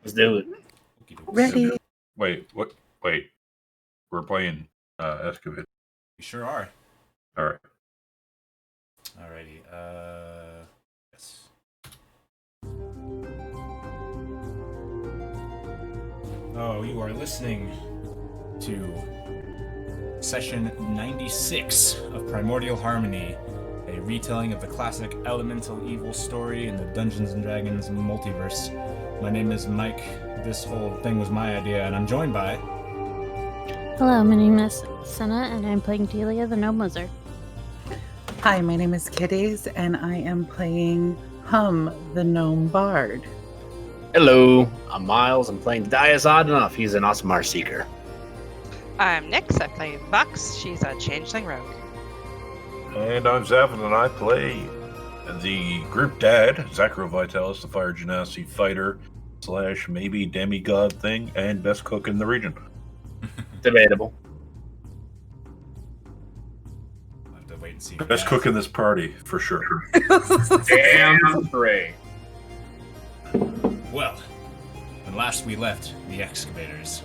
Let's do it. Ready. Wait, what? Wait. We're playing Excavator. We sure are. All right. Alrighty. Yes. Oh, you are listening to session 96 of Primordial Harmony, a retelling of the classic elemental evil story in the Dungeons & Dragons multiverse. My name is Mike. This whole thing was my idea, and I'm joined by... Hello, my name is Senna, and I'm playing Delia the Gnome Wizard. Hi, my name is Kitties, and I am playing Hum the Gnome Bard. Hello, I'm Miles. I'm playing Dias Odd Enough. He's an Osmar Seeker. I'm Nyx. I play Vux. She's a changeling rogue. And I'm Zavin, and I play the group dad, Zacro Vitalis, the fire genasi fighter / maybe demigod thing, and best cook in the region. Debatable. I'll have to wait and see. Best cook in this party, for sure. Damn straight. Well, when last we left the Excavators,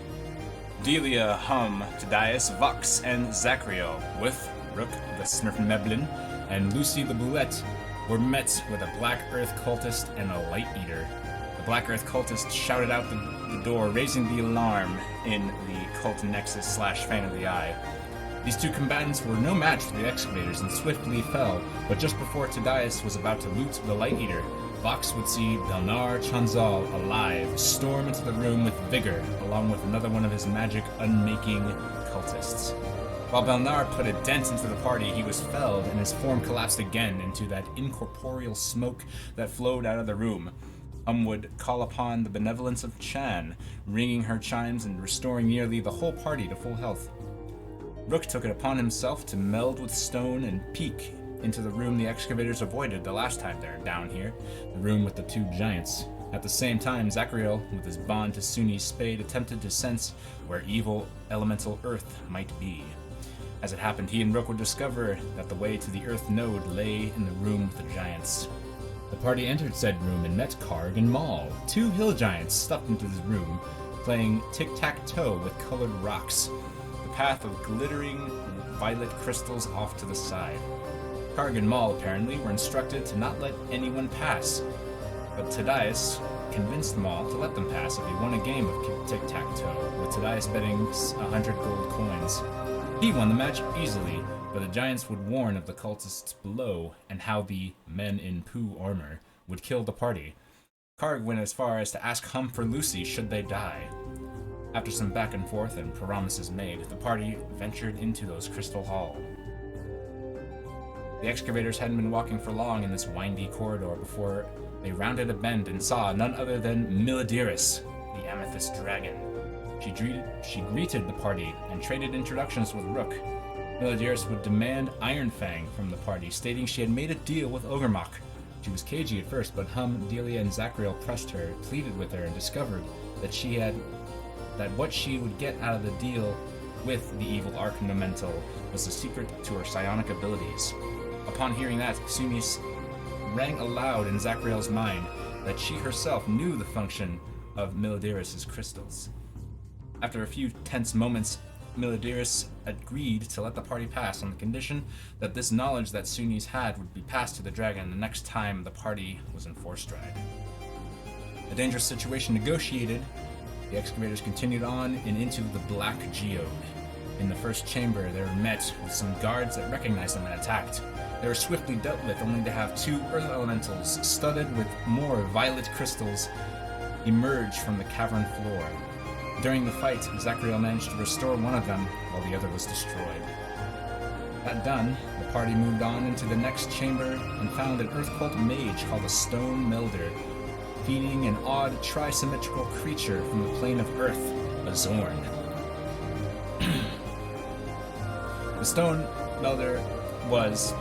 Delia, Hum, Tadias, Vux, and Zachriel, with Rook the Snurfmeblin and Lucy the Boulette, were met with a Black Earth cultist and a Light Eater. The Black Earth cultist shouted out the door, raising the alarm in the Cult Nexus / Fan of the Eye. These two combatants were no match for the Excavators and swiftly fell, but just before Tadias was about to loot the Light Eater, Vox would see Belnar Chanzal alive storm into the room with vigor, along with another one of his magic unmaking cultists. While Belnar put a dent into the party, he was felled and his form collapsed again into that incorporeal smoke that flowed out of the room. Would call upon the benevolence of Chan, ringing her chimes and restoring nearly the whole party to full health. Rook took it upon himself to meld with stone and peek into the room the Excavators avoided the last time they were down here, the room with the two giants. At the same time, Zachriel, with his bond to Suni's spade, attempted to sense where evil elemental earth might be. As it happened, he and Rook would discover that the way to the earth node lay in the room with the giants. The party entered said room and met Karg and Maul, two hill giants stuffed into this room, playing tic-tac-toe with colored rocks, the path of glittering violet crystals off to the side. Karg and Maul, apparently, were instructed to not let anyone pass, but Tadias convinced Maul to let them pass if he won a game of tic-tac-toe, with Tadias betting 100 gold coins. He won the match easily, but the giants would warn of the cultists below and how the men in poo armor would kill the party. Karg went as far as to ask Hum for Lucy should they die. After some back and forth and promises made, the party ventured into those crystal halls. The Excavators hadn't been walking for long in this windy corridor before they rounded a bend and saw none other than Miladiris, the Amethyst Dragon. She greeted the party and traded introductions with Rook. Miladiris would demand Iron Fang from the party, stating she had made a deal with Ogremok. She was cagey at first, but Hum, Delia, and Zachriel pressed her, pleaded with her, and discovered that what she would get out of the deal with the evil Archnomental was the secret to her psionic abilities. Upon hearing that, Sumis rang aloud in Zachriel's mind that she herself knew the function of Miladiris' crystals. After a few tense moments, Miladiris agreed to let the party pass on the condition that this knowledge that Sunis had would be passed to the dragon the next time the party was in Forstride. A dangerous situation negotiated, the Excavators continued on and into the Black Geode. In the first chamber, they were met with some guards that recognized them and attacked. They were swiftly dealt with, only to have two earth elementals, studded with more violet crystals, emerge from the cavern floor. During the fight, Zachriel managed to restore one of them, while the other was destroyed. That done, the party moved on into the next chamber and found an earth cult mage called a Stone Melder, feeding an odd trisymmetrical creature from the plane of Earth, a Zorn. The Stone Melder was...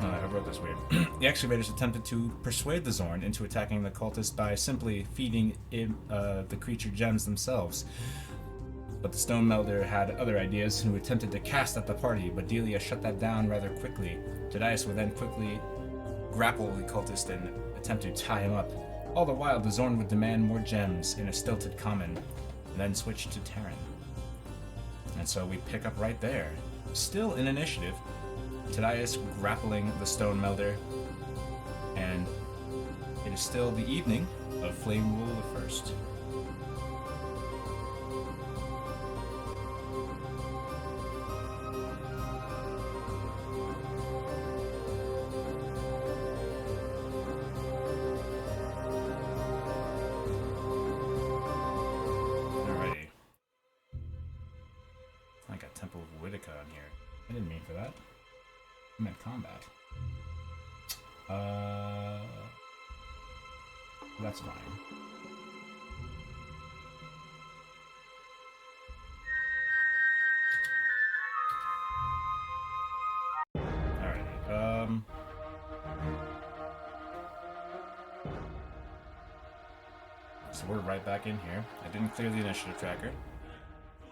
I wrote this weird. The Excavators attempted to persuade the Zorn into attacking the cultist by simply feeding the creature gems themselves. But the Stone Melder had other ideas who attempted to cast at the party, but Delia shut that down rather quickly. Tadias would then quickly grapple the cultist and attempt to tie him up. All the while, the Zorn would demand more gems in a stilted common, and then switch to Terran. And so we pick up right there. Still in initiative. Tadias grappling the Stone Melder, and it is still the evening of Flame Rule the First. Alrighty. I got Temple of Whitaker on here. I didn't mean for that. I meant combat. That's fine. Alright, so we're right back in here. I didn't clear the initiative tracker.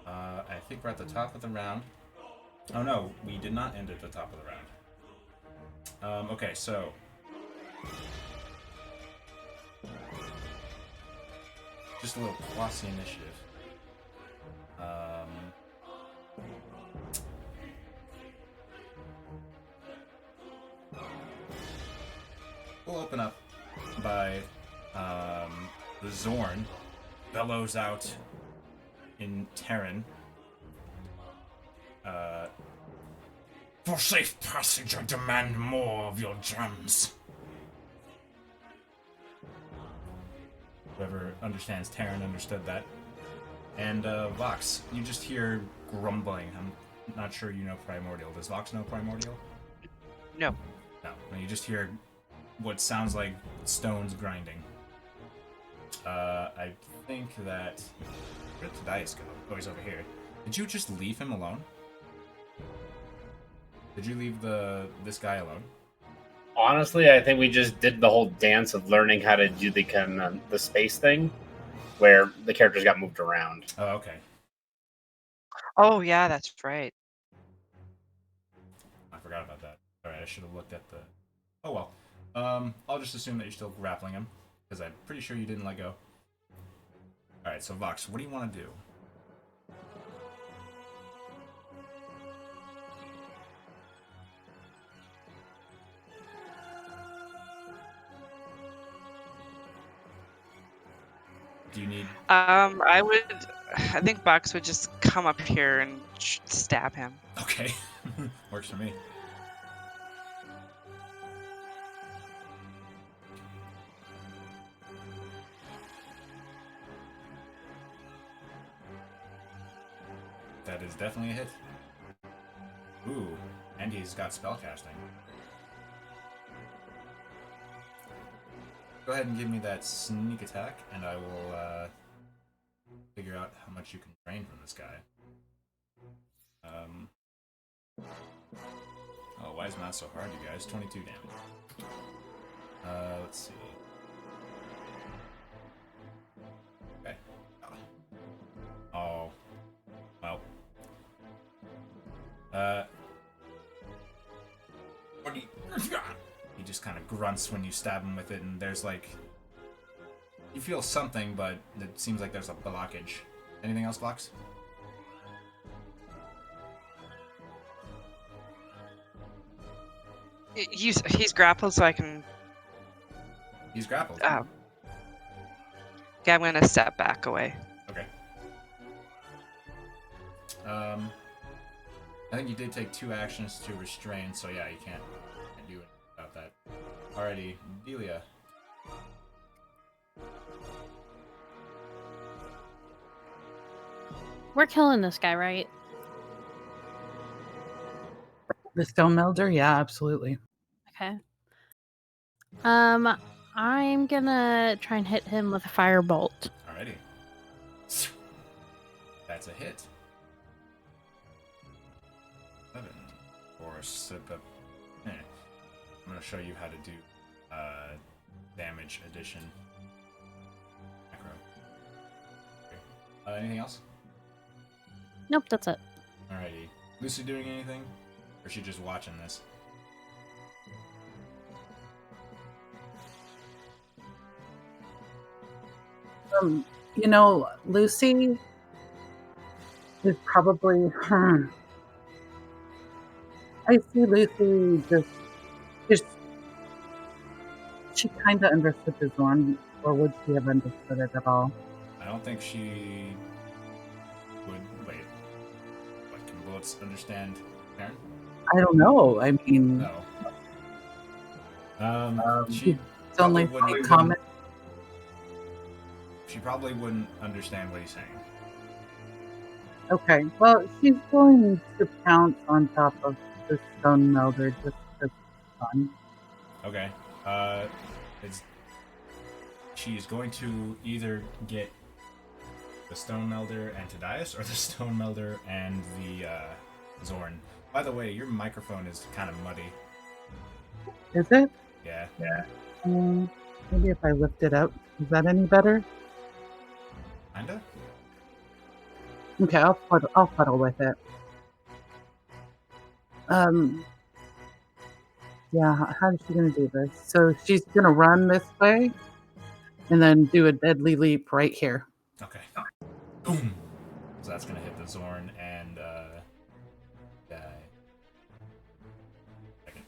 I think we're at the top of the round. Oh no, we did not end at the top of the round. Okay, so... just a little quasi initiative. We'll open up by the Zorn bellows out in Terran. For safe passage, I demand more of your gems. Whoever understands Terran understood that. And Vox, you just hear grumbling. I'm not sure you know Primordial. Does Vox know Primordial? No. No. You just hear what sounds like stones grinding. I think that... where did Tadias go? Oh, he's over here. Did you just leave him alone? Did you leave this guy alone? Honestly, I think we just did the whole dance of learning how to do the space thing, where the characters got moved around. Oh, okay. Oh, yeah, that's right. I forgot about that. Alright, I should have looked at the... oh well. I'll just assume that you're still grappling him, because I'm pretty sure you didn't let go. Alright, so Vox, what do you want to do? Do you need... I think Box would just come up here and stab him. okay. Works for me. That is definitely a hit. Ooh, and he's got spellcasting. Go ahead and give me that sneak attack, and I will figure out how much you can drain from this guy. Oh, why is math so hard, you guys? 22 damage. Let's see. Okay. Oh. Well. What do you... He just kind of grunts when you stab him with it, and there's like... you feel something, but it seems like there's a blockage. Anything else, Vox? He's grappled, so I can... He's grappled. yeah, I'm gonna step back away. Okay. I think you did take 2 actions to restrain, so yeah, you can't do anything about that. Alrighty, Delia. We're killing this guy, right? The stone melder? Yeah, absolutely. Okay. I'm gonna try and hit him with a firebolt. Alrighty. That's a hit. 7. Or sip up. I'm gonna show you how to do damage addition. Macro. Okay. Anything else? Nope, that's it. Alrighty. Lucy doing anything? Or is she just watching this? You know, Lucy is probably. I see Lucy just she kind of understood the Zorn, or would she have understood it at all? I don't think she would. Wait. What, can bullets understand Karen? I don't know. I mean, No. She it's probably only wouldn't. common. She probably wouldn't understand what he's saying. Okay, well, she's going to pounce on top of the stone melder just for fun. Okay. She's going to either get the Stone Melder and Tadias, or the Stone Melder and the Zorn. By the way, your microphone is kind of muddy. Is it? Yeah. Maybe if I lift it up, is that any better? Kinda? Okay, I'll fuddle with it. Yeah, how is she gonna do this? So she's gonna run this way, and then do a deadly leap right here. Okay. Boom! So that's gonna hit the Zorn and die. Second.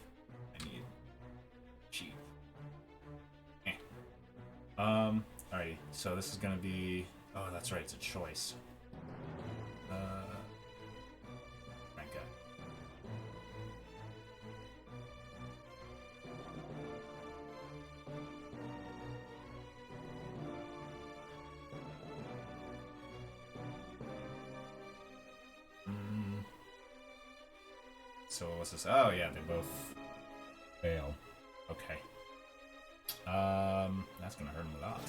I need cheap. Alrighty. So this is gonna be. Oh, that's right. It's a choice. Rank guy. So what's this? Oh yeah, they both fail. Okay. That's gonna hurt him a lot.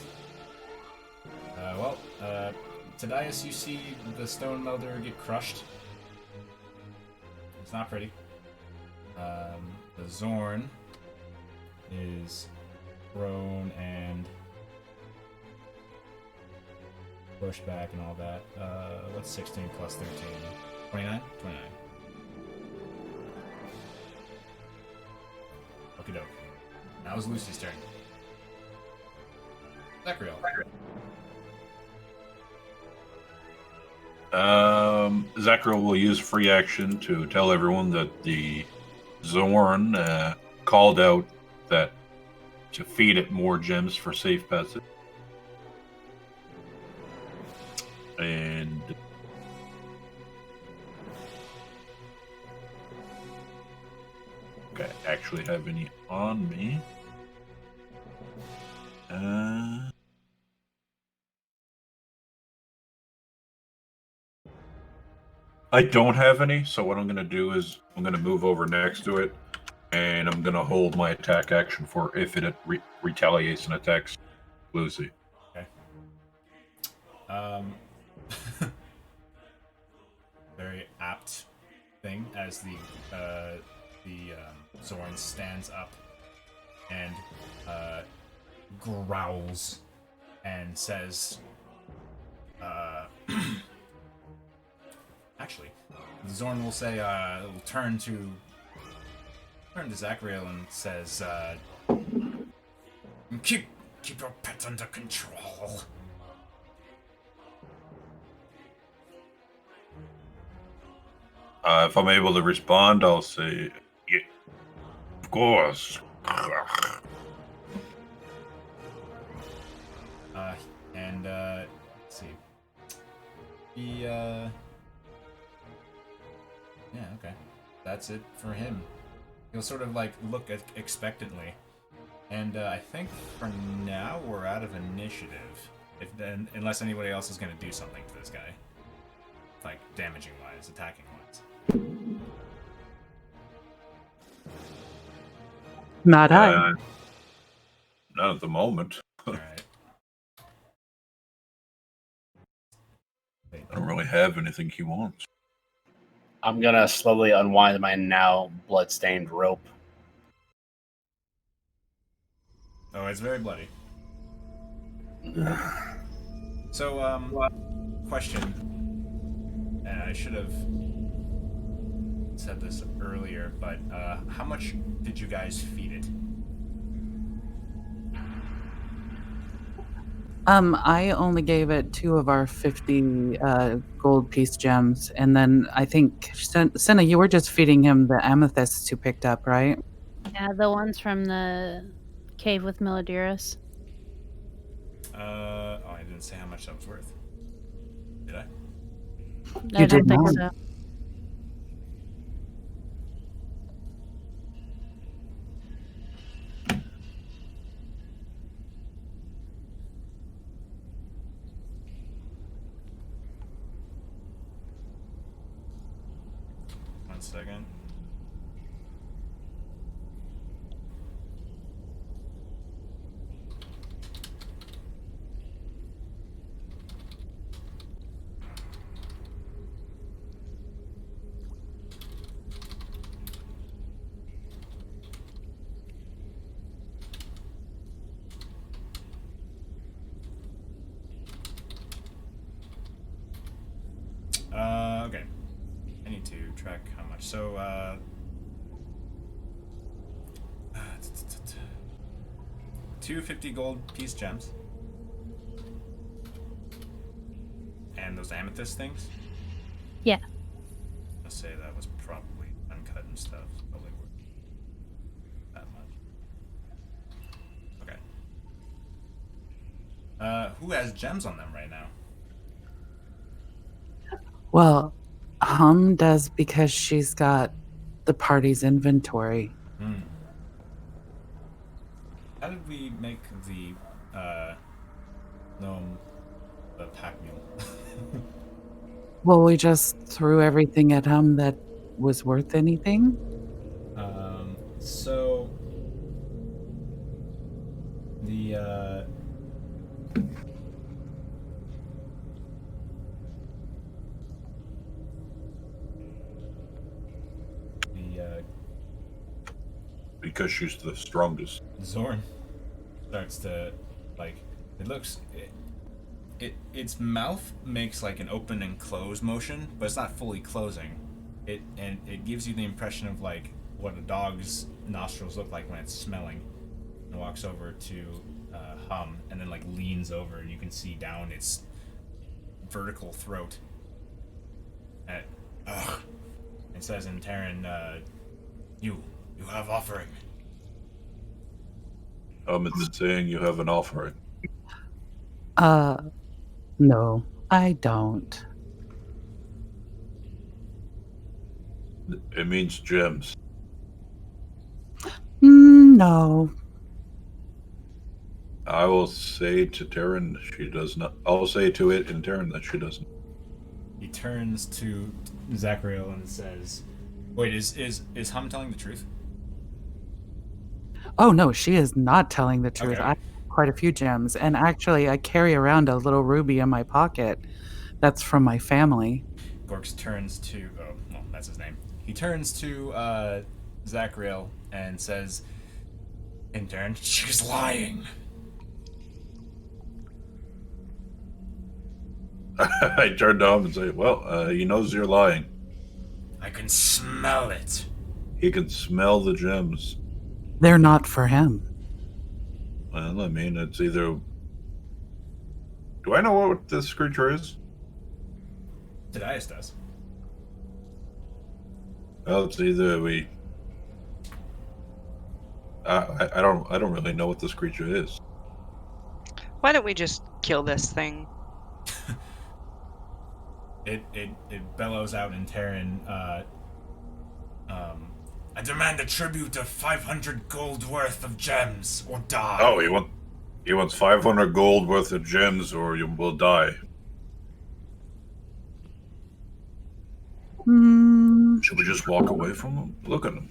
Tadias, you see the Stone Melder get crushed. It's not pretty. The Zorn is thrown and pushed back and all that. What's 16 plus 13? 29? 29. Okie doke. Now it's Lucy's turn. Zachariel. Zachariel will use free action to tell everyone that the Zorn called out that to feed it more gems for safe passage. And okay, actually have any on me. I don't have any, so what I'm going to do is I'm going to move over next to it, and I'm going to hold my attack action for if it retaliates and attacks Lucy. Okay. Very apt thing as the Zorn stands up and growls and says, actually, the Zorn will say, will turn to Zachariel and says, keep your pet under control. If I'm able to respond, I'll say, yeah, of course. Let's see. Yeah, okay. That's it for him. He'll sort of like look expectantly. And I think for now we're out of initiative. Unless anybody else is going to do something to this guy. Like damaging wise, attacking wise. Not I. Not at the moment. Alright. I don't really have anything he wants. I'm gonna slowly unwind my now blood-stained rope. Oh, it's very bloody. So, question. And I should have said this earlier, but how much did you guys feed it? I only gave it 2 of our 50 gold piece gems, and then I think Senna, you were just feeding him the amethysts you picked up, right? Yeah, the ones from the cave with Melodiris. I didn't say how much that was worth. Did I? I don't did think not. so. One second. Okay. I need to track how much. So, 250 gold piece gems. And those amethyst things? Yeah. Let's say that was probably uncut and stuff. Probably worth that much. Okay. Who has gems on them right now? Well, does because she's got the party's inventory. How did we make the gnome the pack mule? Well, we just threw everything at him that was worth anything. So the Because she's the strongest. Zorn starts to like its mouth makes like an open and close motion, but it's not fully closing. It gives you the impression of like what a dog's nostrils look like when it's smelling. And walks over to Hum and then like leans over and you can see down its vertical throat. And it says in Terran, you have offering. It's saying you have an offering. No, I don't. It means gems. No. I will say to Terran she does not. I'll say to it in Terran that she doesn't. He turns to Zachariel and says, "Wait, is Hum telling the truth?" Oh no, she is not telling the truth. Okay. I have quite a few gems, and actually, I carry around a little ruby in my pocket. That's from my family. Gorks turns to that's his name. He turns to Zachariel and says, in turn, "She's lying." I turn to him and say, "Well, he knows you're lying. I can smell it. He can smell the gems." They're not for him. Well, I mean, it's either. Do I know what this creature is? Tadias does. Well, it's either we. I don't really know what this creature is. Why don't we just kill this thing? It bellows out in Terran. I demand a tribute of 500 gold worth of gems, or die. Oh, he wants 500 gold worth of gems, or you will die. Should we just walk away from him? Look at him.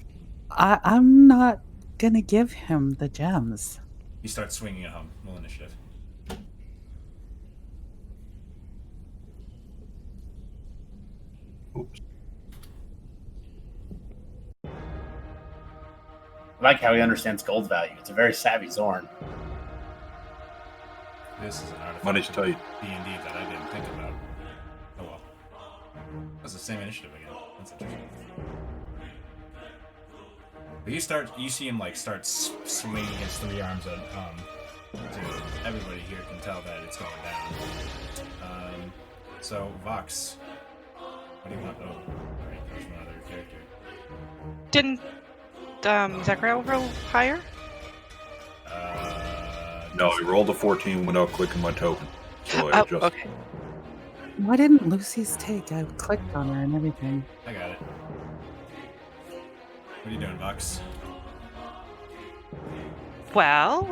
I'm not gonna give him the gems. He starts swinging at Hum. Roll initiative. Oops. I like how he understands gold value. It's a very savvy Zorn. This is an artifact. Money's tight. D&D that I didn't think about. Oh well. That's the same initiative again. That's interesting. But you see him like start swinging his 3 arms at everybody here can tell that it's going down. So, Vox, what do you want? Oh, alright, there's one other character. Didn't Zachariel roll higher? No, I rolled a 14 without clicking my token. So I just... Okay. Why didn't Lucy's take? I clicked on her and everything. I got it. What are you doing, Vox? Well,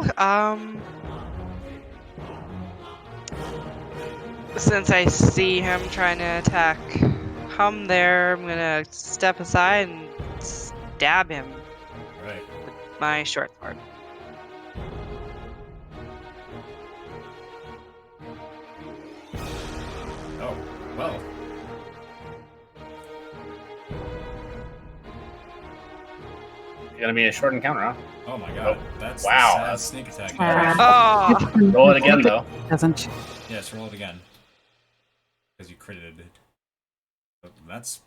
since I see him trying to attack Hum there, I'm gonna step aside and stab him Alright. with my short sword. Oh, well. Gonna be a short encounter, huh? Oh my god. That's Wow. a sad sneak attack. Oh! Roll it again, though. Doesn't she? Yes, roll it again. Because you critted it. But that's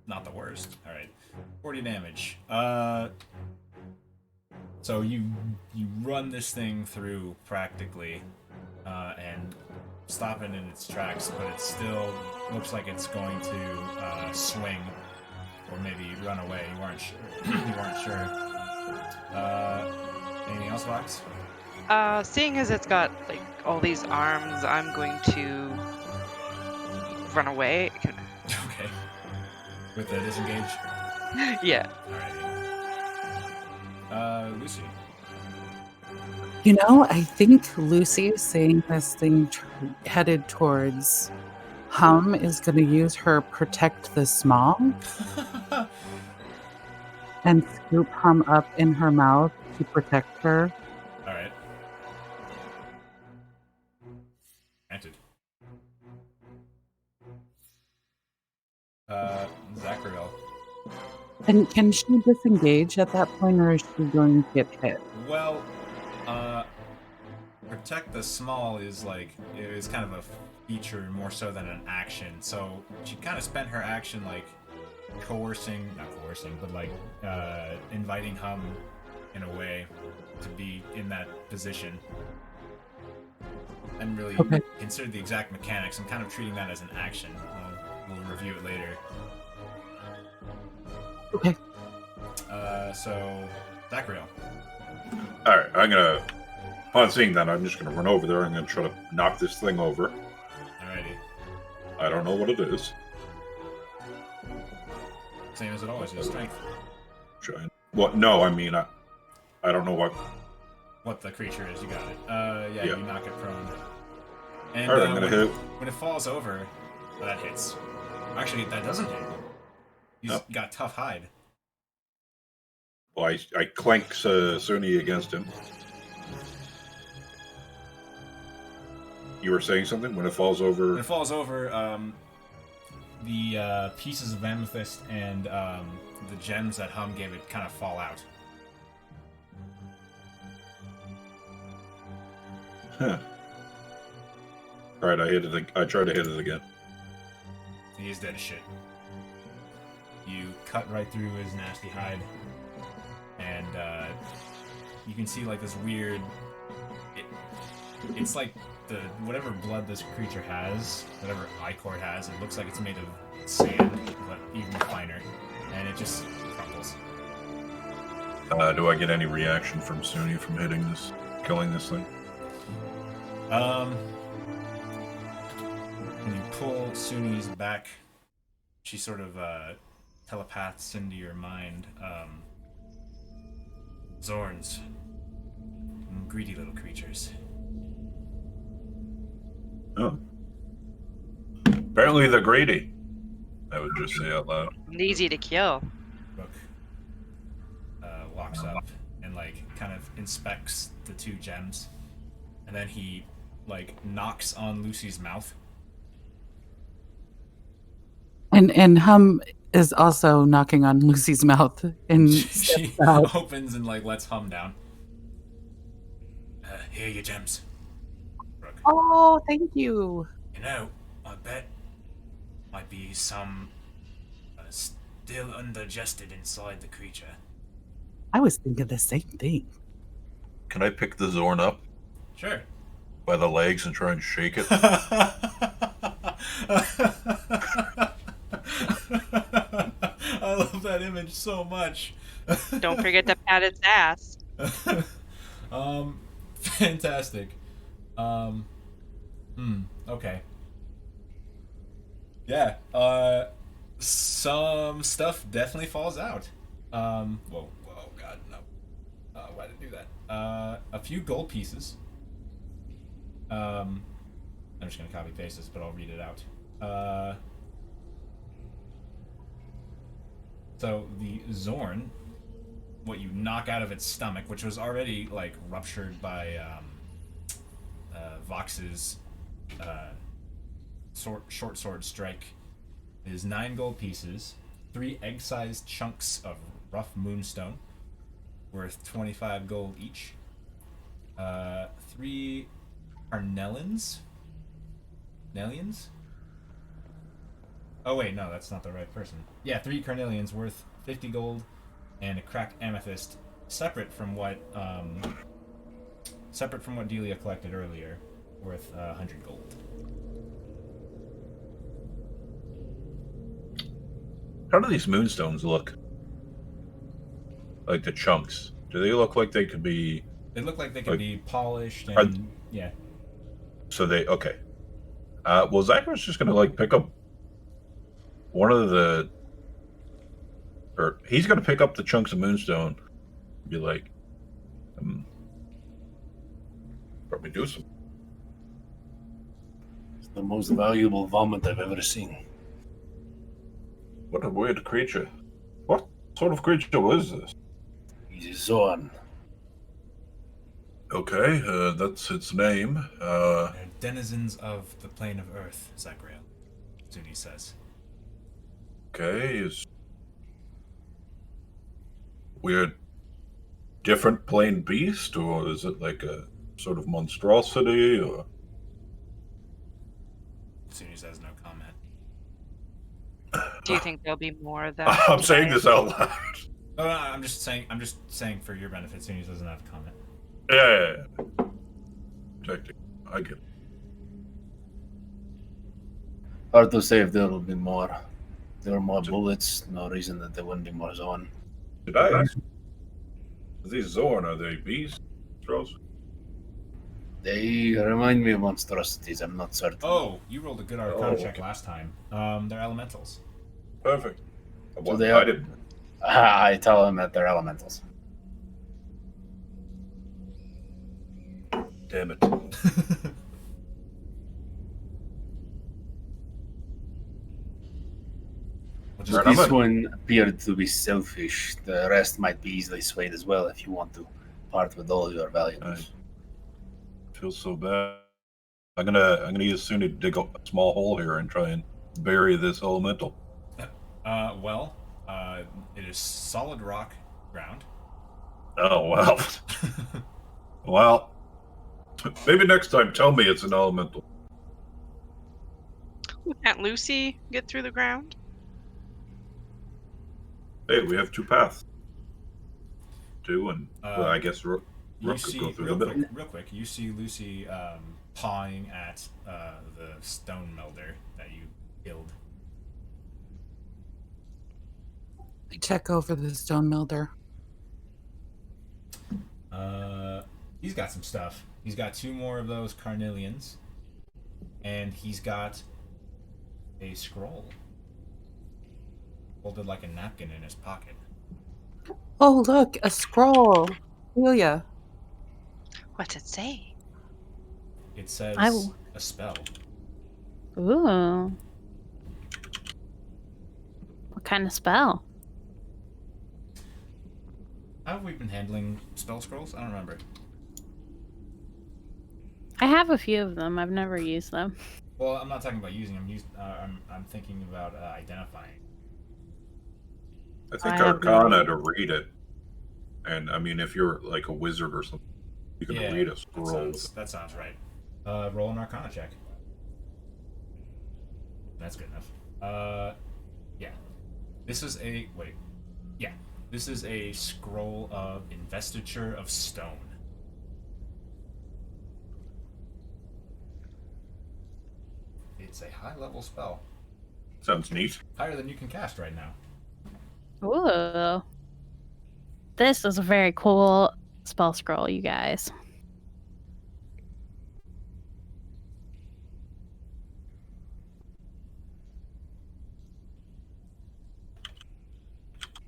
not the worst. Alright. 40 damage. So you run this thing through practically, and stop it in its tracks, but it still looks like it's going to swing or maybe run away. You weren't sure. You weren't sure. Anything else, Vox? Seeing as it's got like all these arms, I'm going to run away. Okay. With the disengage. Yeah. Alrighty. Lucy. You know, I think Lucy is saying this thing headed towards Hum is going to use her Protect the Small and scoop Hum up in her mouth to protect her. Alright. Granted. Zachariel. And can she disengage at that point, or is she going to get hit? Well, Protect the Small is kind of a feature more so than an action. So she kind of spent her action like not coercing, but like inviting Hum in a way to be in that position. And really consider the exact mechanics. I'm kind of treating that as an action. We'll review it later. Okay. So Zachariel. Alright, upon seeing that, I'm just gonna run over there. I'm gonna try to knock this thing over. Alrighty. I don't know what it is. Same as it always is, strength. Giant. What? No, I mean, I don't know What the creature is, you got it. Yeah. You knock it prone. And Alright, I'm gonna hit. when it falls over, that hits. Actually, that doesn't hit. He's got tough hide. Well, I clank Suni against him. You were saying something? When it falls over... When it falls over, the pieces of amethyst and the gems that Hum gave it kind of fall out. Huh. Alright, I try to hit it again. He is dead as shit. You cut right through his nasty hide, and you can see like this weird... It's like whatever blood this creature has, whatever ichor it has, it looks like it's made of sand, but even finer, and it just crumbles. Do I get any reaction from Suni from killing this thing? When you pull Suni's back, she sort of telepaths into your mind. Zorns. Greedy little creatures. Oh. Apparently they're greedy. I would just say out loud. And easy to kill. Rook walks up and like kind of inspects the two gems, and then he like knocks on Lucy's mouth. And Hum is also knocking on Lucy's mouth and She out. opens and like lets Hum down. Here are your gems. Rook. Oh, thank you. You know, I bet might be some still undigested inside the creature. I was thinking the same thing. Can I pick the Zorn up Sure. by the legs and try and shake it? I love that image so much. Don't forget to pat its ass. Fantastic. Okay. Yeah, some stuff definitely falls out. Whoa, God, no. Why did I do that? A few gold pieces. I'm just gonna copy paste this, but I'll read it out. So the Zorn, what you knock out of its stomach, which was already like ruptured by Vox's short sword strike, is 9 gold pieces, 3 egg-sized chunks of rough moonstone, worth 25 gold each, 3 carnelians. Oh wait, no, that's not the right person. Yeah, 3 carnelians worth 50 gold, and a cracked amethyst, separate from what Delia collected earlier, worth 100 gold. How do these moonstones look? Like the chunks. Do they look like they could be... They look like they could be polished Are- and... yeah. So they... Okay. Well, Zachariah's just gonna, like, pick up one of the... Or he's gonna pick up the chunks of moonstone and be like... probably do some... It's the most valuable vomit I've ever seen. What a weird creature. What sort of creature was this? He's a Zorn. Okay, that's its name. They're denizens of the plane of Earth, Zachariah, Zuni says. Okay, is weird different plane beast, or is it like a sort of monstrosity, or... Zuni says no comment. Do you think there'll be more than? I'm saying this out loud. Oh, no, I'm just saying for your benefit, Zuni doesn't have to comment. Yeah. Protecting. I get it. Hard to say if there will be more. There are more bullets. No reason that there wouldn't be more Zorn. Did I? These Zorn, are they beasts? Monstrosities? They remind me of monstrosities. I'm not certain. Oh, you rolled a good Arcana check okay. last time. They're elementals. Perfect. So they I are- didn't. I tell them that they're elementals. Damn it. We'll just Right, I'm This gonna- one appeared to be selfish. The rest might be easily swayed as well if you want to part with all your valuables. I feel so bad. I'm gonna use Suni to dig a small hole here and try and bury this elemental. It is solid rock ground. Oh wow. Well, maybe next time tell me it's an elemental. Can't Lucy get through the ground? Hey, we have 2 paths. 2 and well, I guess Rook You could see, go through the middle. real quick, you see Lucy pawing at the stone melder that you killed. I check over the stone melder. He's got some stuff. He's got 2 more of those carnelians, and he's got a scroll folded like a napkin in his pocket. Oh, look, a scroll. Celia. What's it say? It says I w- a spell. Ooh. What kind of spell? How have we been handling spell scrolls? I don't remember. I have a few of them. I've never used them. Well, I'm not talking about using them. I'm thinking about identifying. I think I have Arcana to read it. And I mean, if you're like a wizard or something, you can read a scroll. That sounds right. Roll an Arcana check. That's good enough. Yeah. This is a This is a scroll of investiture of stone. It's a high-level spell. Sounds neat. Higher than you can cast right now. Ooh. This is a very cool spell scroll, you guys.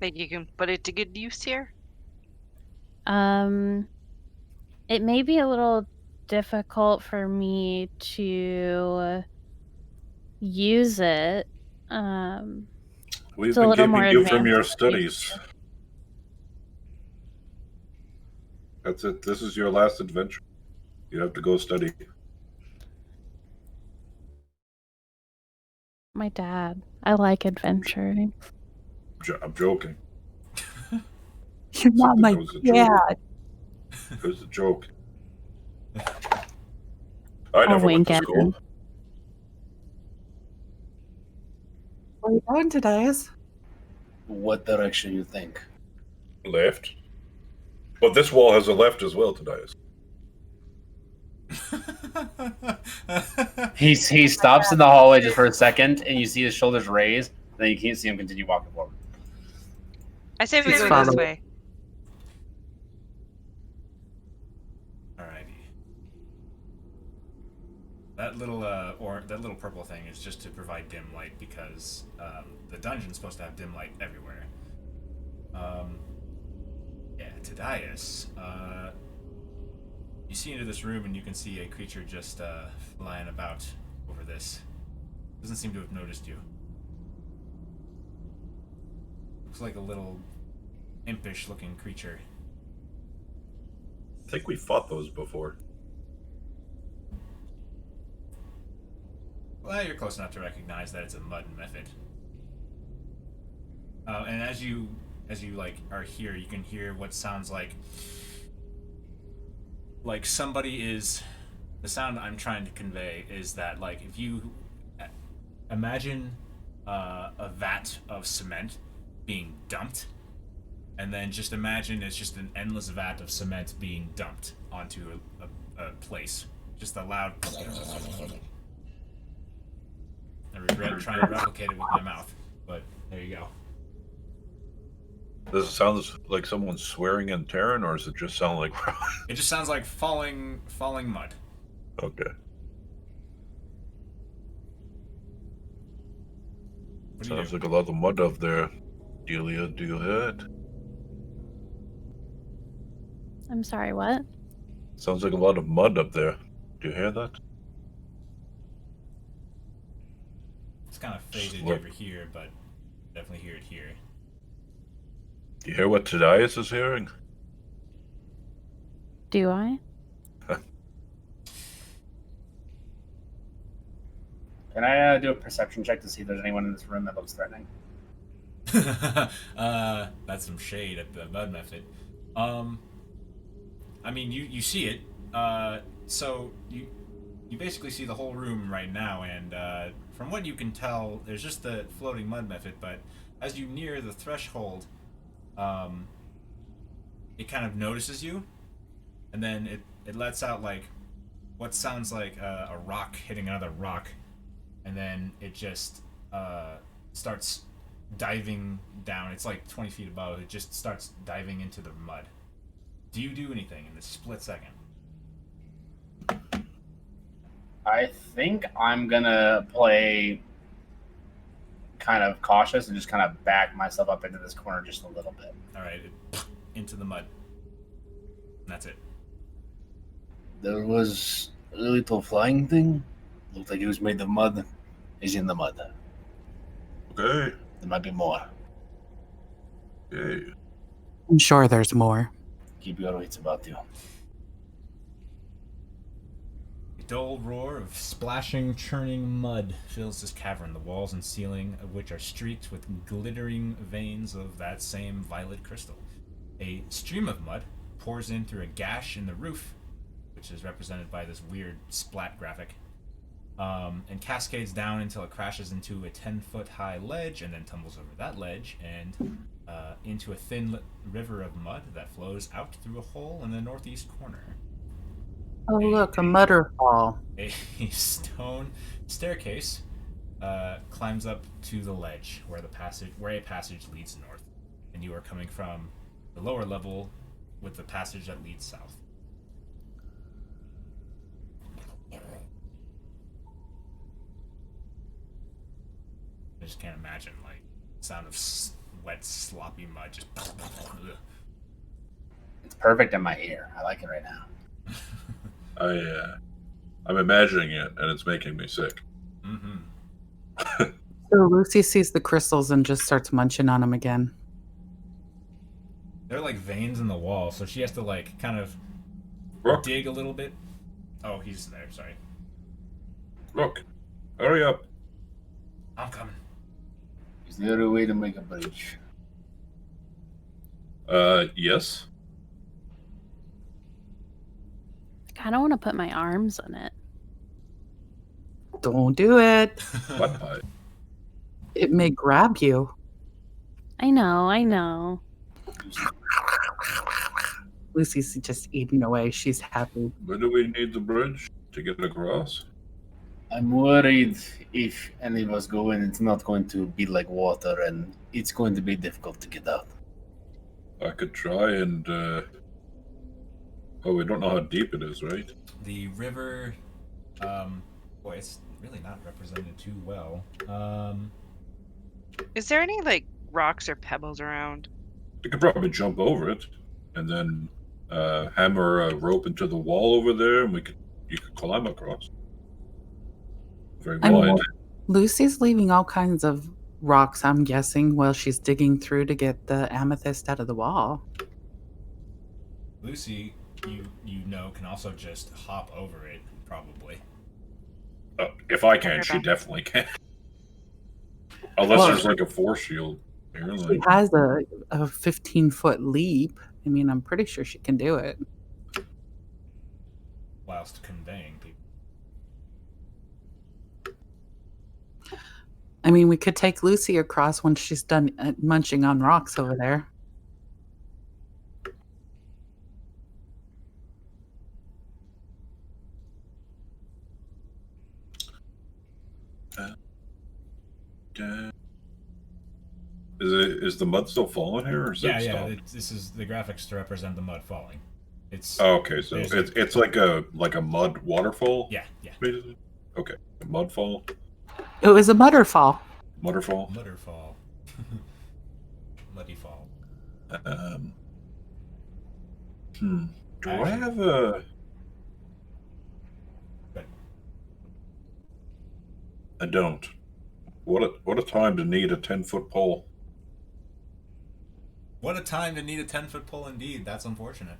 Think you can put it to good use here? It may be a little difficult for me to use it. We've It's a been little keeping more you from advanced your than studies. That's it. This is your last adventure. You have to go study. my dad. I like adventuring. I'm joking. You're not my That was a joke. dad. It was a joke. I I'll never went wink to at school. him. Where are you going today? What direction you think? Left. But this wall has a left as well, Tadias. He stops in the hallway just for a second, and you see his shoulders raise. Then you can't see him continue walking forward. I say we Just go follow. this way. Alrighty. That little that little purple thing is just to provide dim light because the dungeon's supposed to have dim light everywhere. Yeah, Tadias, you see into this room and you can see a creature just flying about over this. Doesn't seem to have noticed you. Looks like a little impish looking creature. I think we fought those before. Well, you're close enough to recognize that it's a mud method. And as you like are here, you can hear what sounds like somebody is. The sound I'm trying to convey is that like if you imagine a vat of cement being dumped, and then just imagine it's just an endless vat of cement being dumped onto a place. Just a loud. I regret trying to replicate it with my mouth, but there you go. Does it sound like someone's swearing in Terran, or does it just sound like... It just sounds like falling mud. Okay. What do you Sounds do? like a lot of mud up there. Delia, do you hear it? I'm sorry, what? Sounds like a lot of mud up there. Do you hear that? It's kind of faded Look. over here, but definitely hear it here. Do you hear what Tadias is hearing? Do I? Can I do a perception check to see if there's anyone in this room that looks threatening? That's some shade at the mud method. I mean, you see it. So you basically see the whole room right now, and from what you can tell, there's just the floating mud method. But as you near the threshold, it kind of notices you, and then it lets out like what sounds like a rock hitting another rock, and then it just starts diving down. It's like 20 feet above. It just starts diving into the mud. Do you do anything in this split second? I think I'm gonna play kind of cautious and just kind of back myself up into this corner just a little bit. All right, into the mud. And that's it. There was a little flying thing. Looked like it was made of mud. Is in the mud. Okay. There might be more. Okay. I'm sure there's more. Keep your wits about you. A dull roar of splashing, churning mud fills this cavern, the walls and ceiling of which are streaked with glittering veins of that same violet crystal. A stream of mud pours in through a gash in the roof, which is represented by this weird splat graphic, and cascades down until it crashes into a 10-foot high ledge and then tumbles over that ledge and into a thin river of mud that flows out through a hole in the northeast corner. Oh, look, a mudderfall. A stone staircase climbs up to the ledge where a passage leads north, and you are coming from the lower level with the passage that leads south. I just can't imagine like sound of wet, sloppy mud just. It's perfect in my ear. I like it right now. I'm imagining it, and it's making me sick. Mm-hmm. So Lucy sees the crystals and just starts munching on them again. They're like veins in the wall, so she has to like kind of Rook, dig a little bit. Oh, he's there. Sorry, look, hurry up. I'm coming. Is there a way to make a bridge? Yes. I kind of want to put my arms on it. Don't do it. What pie? It may grab you. I know. Lucy's just eating away. She's happy. Where do we need the bridge to get across? I'm worried if any of us go in, it's not going to be like water, and it's going to be difficult to get out. I could try and. Oh, we don't know how deep it is, right? The river, boy, it's really not represented too well. Is there any like rocks or pebbles around? You could probably jump over it, and then hammer a rope into the wall over there, and you could climb across. Very I mean, wide. Lucy's leaving all kinds of rocks, I'm guessing, while she's digging through to get the amethyst out of the wall. Lucy, you know, can also just hop over it, probably. If I can, she Okay. definitely can. Unless there's like a force shield. Here, She like, has a 15-foot leap. I mean, I'm pretty sure she can do it. Whilst conveying people. I mean, we could take Lucy across when she's done munching on rocks over there. is the mud still falling here, or is Yeah, it yeah. stopped? This is the graphics to represent the mud falling. It's Oh, okay, so There's- it's like a mud waterfall. yeah. Basically. Okay, a mud fall, It was a mudderfall. mudderfall. Mudderfall. Muddy fall. Do I have a? Good. I don't. What a time to need a 10-foot pole. What a time to need a 10-foot pole indeed. That's unfortunate.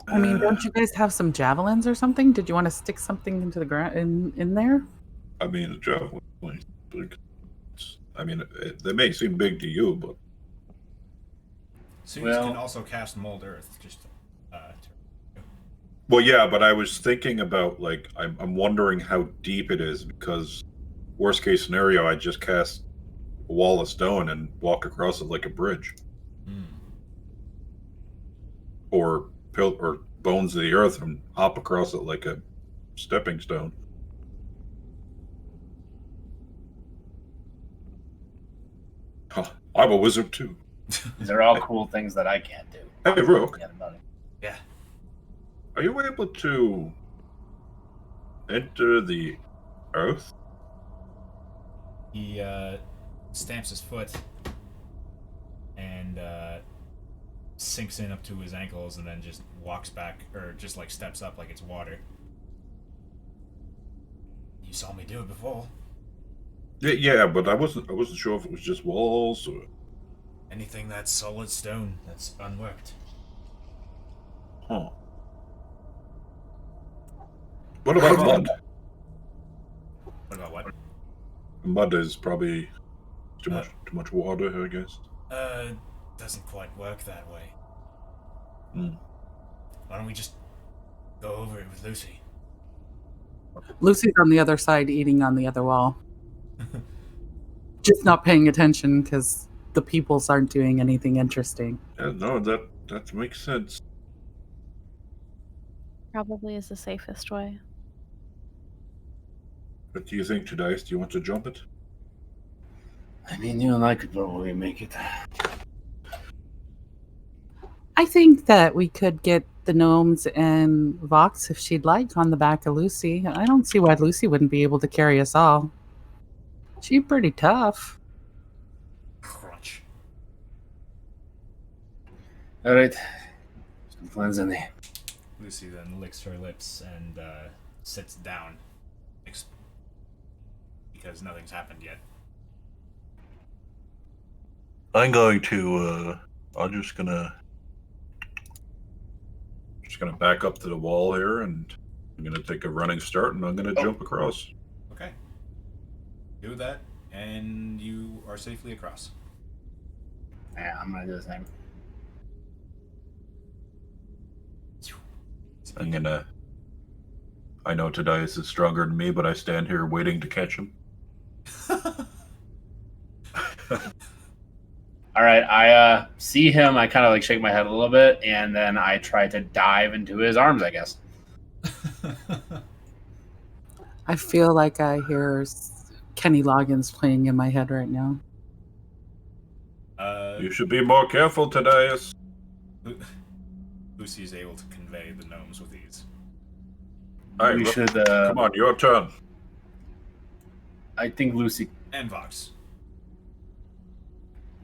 I mean, don't you guys have some javelins or something? Did you want to stick something into the ground in there? I mean, a javelin. I mean, they may seem big to you, but Students Well- can also cast Mold Earth. Just well, yeah. But I was thinking about like I'm wondering how deep it is, because worst case scenario, I just cast a wall of stone and walk across it like a bridge, or bones of the earth and hop across it like a stepping stone. Huh, I'm a wizard too. These are all cool things that I can't do. Hey, Rook, Forget about it. yeah. are you able to enter the earth? He stamps his foot and sinks in up to his ankles, and then just walks back, or just like steps up like it's water. You saw me do it before. Yeah, but I wasn't sure if it was just walls or. Anything that's solid stone that's unworked. Huh. What about mud? What about what? Mud is probably too much water, I guess. Doesn't quite work that way. Hmm. Why don't we just go over it with Lucy? Lucy's on the other side, eating on the other wall. Just not paying attention because the peoples aren't doing anything interesting. Yeah, no, that makes sense. Probably is the safest way. What do you think, Jedias? Do you want to jump it? I mean, you and I could probably make it. I think that we could get the gnomes and Vox, if she'd like, on the back of Lucy. I don't see why Lucy wouldn't be able to carry us all. She's pretty tough. Crunch. All right. Some plans in there. Lucy then licks her lips and sits down. Because nothing's happened yet. I'm going to. I'm just gonna back up to the wall here, and I'm gonna take a running start, and I'm gonna jump across. Okay. Do that, and you are safely across. Yeah, I'm gonna do the same. I know Tadias is stronger than me, but I stand here waiting to catch him. All right, I see him. I kind of like shake my head a little bit, and then I try to dive into his arms, I guess. I feel like I hear Kenny Loggins playing in my head right now. You should be more careful, Tadias. Lucy is able to convey the gnomes with ease. All right, We should. come on, your turn. I think Lucy. And Vox.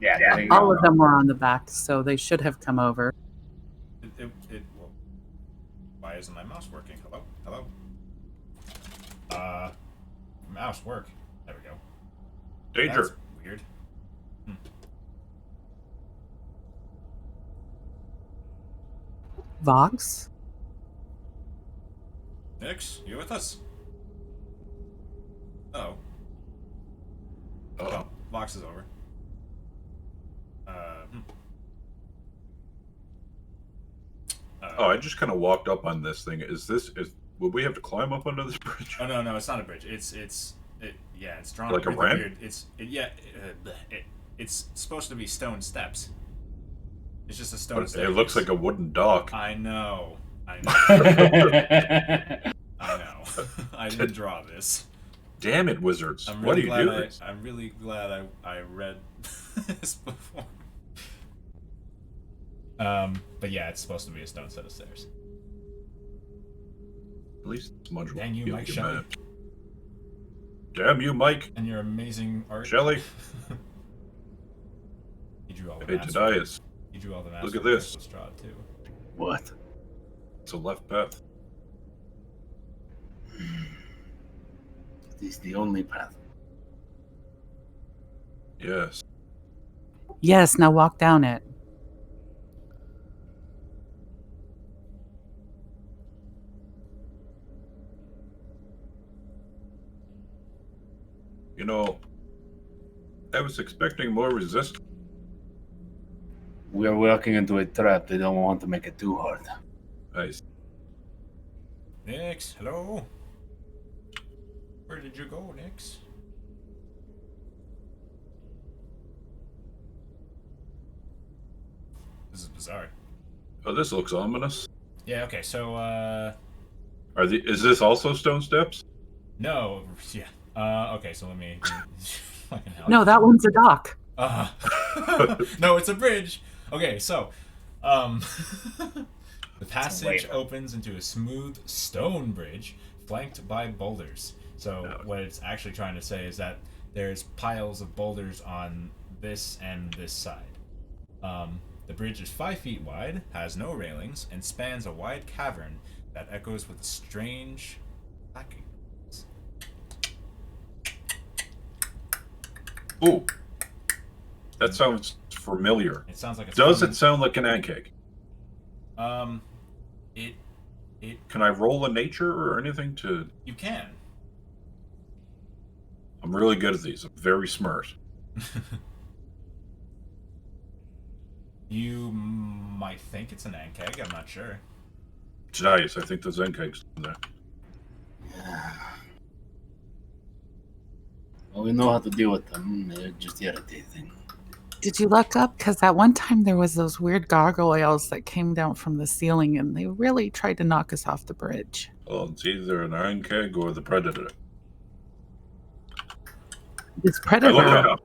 Yeah, there you All go. of them were on the back, so they should have come over. Well, why isn't my mouse working? Hello? Mouse work. There we go. Danger. That's weird. Vox? Nix, you with us? Oh. Oh. Oh, Vox is over. Oh, I just kind of walked up on this thing. Would we have to climb up under this bridge? Oh no, it's not a bridge. It's drawn Like up a really ramp? weird. It's supposed to be stone steps. It's just a stone But step. it looks like a wooden dock. I know. I know. I didn't draw this. Damn it, wizards! I'm What do really you glad do? I'm really glad I read this before. But yeah, it's supposed to be a stone set of stairs. At least Smudge Dang you, won't Mike get Shelley. mad. Damn you, Mike. And your amazing art. Shelley. He drew all the Hey, maps. Tadias. He drew all the maps. Look at for this. Crystal Straw, too. What? It's a left path. Is the only path? Yes. Yes, now walk down it. You know, I was expecting more resistance. We are walking into a trap. They don't want to make it too hard. Nice. Nix, hello? Where did you go, Nix? This is bizarre. Oh, this looks ominous. Yeah, okay, so, Is this also stone steps? no, yeah. Okay, so let me fucking hell. No, that one's a dock. No, it's a bridge. Okay, so, the passage opens into a smooth stone bridge flanked by boulders. So what it's actually trying to say is that there's piles of boulders on this and this side. The bridge is 5 feet wide, has no railings, and spans a wide cavern that echoes with a strange clacking. Ooh. That sounds familiar. It sounds like a Does it sound like an ant cake? It Can I roll a nature or anything to... you can. I'm really good at these. I'm very smart. You might think it's an ant keg, I'm not sure. Nice. I think there's ant cakes in there. Well, we know how to deal with them. They're just irritating. Did you look up? Because that one time there was those weird gargoyles that came down from the ceiling, and they really tried to knock us off the bridge. Well, it's either an iron keg or the predator. It's I look Predator. up.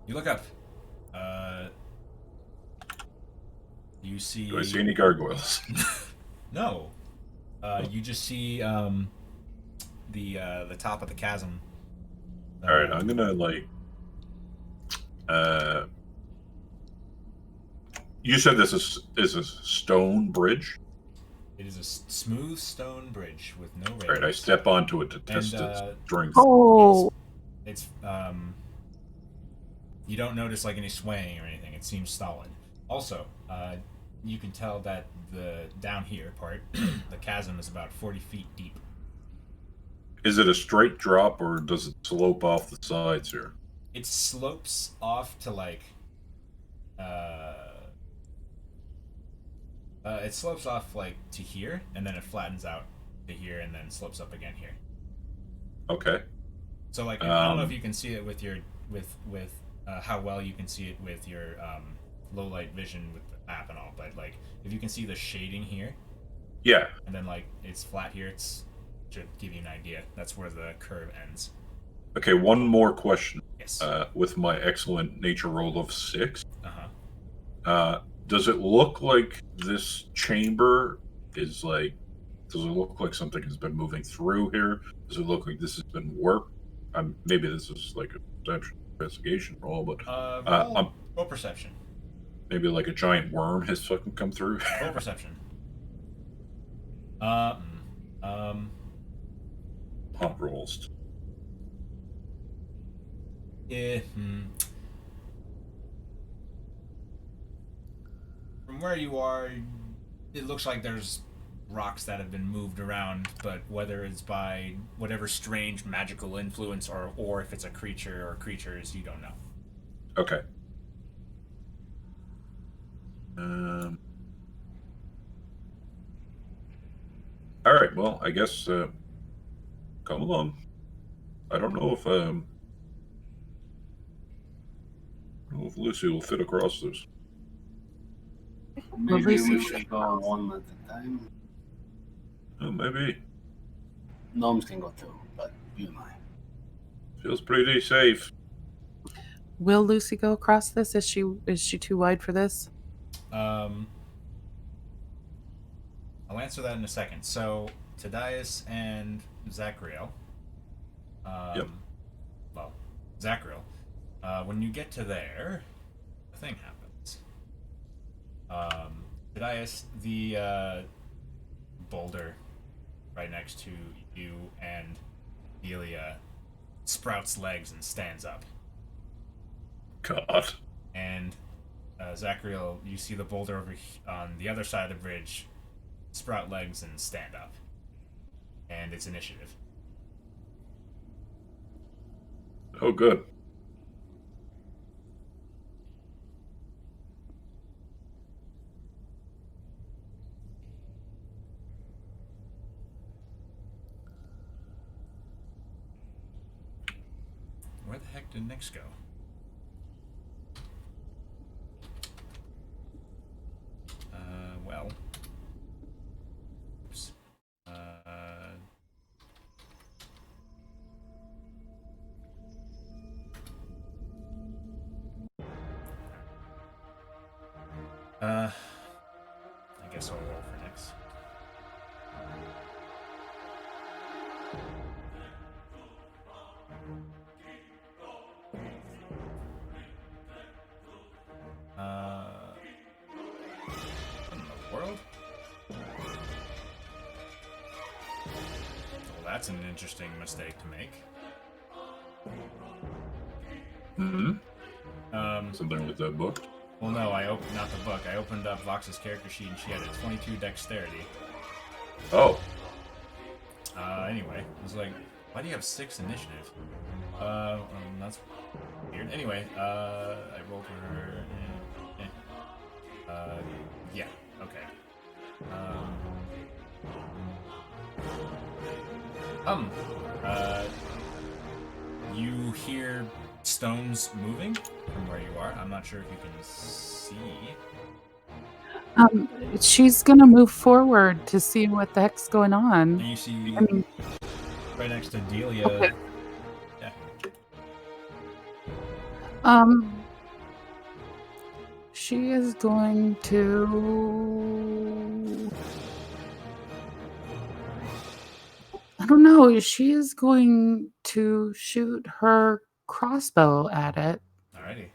You look up. You see. Do I see any gargoyles? No. You just see the top of the chasm. All right, I'm gonna like. You said this is a stone bridge. It is a smooth stone bridge with no rails. All right, I step onto it to test And, its strength. Oh, It's you don't notice like any swaying or anything. It seems solid. Also, you can tell that the down here part, the chasm is about 40 feet deep. Is it a straight drop or does it slope off the sides here? It slopes off to like it slopes off like to here, and then it flattens out to here, and then slopes up again here. Okay. So like I don't know if you can see it with your with how well you can see it with your low light vision with the map and all, but like if you can see the shading here, Yeah. and then like it's flat here, it's should give you an idea. That's where the curve ends. Okay, one more question. Yes. With my excellent nature roll of 6, Uh-huh. does it look like this chamber is like? Does it look like something has been moving through here? Does it look like this has been warped? Maybe this is like a perception investigation roll, but roll perception. maybe like a giant worm has fucking come through. Roll perception. Hot rolls. From where you are, it looks like there's rocks that have been moved around, but whether it's by whatever strange magical influence or if it's a creature or creatures, you don't know. Okay. All right. Well, I guess come along. I don't know if Lucy will fit across this. Maybe Lucy- we should go one at a time. Maybe. Gnomes can go too, but you and I. Feels pretty safe. will Lucy go across this? Is she too wide for this? I'll answer that in a second. So, Tadias and Zachriel. Yep. Well, Zachriel. When you get to there, a thing happens. Tadias, the boulder right next to you and Delia sprouts legs and stands up. God. And Zachriel, you see the boulder over on the other side of the bridge sprout legs and stand up. And it's initiative. Oh, good. Where the heck did Nyx go? Well. Oops. I guess I'll roll for Nyx. What in the world? Well, that's an interesting mistake to make. Something with that book. Well, no, I opened not the book. I opened up Vox's character sheet, and she had a 22 dexterity. Oh. Anyway, I was like, why do you have 6 initiative? That's weird. Anyway, I rolled for her. Yeah, okay. You hear stones moving from where you are. I'm not sure if you can see. She's gonna move forward to see what the heck's going And on. you see I mean, right next to Delia. Okay. Yeah. She is going to. I don't know. She is going to shoot her crossbow at it. Alrighty.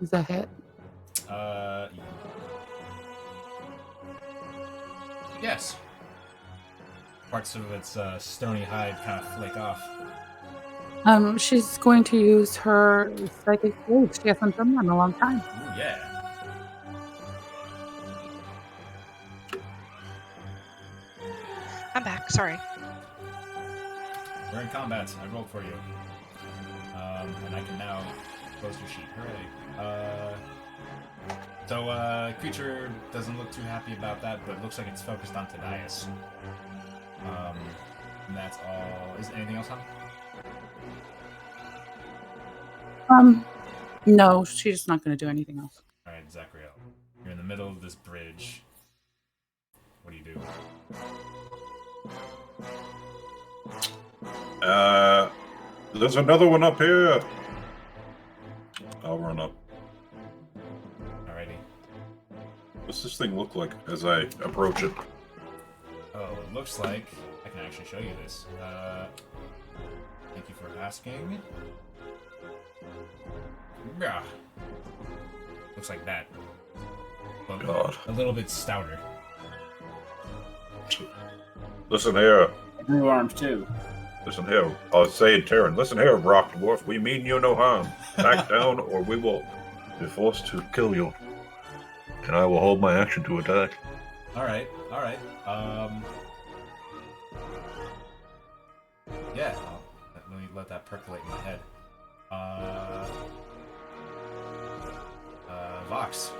Is that hit? Yes. Parts of its stony hide kind of flake off. She's going to use her psychic blade. She hasn't done that in a long time. Ooh, yeah. I'm back. Sorry. We're in combat. I rolled for you. And I can now close your sheet. Hooray. So, creature doesn't look too happy about that, but it looks like it's focused on Tadias. And that's all. Is anything else on? No, she's not going to do anything else. Alright, Zachariel. You're in the middle of this bridge. What do you do? There's another one up here. I'll run up. Alrighty. What's this thing look like as I approach it? Oh, it looks like I can actually show you this. Thank you for asking. Yeah. Looks like that. But God. a little bit stouter. Listen here. Grew arms too. Listen here. I'll say it, Terran. Listen here, Rock Dwarf. We mean you no harm. Back down, or we will be forced to kill you. And I will hold my action to attack. Alright. Yeah. Let me let that percolate in my head. Vox.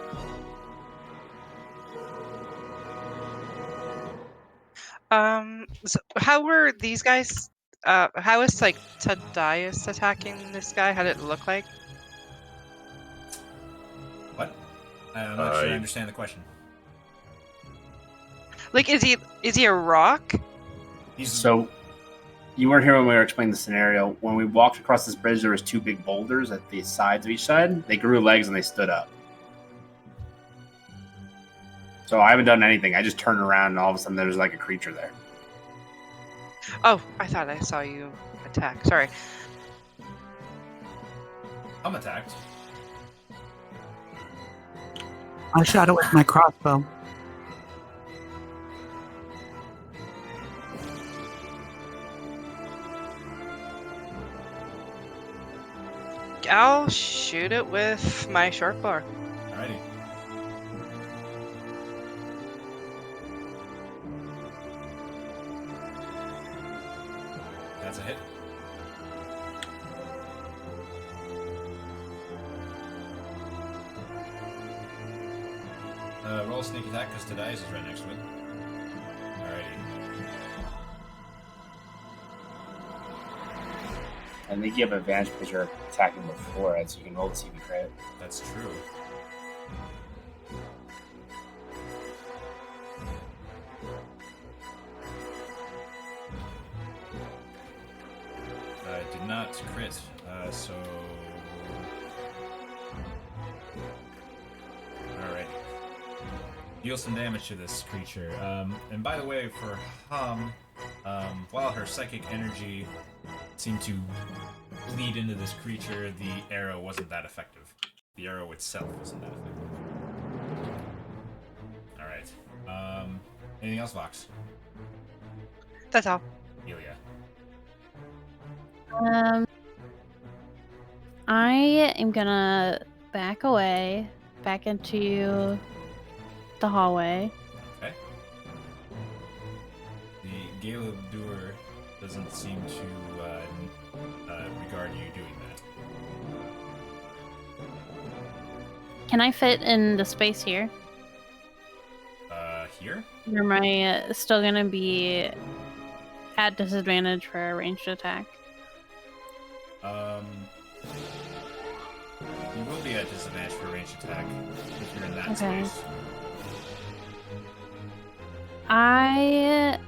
So how were these guys? How is like Tadias attacking this guy? How did it look like? What? I'm not sure I understand the question. Like, is he a rock? So, you weren't here when we were explaining the scenario. When we walked across this bridge, there was two big boulders at the sides of each side. They grew legs and they stood up. So I haven't done anything. I just turned around and all of a sudden there's like a creature there. Oh, I thought I saw you attack. Sorry. I'm attacked. I shot it with my crossbow. I'll shoot it with my short bow. Alrighty. That's a hit. Roll a sneak attack because Tadias is right next to it. Alrighty. I think you have advantage because you're attacking before it, so you can roll the CV credit. That's true. Did not crit, so... Alright. Deal some damage to this creature. And by the way, for Hum, while her psychic energy seemed to bleed into this creature, the arrow wasn't that effective. The arrow itself wasn't that effective. Alright. Anything else, Vox? That's all. Delia. I am gonna back away, back into the hallway. Okay. The Gale of Doer doesn't seem to regard you doing that. Can I fit in the space here? Here? here? Or am I still gonna be at disadvantage for a ranged attack? You will be at disadvantage for a ranged attack if you're in that Okay. space. I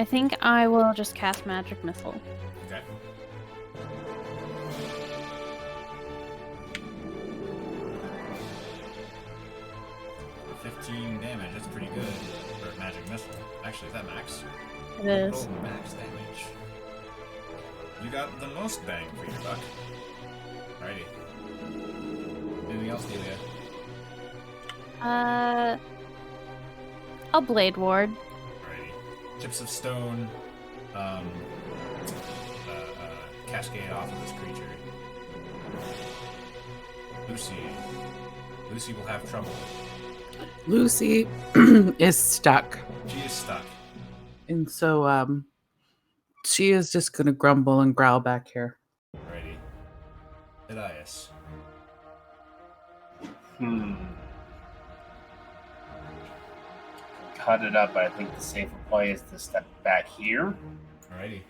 think I will just cast Magic Missile. Okay. For 15 damage, that's pretty good for magic missile. Actually, is that max? It is. Roll max damage. You got the most bang for your buck. Alrighty. Anything else, Delia? I'll Blade Ward. Alrighty. Chips of stone, cascade off of this creature. Lucy will have trouble. Lucy is stuck. She is stuck. And so she is just going to grumble and growl back here. Alrighty. Elias. Cut it up. I think the safer play is to step back here. Alrighty.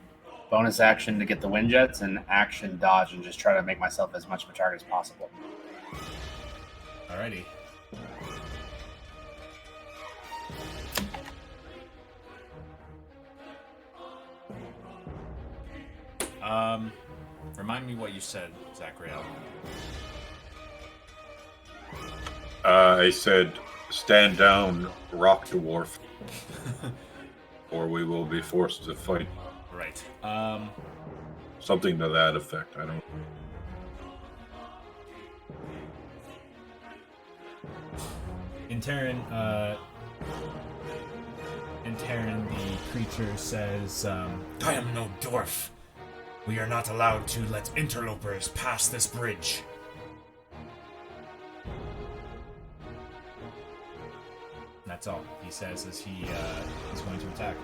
Bonus action to get the wind jets, and action dodge, and just try to make myself as much of a target as possible. Alrighty. Remind me what you said, Zachariel. I said, stand down, rock dwarf, or we will be forced to fight. Right. Something to that effect. I don't. In turn, the creature says, I am no dwarf. We are not allowed to let interlopers pass this bridge. That's all he says as he is going to attack.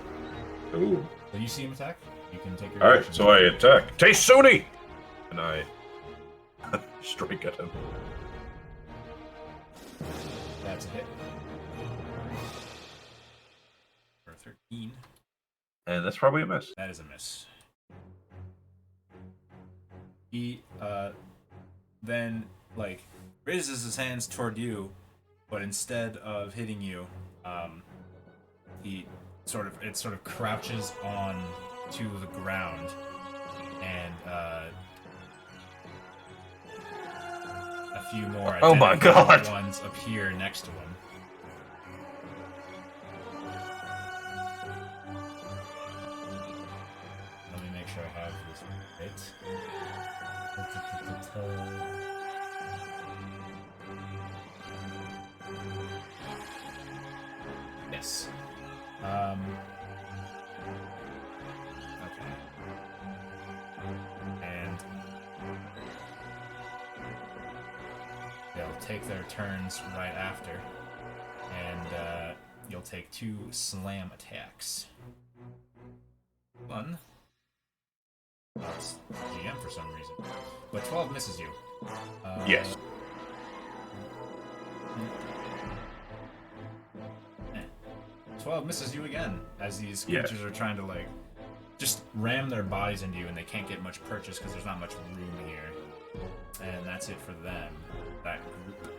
Ooh. So you see him attack? You can take your All right, action. so I attack. Taysuni! And I strike at him. That's a hit. For 13. And that's probably a miss. That is a miss. He then raises his hands toward you, but instead of hitting you, he sort of crouches on to the ground, and a few more Oh my identified God. ones appear next to him. Let me make sure I have this right. Yes. Okay. And they'll take their turns right after, and you'll take 2 slam attacks. One. That's GM for some reason. But 12 misses you. Yes. 12 misses you again, as these creatures are trying to, just ram their bodies into you, and they can't get much purchase because there's not much room here. And that's it for them, that group.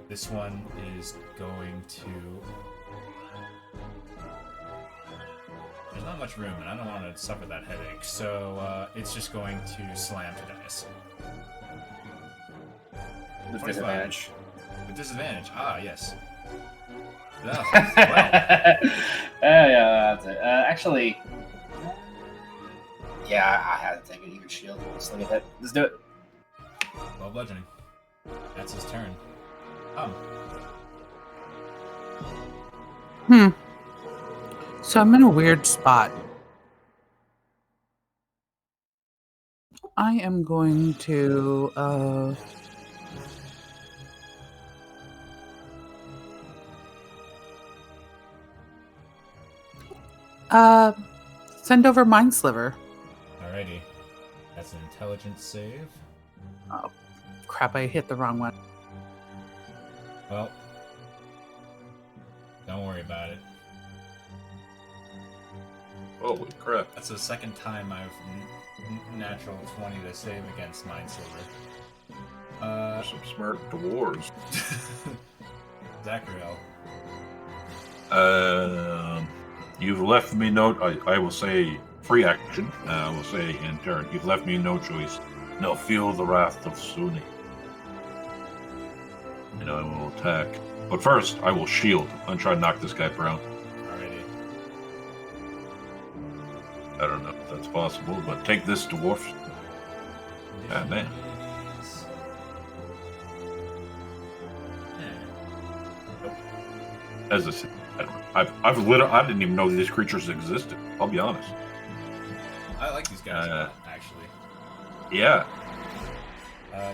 This one is going to... There's not much room, and I don't want to suffer that headache, so it's just going to slam to dice. With 25. disadvantage. With disadvantage. Ah, yes. Well, Yeah, that's it. Actually, yeah, I had to take an even shield. Sling a hit. Let's do it. well, bludgeoning. That's his turn. So I'm in a weird spot. I am going to send over Mind Sliver. Alrighty. That's an intelligence save. Oh, crap, I hit the wrong one. Well, don't worry about it. Holy crap. That's the second time I've natural 20 to save against Mind Silver. Some smart dwarves. Zachariel. You've left me no. I will say free action. I will say in turn. You've left me no choice. Now feel the wrath of Sunni. And I will attack. But first, I will shield and try to knock this guy prone. Alrighty. I don't know if that's possible, but take this dwarf. Ah, man. As I said, I didn't even know these creatures existed. I'll be honest. I like these guys a lot, actually. Yeah.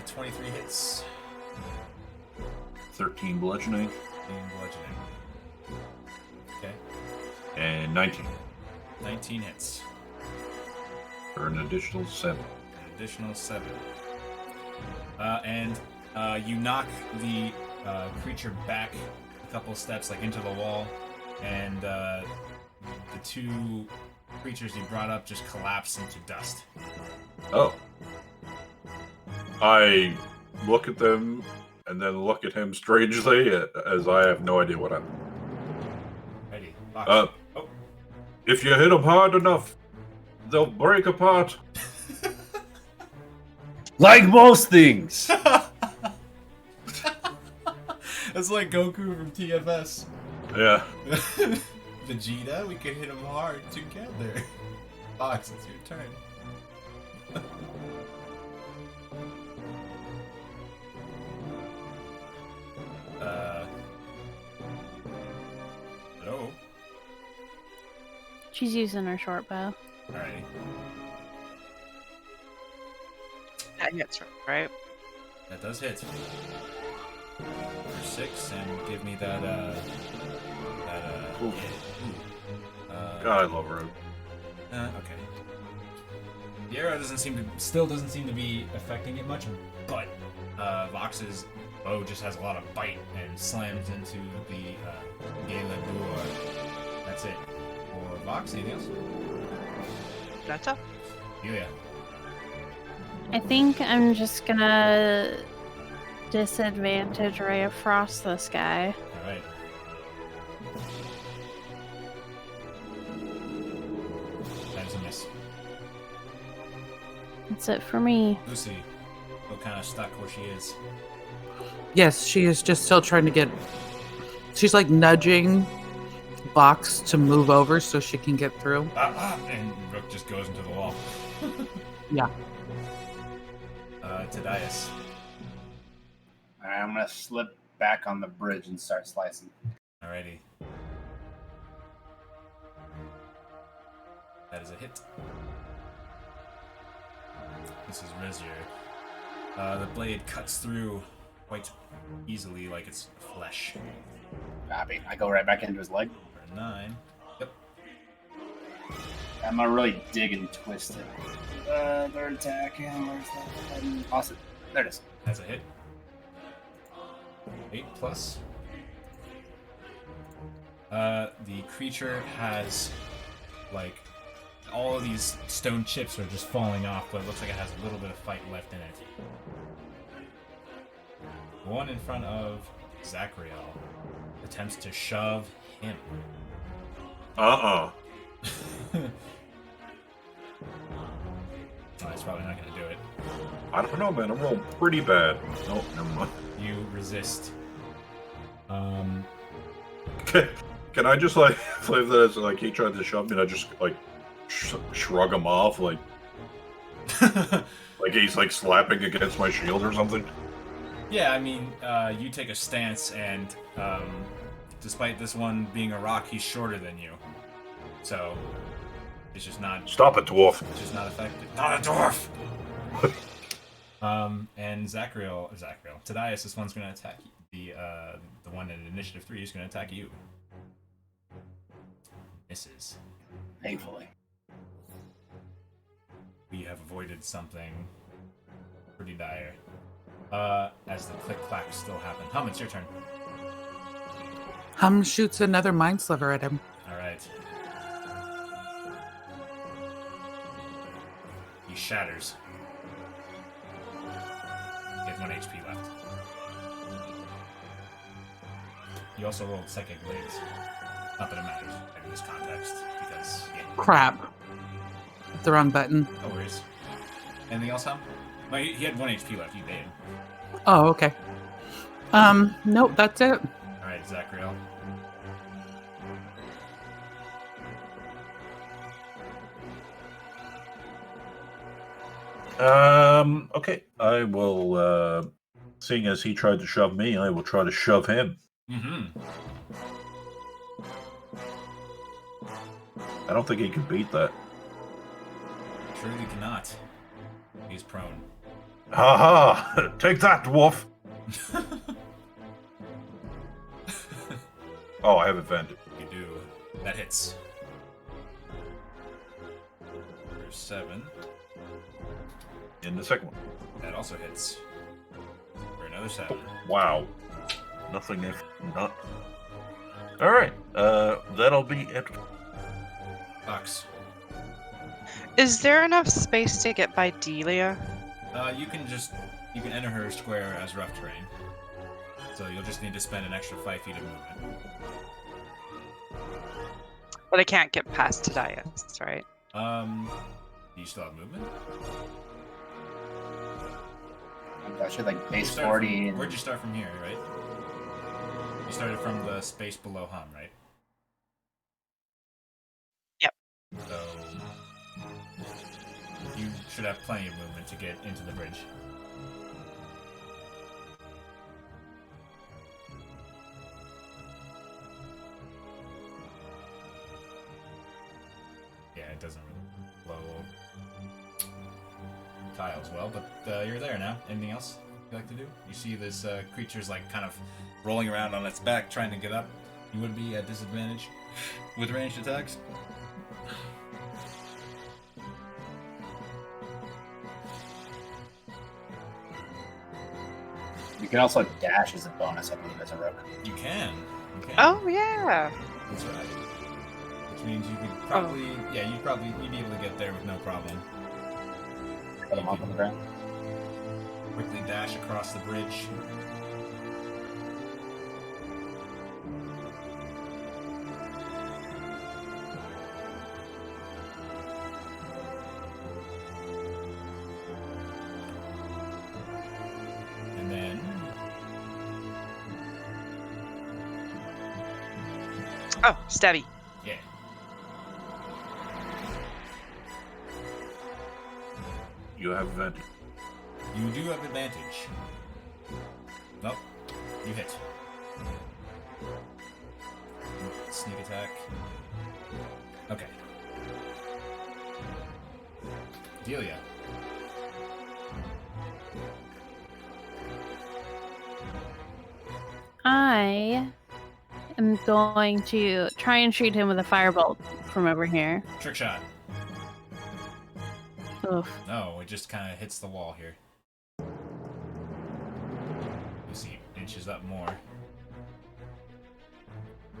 23 hits. 13 bludgeoning. 13 bludgeoning. Okay. And 19. 19 hits. For an additional 7. An additional 7. You knock the creature back a couple steps, like into the wall, and the two creatures you brought up just collapse into dust. Oh. I look at them and then look at him strangely, as I have no idea what happened. Ready. If you hit them hard enough, they'll break apart. Like most things. It's like Goku from TFS. Yeah. Vegeta, we could hit him hard together. Fox, it's your turn. Hello? She's using her short bow. Alrighty. That hits, right? That does hit. For 6, and give me that, Ooh. yeah. God, I love Rogue. Okay. The arrow still doesn't seem to be affecting it much, but Vox's bow just has a lot of bite and slams into the Galen door. That's it. For Vox, anything else? That's up. Yulia. I think I'm just gonna disadvantage Ray of Frost this guy. Alright. That is a miss. That's it for me. Lucy, still kind of stuck where she is. Yes, she is just still trying to get... She's like nudging Box to move over so she can get through. And Rook just goes into the wall. Yeah. Tadias. Alright, I'm gonna slip back on the bridge and start slicing. Alrighty. That is a hit. This is Rezier. The blade cuts through quite easily, like it's flesh. Copy. I go right back into his leg. For a 9. Yep. I'm gonna really dig and twist it. Third attack, and where's that button? Awesome. There it is. That's a hit. 8 plus. The creature has, like, all of these stone chips are just falling off, but it looks like it has a little bit of fight left in it. One in front of Zachariel attempts to shove him. Uh-uh. Oh, it's probably not going to do it. I don't know, man. I'm rolling pretty bad. Oh, never mind. You resist. Can I just, like, play that as, like, he tried to shove me and I just, like, shrug him off, like... like he's, like, slapping against my shield or something? Yeah, I mean, you take a stance, and despite this one being a rock, he's shorter than you. So, it's just not... Stop it, dwarf. It's just not effective. Not a dwarf! And Zachariel, Tadias, this one's going to attack you. The one in Initiative 3 is going to attack you. Misses. Painfully. we have avoided something pretty dire. As the click-clack still happen. Hum, it's your turn. Hum shoots another mind sliver at him. Alright. He shatters. He has 1 HP left. You also rolled Psychic Blades. Not that it matters in this context, because, yeah. Crap. The wrong button. No worries. Anything else, Hum? No, he had 1 HP left. You made. Oh, okay. Nope, that's it. Alright, Zachriel. Okay. I will, seeing as he tried to shove me, I will try to shove him. Mm-hmm. I don't think he can beat that. Truly cannot. He's prone. Ha ha! Take that, dwarf! Oh, I have advantage. You do. That hits. For 7. In the second one. That also hits. For another 7. Wow. Nothing if not. Alright, that'll be it. Fox. Is there enough space to get by Delia? You can enter her square as rough terrain. So you'll just need to spend an extra 5 feet of movement. But I can't get past Tadias, right? Do you still have movement? Actually, like base You started 40. from- and- Where'd you start from here, right? You started from the space below Hum, right? Yep. So you should have plenty of movement to get into the bridge. Yeah, it doesn't really blow tiles well, but you're there now. Anything else you like to do? You see this creature's like kind of rolling around on its back trying to get up. You would be at disadvantage with ranged attacks. You can also dash as a bonus, I believe, as a rook. You can. You can. Oh, yeah. That's right. Which means you could probably, you'd be able to get there with no problem. Put them up on the ground. Quickly dash across the bridge. And then Oh, stabby. yeah. You have advantage. You do have advantage. Nope. You hit. Sneak attack. Okay. Delia. I am going to try and shoot him with a firebolt from over here. Trick shot. Oof. No, it just kind of hits the wall here. Lucy inches up more.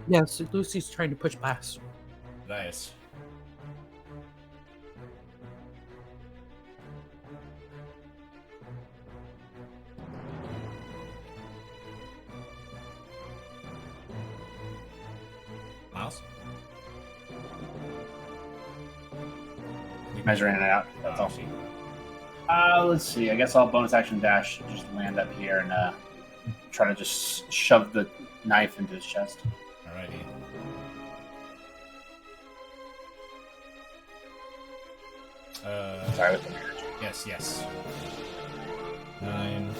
Yes, Lucy's trying to push past. Dias. Miles? Measuring it out. That's all. see. Let's see. I guess I'll bonus action dash, just land up here and try to just shove the knife into his chest. Alrighty. Sorry with the marriage. Yes. 9.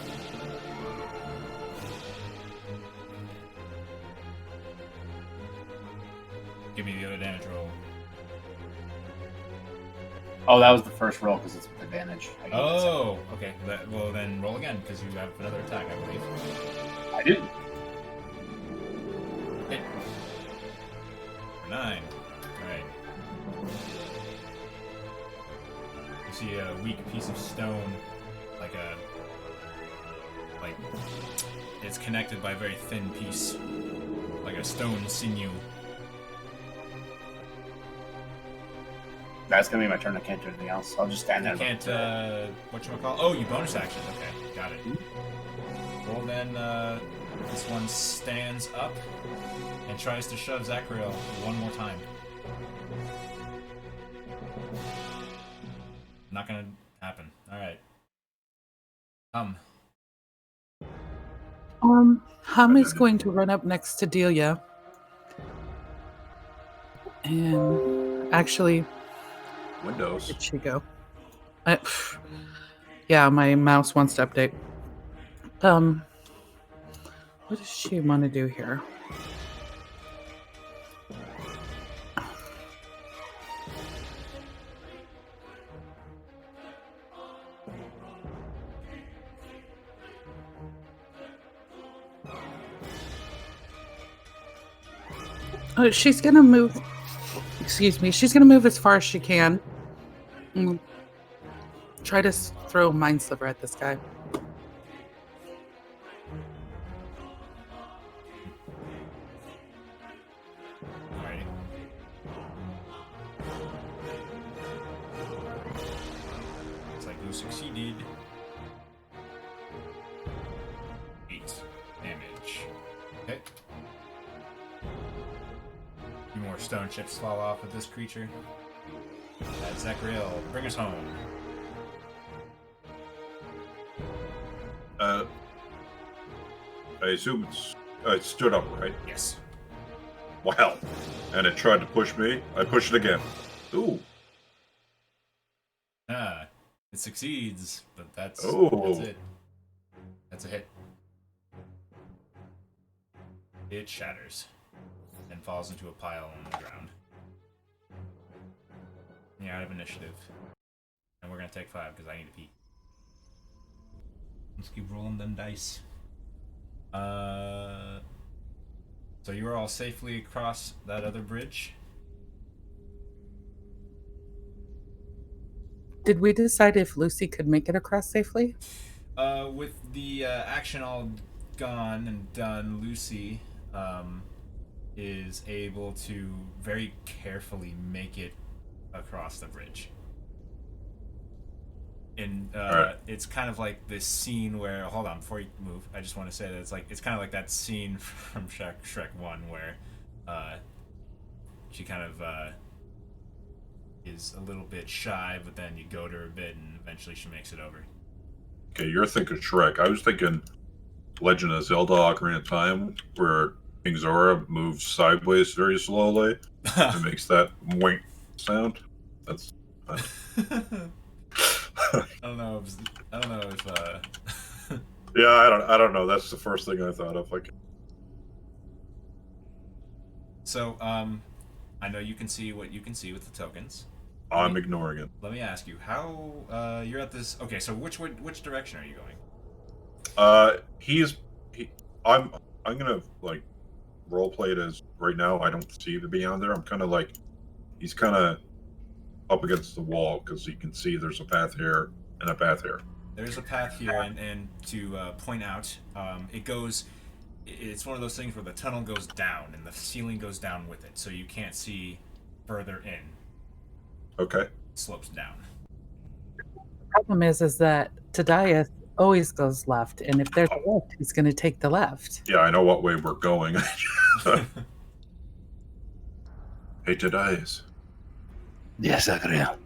Give me the other damage roll. Oh, that was the first roll because it's with advantage. I gave it a second. Oh, okay. Well, then roll again because you have another attack, I believe. I do. Hit. For 9. Alright. You see a weak piece of stone, like it's connected by a very thin piece, like a stone sinew. That's gonna be my turn. I can't do anything else. I'll just stand there. You can't, whatchamacall? Oh, you bonus action. Okay, got it. Well, then, this one stands up and tries to shove Zachariel one more time. Not gonna happen. Alright. Hum is going to run up next to Delia. And actually, Windows. where'd she go? Yeah, my mouse wants to update. What does she want to do here? She's gonna move. Excuse me. She's gonna move as far as she can. Try to throw a Mind Sliver at this guy. Alrighty. Looks like you succeeded. 8 damage. Okay. A few more stone chips fall off of this creature. Zachariel, bring us home. I assume it stood up, right? Yes. Wow. And it tried to push me. I pushed it again. Ooh. It succeeds, but that's it. That's a hit. It shatters and falls into a pile on the ground. Yeah, out of initiative. And we're gonna take 5 because I need to pee. Let's keep rolling them dice. So you are all safely across that other bridge? Did we decide if Lucy could make it across safely? With the action all gone and done, Lucy is able to very carefully make it across the bridge. And right. It's kind of like this scene where, hold on, before you move, I just want to say that it's kind of like that scene from Shrek 1 where she kind of is a little bit shy, but then you go to her a bit and eventually she makes it over. Okay, you're thinking Shrek. I was thinking Legend of Zelda Ocarina of Time, where King Zora moves sideways very slowly and makes that wink sound. That's I don't know if yeah, I don't know. That's the first thing I thought of. Like, so I know you can see what you can see with the tokens. I'm ignoring it. Let me ask you, how you're at this. Okay, so which direction are you going? I'm gonna like role play it as right now. I don't see the beyond there. I'm kind of like he's kind of up against the wall because you can see there's a path here and a path here. There's a path here, and to point out, it's one of those things where the tunnel goes down and the ceiling goes down with it, so you can't see further in. Okay. It slopes down. The problem is that Tadias always goes left, and if there's a left, he's going to take the left. Yeah, I know what way we're going. Hey, Tadias. Yes, Zachariel.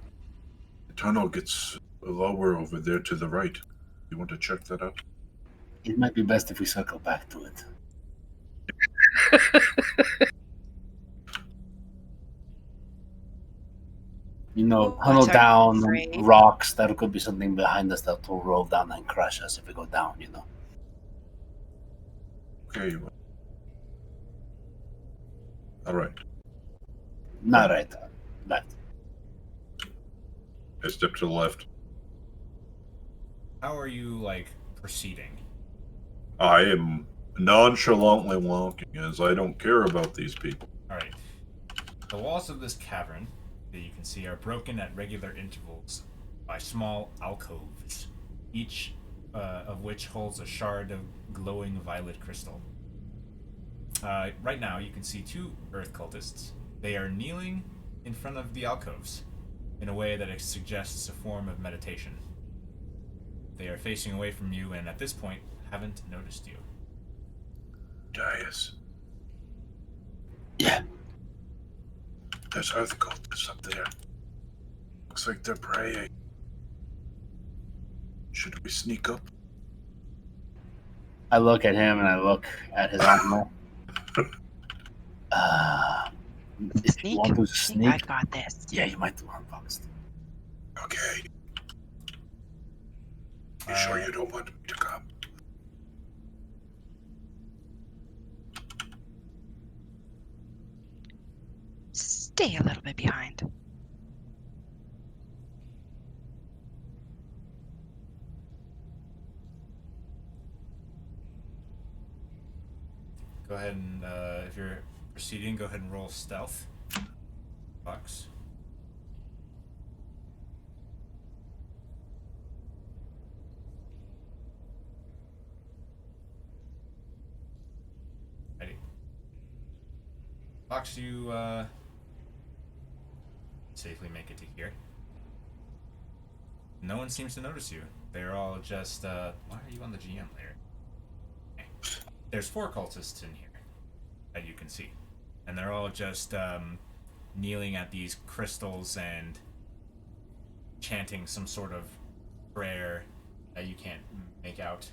The tunnel gets lower over there to the right. You want to check that out? It might be best if we circle back to it. You know, tunnel down rocks. There could be something behind us that will roll down and crush us if we go down, you know. Okay. All right. Not right. Left. I step to the left. How are you, like, proceeding? I am nonchalantly walking as I don't care about these people. Alright. The walls of this cavern that you can see are broken at regular intervals by small alcoves, each of which holds a shard of glowing violet crystal. Right now, you can see 2 earth cultists. They are kneeling in front of the alcoves in a way that suggests a form of meditation. They are facing away from you and at this point haven't noticed you. Dias. Yeah. There's earth cultists up there. Looks like they're praying. Should we sneak up? I look at him and I look at his animal. If you want to sneak, I've got this. yeah, you might want Vox. Okay. You sure you don't want me to come? Stay a little bit behind. Go ahead and, if you're proceeding, go ahead and roll stealth. Fox. Ready. Fox, you, safely make it to here. No one seems to notice you. They're all just, why are you on the GM layer? Okay. There's 4 cultists in here that you can see. And they're all just kneeling at these crystals and chanting some sort of prayer that you can't make out.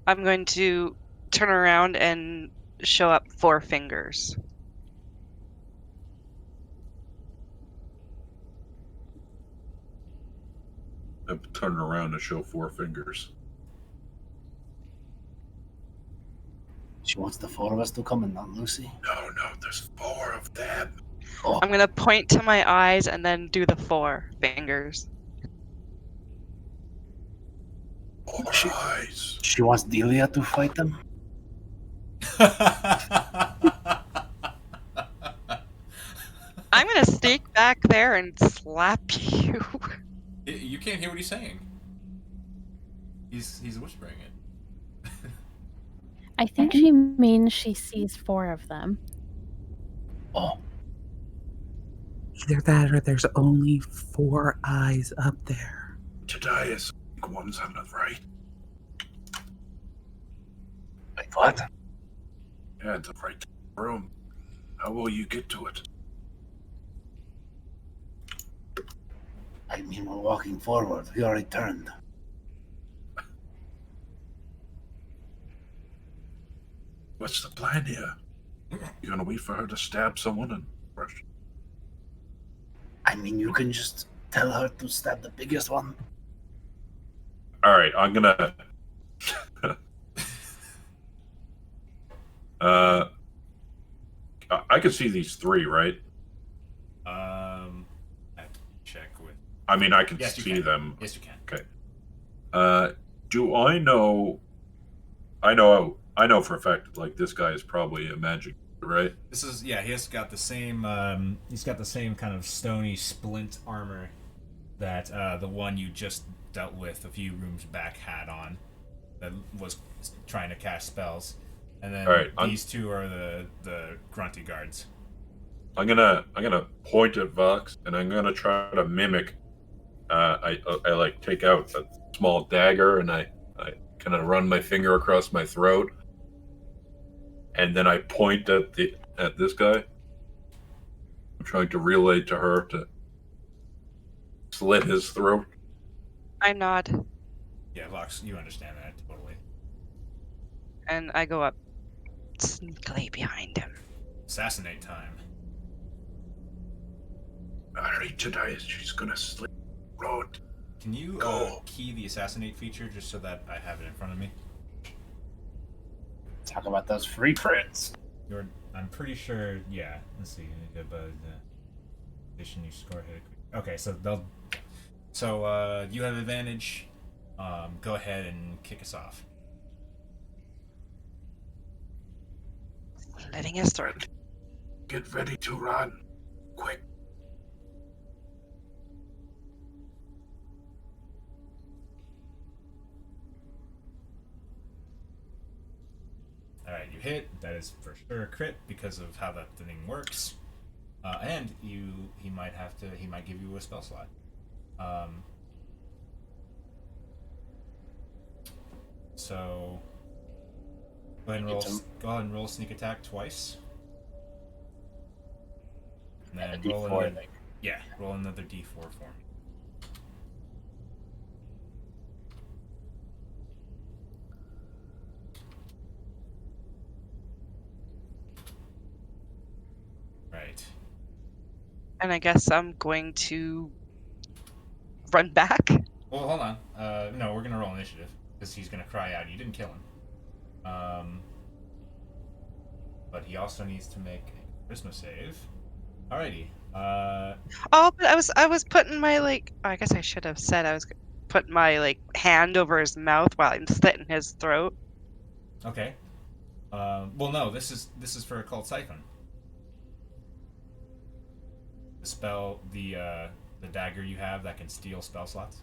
I'm going to turn around and show up 4 fingers. I'm turning around to show 4 fingers. She wants the 4 of us to come and not Lucy. No, there's 4 of them. Oh, I'm going to point to my eyes and then do the 4 fingers. 4 eyes. she wants Delia to fight them. I'm going to sneak back there and slap you. You can't hear what he's saying. He's whispering it. I think she means she sees 4 of them. Oh, Either that or there's only 4 eyes up there. Dias. One's on the right. wait, what? Yeah, the right room. How will you get to it? I mean, we're walking forward. We already turned. What's the plan here? You gonna wait for her to stab someone and rush? I mean, you can just tell her to stab the biggest one. All right, I'm gonna. I can see these 3, right? I have to check with. I mean, I can Yes, you see can. them. Yes, you can. Okay. Do I know? I know for a fact. Like, this guy is probably a magic, right? This is He's got the same. He's got the same kind of stony splint armor that the one you just dealt with a few rooms back had on. That was trying to cast spells, and then All right, these 2 are the grunty guards. I'm gonna point at Vox and I'm gonna try to mimic. I like take out a small dagger and I kind of run my finger across my throat, and then I point at this guy. I'm trying to relay to her to slit his throat. I nod Yeah, Vox, you understand that totally. and I go up sneakily behind him. Assassinate time. Alright, today she's gonna slit the throat. Can you Go. key the assassinate feature just so that I have it in front of me? Talk about those free crits. I'm pretty sure. Yeah. Let's see. But addition you score hit. Okay, so you have advantage. Go ahead and kick us off. Letting his throat. Get ready to run. Quick. Alright, you hit. That is for sure a crit because of how that thing works. And he might give you a spell slot. So go ahead and roll sneak attack twice. And then roll another, roll another D4 for me. Right. And I guess I'm going to run back. Well, hold on. No, we're gonna roll initiative because he's gonna cry out. You didn't kill him. But he also needs to make a charisma save. Alrighty. Oh, but I was putting my I guess I should have said I was putting my hand over his mouth while I'm slitting his throat. Okay. Well, no. This is for Occult Siphon. The spell, the dagger you have that can steal spell slots.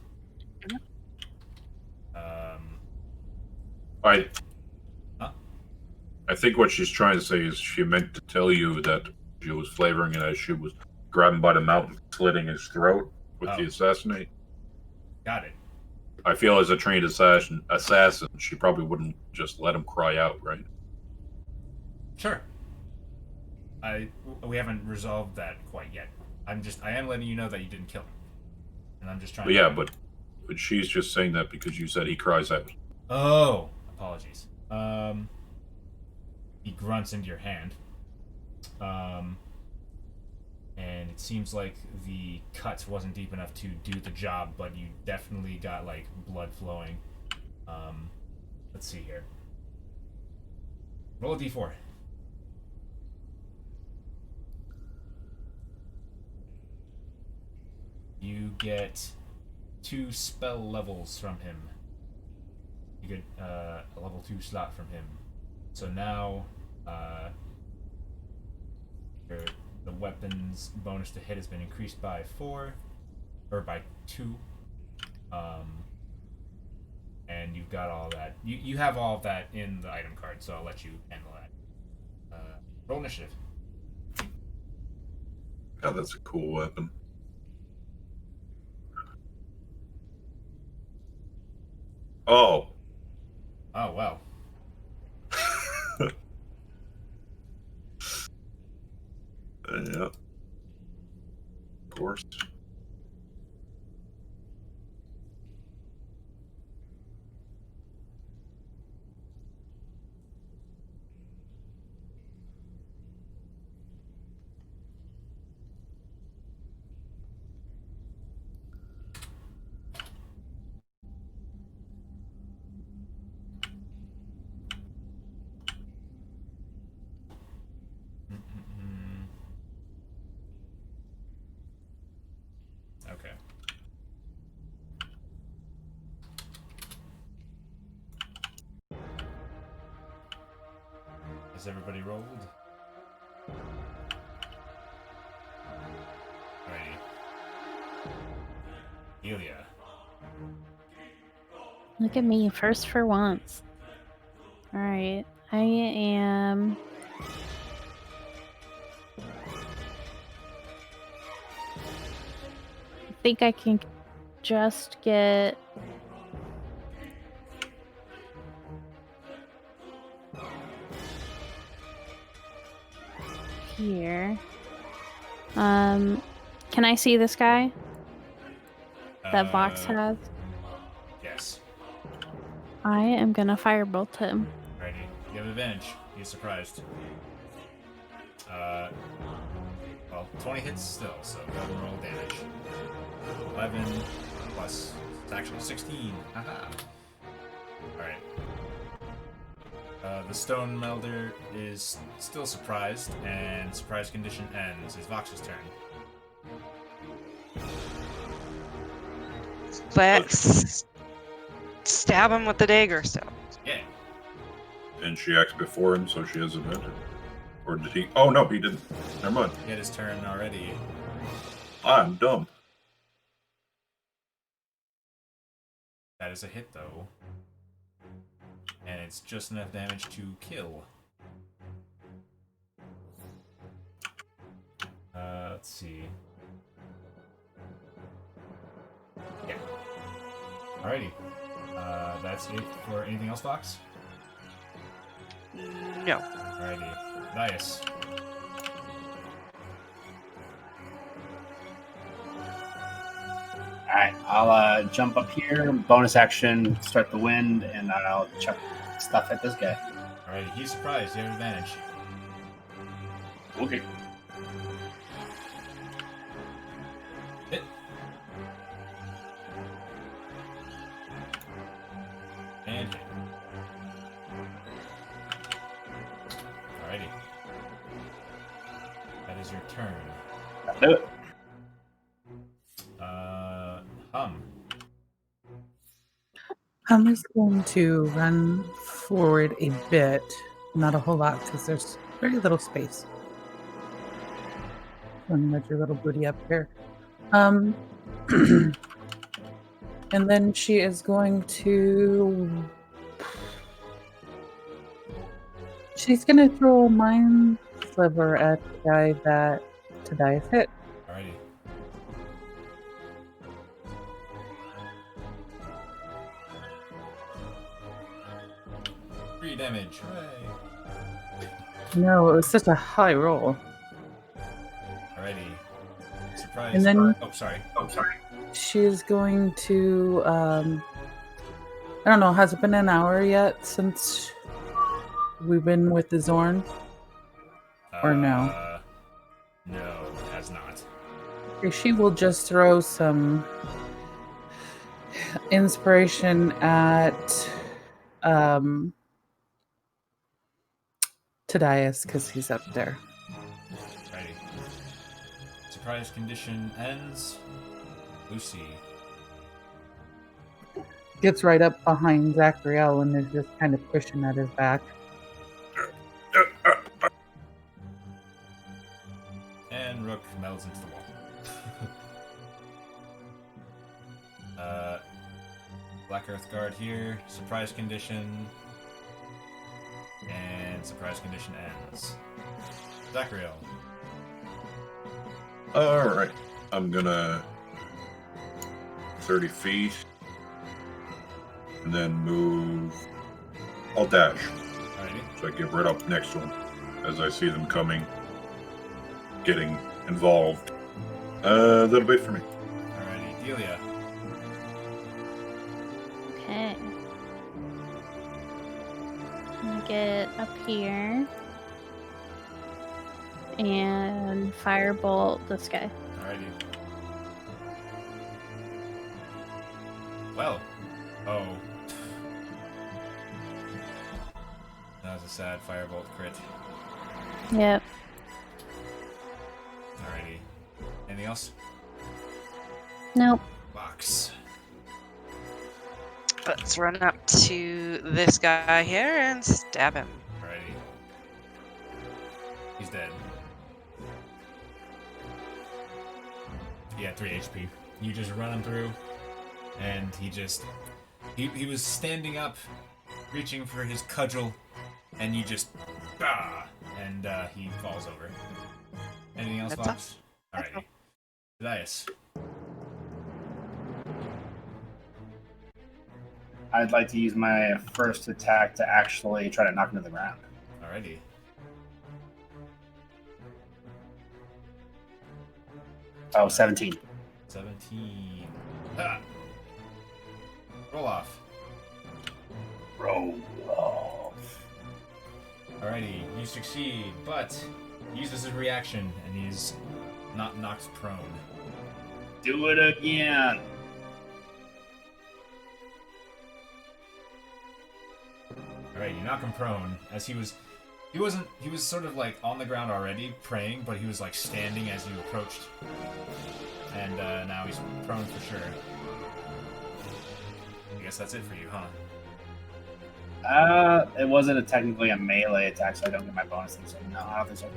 I think what she's trying to say is she meant to tell you that she was flavoring it as she was grabbing by the mouth and slitting his throat with the assassinate. Got it. I feel as a trained assassin, she probably wouldn't just let him cry out, right? Sure. We haven't resolved that quite yet. I am letting you know that you didn't kill him, and I'm just trying. But she's just saying that because you said he cries out. Oh, apologies. He grunts into your hand. And it seems like the cut wasn't deep enough to do the job, but you definitely got blood flowing. Let's see here. Roll a d4. You get 2 spell levels from him. You get a level 2 slot from him. So now the weapon's bonus to hit has been increased by 4, or by 2. And you've got all that. You have all of that in the item card, so I'll let you handle that. Roll initiative. God, that's a cool weapon. Oh. Oh, well. Yeah. Of course. Okay. Has everybody rolled? Alrighty. Delia. Look at me, first for once. Alright, I am... I think I can just get... here. Can I see this guy? That Vox has? Yes. I am gonna firebolt him. Alrighty. You have advantage. He's surprised. Well, 20 hits still, so go ahead and roll damage. 11 plus, it's actually 16. Haha. Alright. The stone melder is still surprised, and surprise condition ends. It's Vox's turn. Let's stab him with the dagger still. Yeah. And she acts before him, so she has advantage. Or did he? Oh, no, he didn't. Never mind. He had his turn already. I'm dumb. That is a hit, though. And it's just enough damage to kill. Let's see. Yeah. Alrighty. That's it for anything else, Fox? No. Alrighty. Nice. Alright, I'll jump up here, bonus action, start the wind, and I'll chuck stuff at this guy. Alrighty, he's surprised. You have advantage. Okay. Hit. And hit. Alrighty. That is your turn. That'll do it. I'm just going to run forward a bit. Not a whole lot, because there's very little space. Let your little booty up here. And then she is going to... She's going to throw a Mind Sliver at the guy that Tadias hit. Alrighty. Damage. Hooray. No, it was such a high roll. Alrighty. Surprise. And then Oh, sorry. she's going to, I don't know, has it been an hour yet since we've been with the Zorn? Or no? No, it has not. Okay, she will just throw some inspiration at, Tadias, because he's up there. Righty. Surprise condition ends. Lucy. Gets right up behind Zachariel and is just kind of pushing at his back. And Rook melds into the wall. Black Earth Guard here. Surprise condition. And surprise condition ends. Zachariel. Alright. I'm gonna 30 feet. And then move. I'll dash. Alrighty. So I get right up next to them as I see them coming, getting involved. That'll be it for me. Alrighty. Delia. Okay. I'm gonna get up here and firebolt this guy. Alrighty. Well. Oh. That was a sad firebolt crit. Yep. Alrighty. Anything else? Nope. Box. Let's run up to this guy here and stab him. Alrighty. He's dead. Yeah, 3 HP. You just run him through, and he just... He was standing up, reaching for his cudgel, and you just... and he falls over. Anything else, That's Box? Alrighty. Elias. I'd like to use my first attack to actually try to knock him to the ground. Alrighty. Oh, 17. 17. Ha! Roll off. Roll off. Alrighty, you succeed, but uses his reaction, and he's not knocked prone. Do it again. Alright, you knock him prone, as he was sort of like on the ground already, praying, but he was like standing as you approached. And now he's prone for sure. I guess that's it for you, huh? It wasn't technically a melee attack, so I don't get my bonus thing. So no, I don't think so.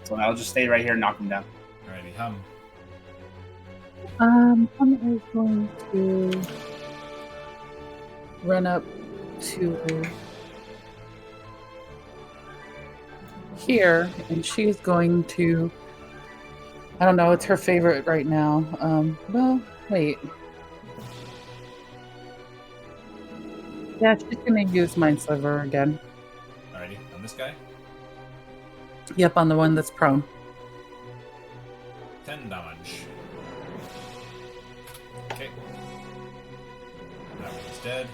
So I'll just stay right here and knock him down. Alrighty, hum. Hum is going to run up to here, and she's going to. I don't know. It's her favorite right now. Well, wait. Yeah, she's going to use Mind Sliver again. Alrighty, on this guy. Yep, on the one that's prone. 10 damage. Okay. That one's dead.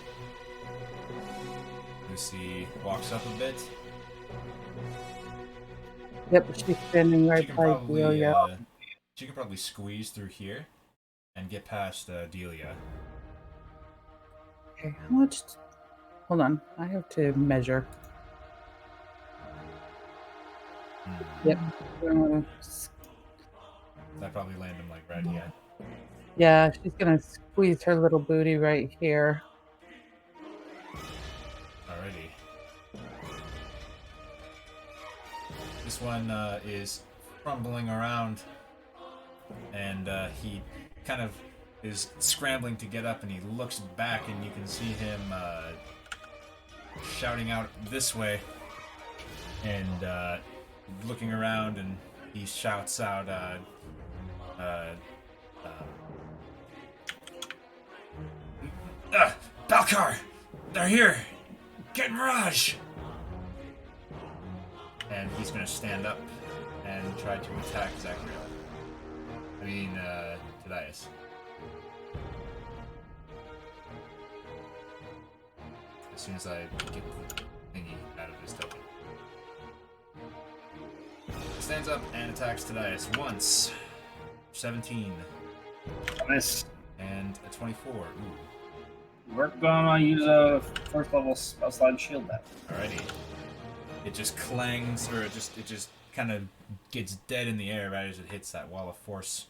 Lucy walks up a bit. Yep, she's standing She right can by probably Delia. she can probably squeeze through here and get past Delia. Okay, how much? Hold on, I have to measure. Yep. That probably land him like right here. Yeah, she's gonna squeeze her little booty right here. Alrighty. This one is crumbling around, and he kind of is scrambling to get up, and he looks back, and you can see him shouting out this way, and looking around, and he shouts out, Balkar! They're here! Get Mirage! And he's gonna stand up and try to attack Zachariel. I mean, Thaddeus. As soon as I get the thingy out of his token. Stands up and attacks Thaddeus once. 17. Nice. And a 24. Ooh. We're gonna use a first level spell slide shield that. Alrighty. It just clangs, or it just kind of gets dead in the air right as it hits that wall of force.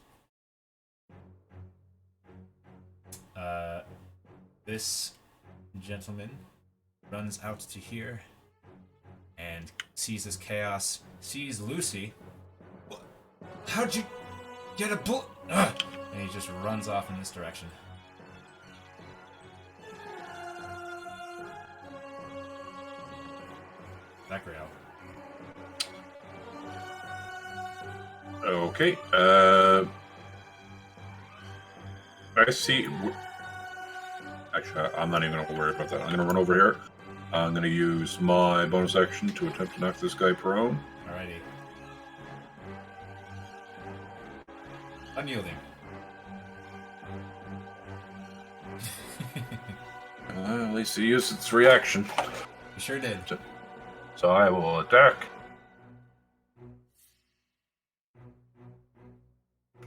This gentleman runs out to here and sees this chaos, sees Lucy. How'd you get a bullet? And he just runs off in this direction. Zachariel. Okay. I see. Actually, I'm not even going to worry about that. I'm going to run over here. I'm going to use my bonus action to attempt to knock this guy prone. Alrighty. Unyielding. At least he used its reaction. You sure did. So I will attack.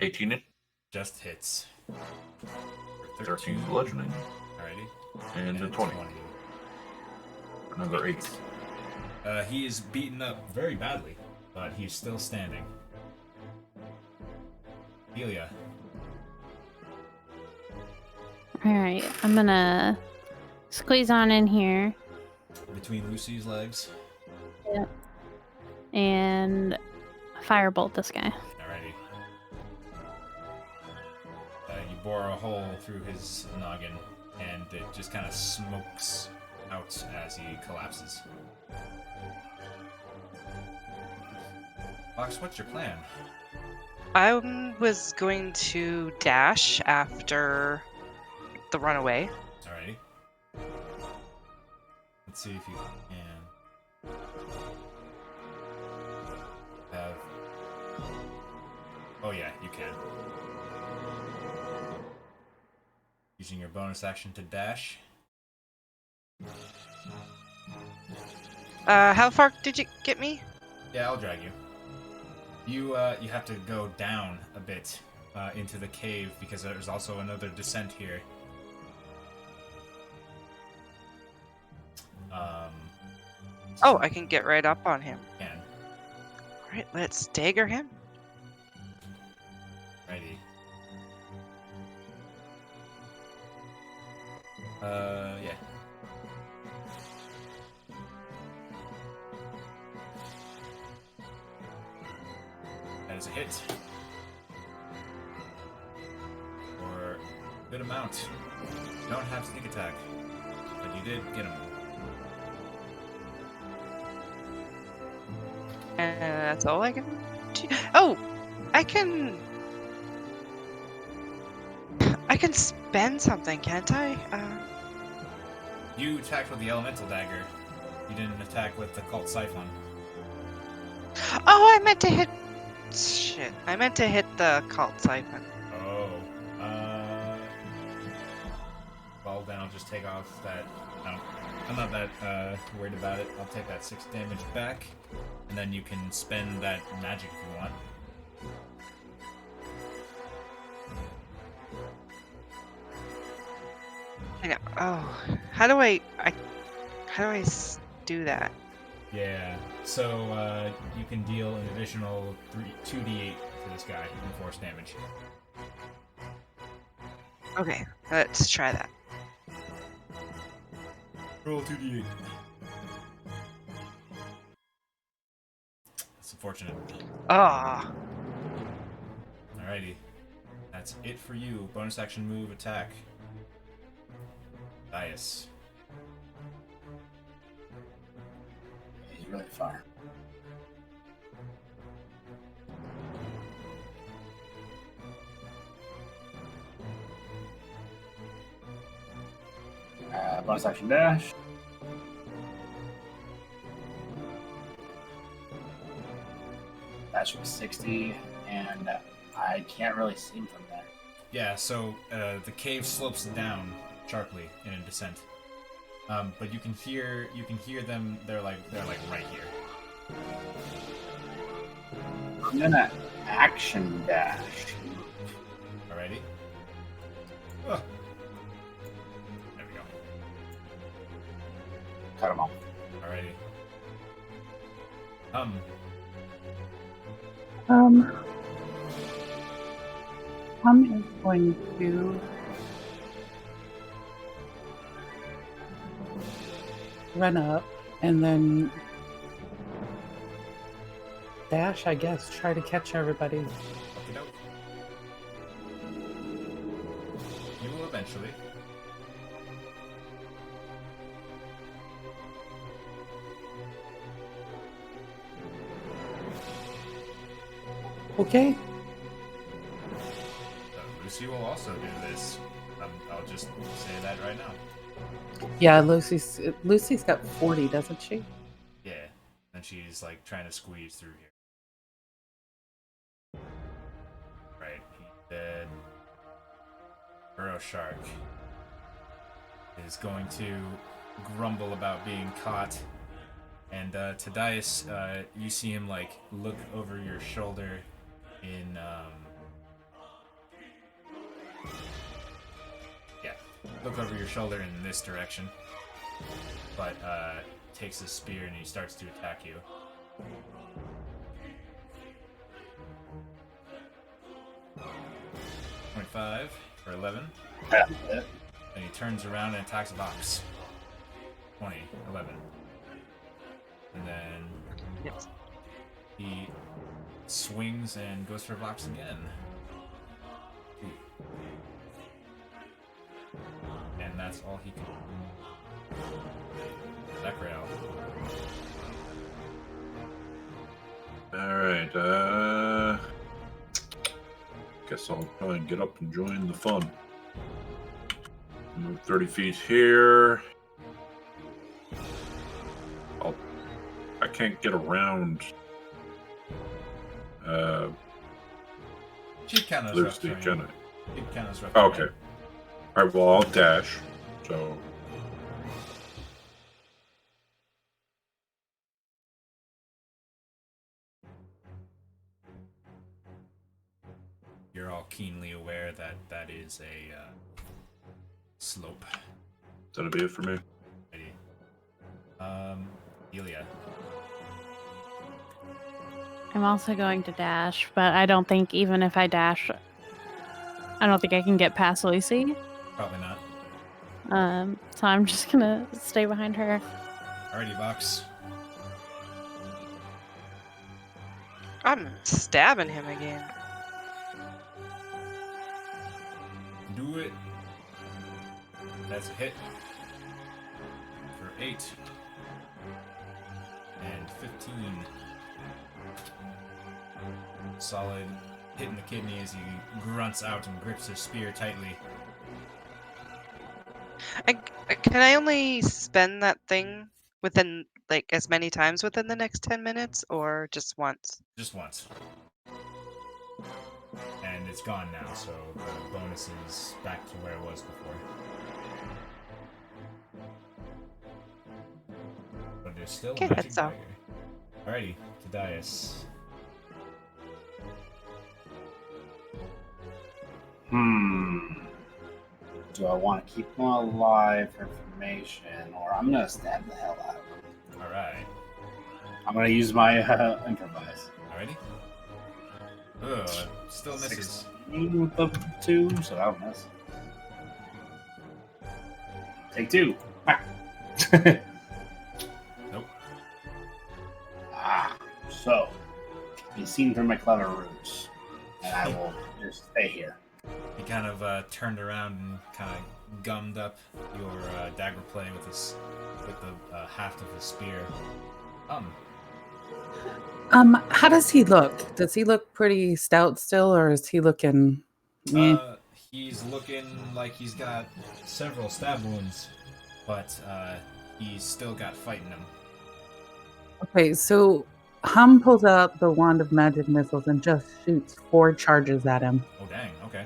18. Just hits. 13 bludgeoning. Alrighty. And a 20. Another 8. He is beaten up very badly, but he's still standing. Delia. Alright, I'm gonna squeeze on in here. Between Lucy's legs. Yep. And firebolt this guy. Alrighty. You bore a hole through his noggin, and it just kind of smokes out as he collapses. Fox, what's your plan? I was going to dash after the runaway. Alrighty. Let's see if you can have... Oh yeah, you can. Using your bonus action to dash. How far did you get me? Yeah, I'll drag you. You have to go down a bit into the cave because there's also another descent here. Oh, I can get right up on him. Can. Alright, let's dagger him. Righty. Yeah. is a hit. For a good amount. You don't have sneak attack, but you did get him. And that's all I can do. Oh! I can spend something, can't I? You attacked with the elemental dagger. You didn't attack with the cult siphon. Oh, I meant to hit... Shit. I meant to hit the cult siphon. Oh. Well, then I'll just take off that... No, I'm not that worried about it. I'll take that 6 damage back, and then you can spend that magic if you want. I know. Oh, how do I do that? Yeah, so you can deal an additional 2d8 to this guy and force damage. Okay, let's try that. Roll 2d8. That's unfortunate. Ah. Alrighty. That's it for you. Bonus action move attack. Dias. He's really far. Bonus action dash. Dash was 60, and I can't really see him from there. Yeah, so the cave slopes down sharply in a descent. But you can hear them. They're like right here. I'm gonna action dash. Alrighty. Oh. There we go. Cut him off. Alrighty. Is going to run up and then dash, I guess, try to catch everybody. Okey-doke. You will eventually. Okay. Lucy will also do this. I'll just say that right now. Yeah, Lucy's got 40, doesn't she? Yeah, and she's like trying to squeeze through here. Right, he's dead. Burrow Shark is going to grumble about being caught. And Tadias, you see him like look over your shoulder in look over your shoulder in this direction, but takes his spear and he starts to attack you. .5 for 11. And he turns around and attacks Vox. 20, 11. And then he swings and goes for Vox again. Ooh. And that's all he can do. Zachrael. Alright, guess I'll try and get up and join the fun. Move 30 feet here. I can't get around. She'd count as rough terrain. She'd count as rough Okay. terrain. Alright, well, I'll dash. So. You're all keenly aware that that is a slope. That'll be it for me. Ilya. I'm also going to dash, but I don't think even if I dash, I don't think I can get past Lucy. Probably not. So I'm just gonna stay behind her. Alrighty, Vox. I'm stabbing him again. Do it. That's a hit. For 8. And 15. Solid hit in the kidney as he grunts out and grips his spear tightly. Can I only spend that thing within, like, as many times within the next 10 minutes, or just once? Just once. And it's gone now, so the bonus is back to where it was before. But there's still Okay, a magic that's all. dagger. Alrighty, Thaddeus. Do I want to keep him alive for information, or I'm gonna stab the hell out of him? Alright. I'm gonna use my improvise. Alrighty. Ugh, still misses. 16 with the 2, so that'll miss. Take 2. Ah. Nope. So he's seen through my clever ruse, and I will just stay here. He kind of turned around and kind of gummed up your dagger play with the haft of his spear. How does he look? Does he look pretty stout still, or is he looking? He's looking like he's got several stab wounds, but he's still got fight in him. Okay, so Hum pulls out the wand of magic missiles and just shoots 4 charges at him. Oh dang! Okay.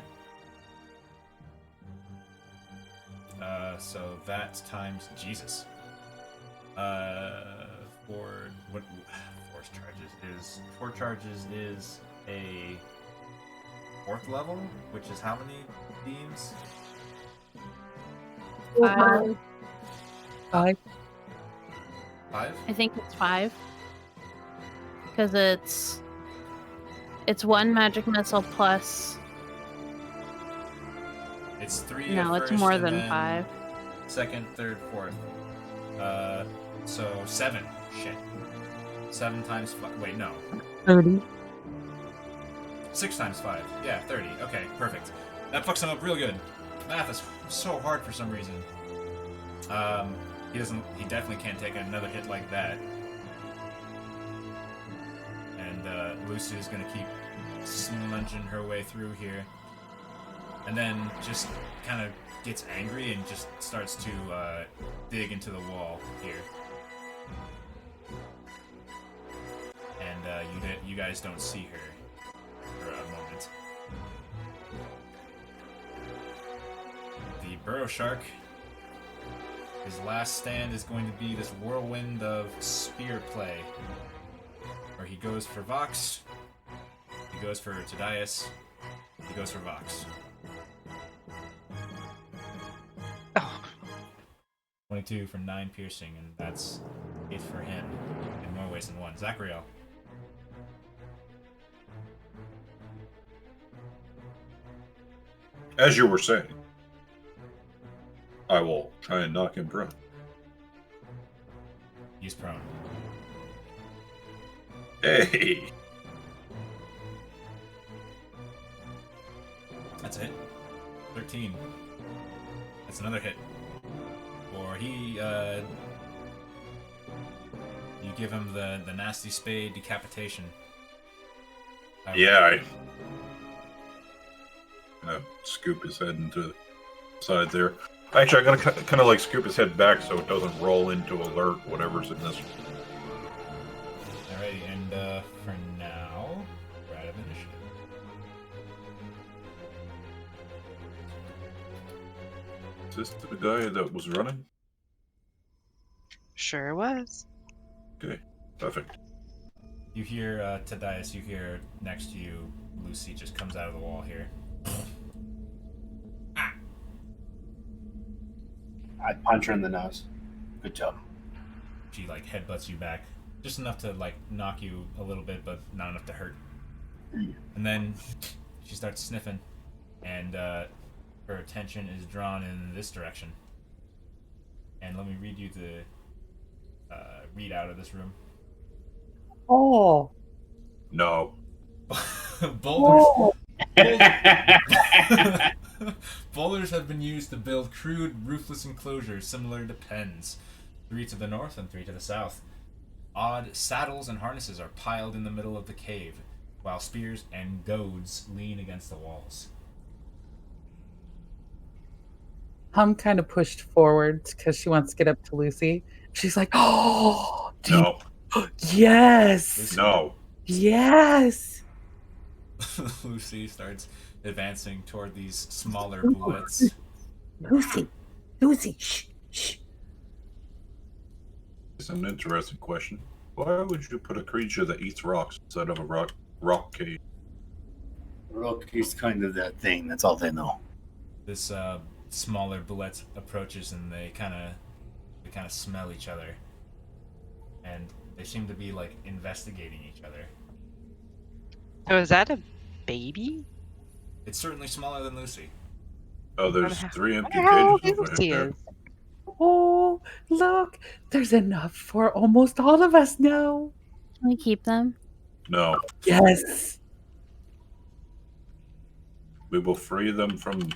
So that times Jesus. Four charges is a 4th level, which is how many beams? 5. 5. 5? I think it's 5. Because it's 1 magic missile plus. It's 3. No, at it's first, more and than then 5. 2nd, 3rd, 4th. So 7. Shit. 7 times 5. Wait, no. 30. 6 times 5. Yeah, 30. Okay, perfect. That fucks him up real good. Math is so hard for some reason. He definitely can't take another hit like that. And Lucy is gonna keep smudging her way through here. And then just kind of gets angry and just starts to dig into the wall here. And you guys don't see her for a moment. The burrow shark, his last stand is going to be this whirlwind of spear play, where he goes for Vox, he goes for Thaddeus, he goes for Vox. Oh. 22 for 9 piercing, and that's it for him in more ways than one. Zachariel. As you were saying, I will try and knock him prone. He's prone. Hey! That's it. 13. That's another hit. Or he, you give him the nasty spade decapitation. Yeah, I scoop his head into the side there. Actually, I'm gonna kind of like scoop his head back so it doesn't roll into alert whatever's in this. Alrighty, and for now, we're out of initiative. Is this the guy that was running? Sure was. Okay, perfect. You hear Thaddeus, you hear next to you, Lucy just comes out of the wall here. Ah! I punch her in the nose. Good job. She like headbutts you back. Just enough to like knock you a little bit, but not enough to hurt. And then she starts sniffing, and her attention is drawn in this direction. And let me read you the readout of this room. Oh. No. Boulders. Oh, Boulders have been used to build crude, roofless enclosures similar to pens. 3 to the north and 3 to the south. Odd saddles and harnesses are piled in the middle of the cave, while spears and goads lean against the walls. Hum kind of pushed forward because she wants to get up to Lucy. She's like, "Oh, No. yes, No. yes." Lucy starts advancing toward these smaller bullets. Lucy, shh, shh. It's an interesting question. Why would you put a creature that eats rocks inside of a rock cave? Rook is kind of that thing. That's all they know. This smaller bullet approaches, and they kind of smell each other, and they seem to be like investigating each other. So is that a baby? It's certainly smaller than Lucy. Oh, there's 3 I empty wonder how old cages over Lucy here. is. Oh, look, there's enough for almost all of us now. Can we keep them? No. Yes. We will free them from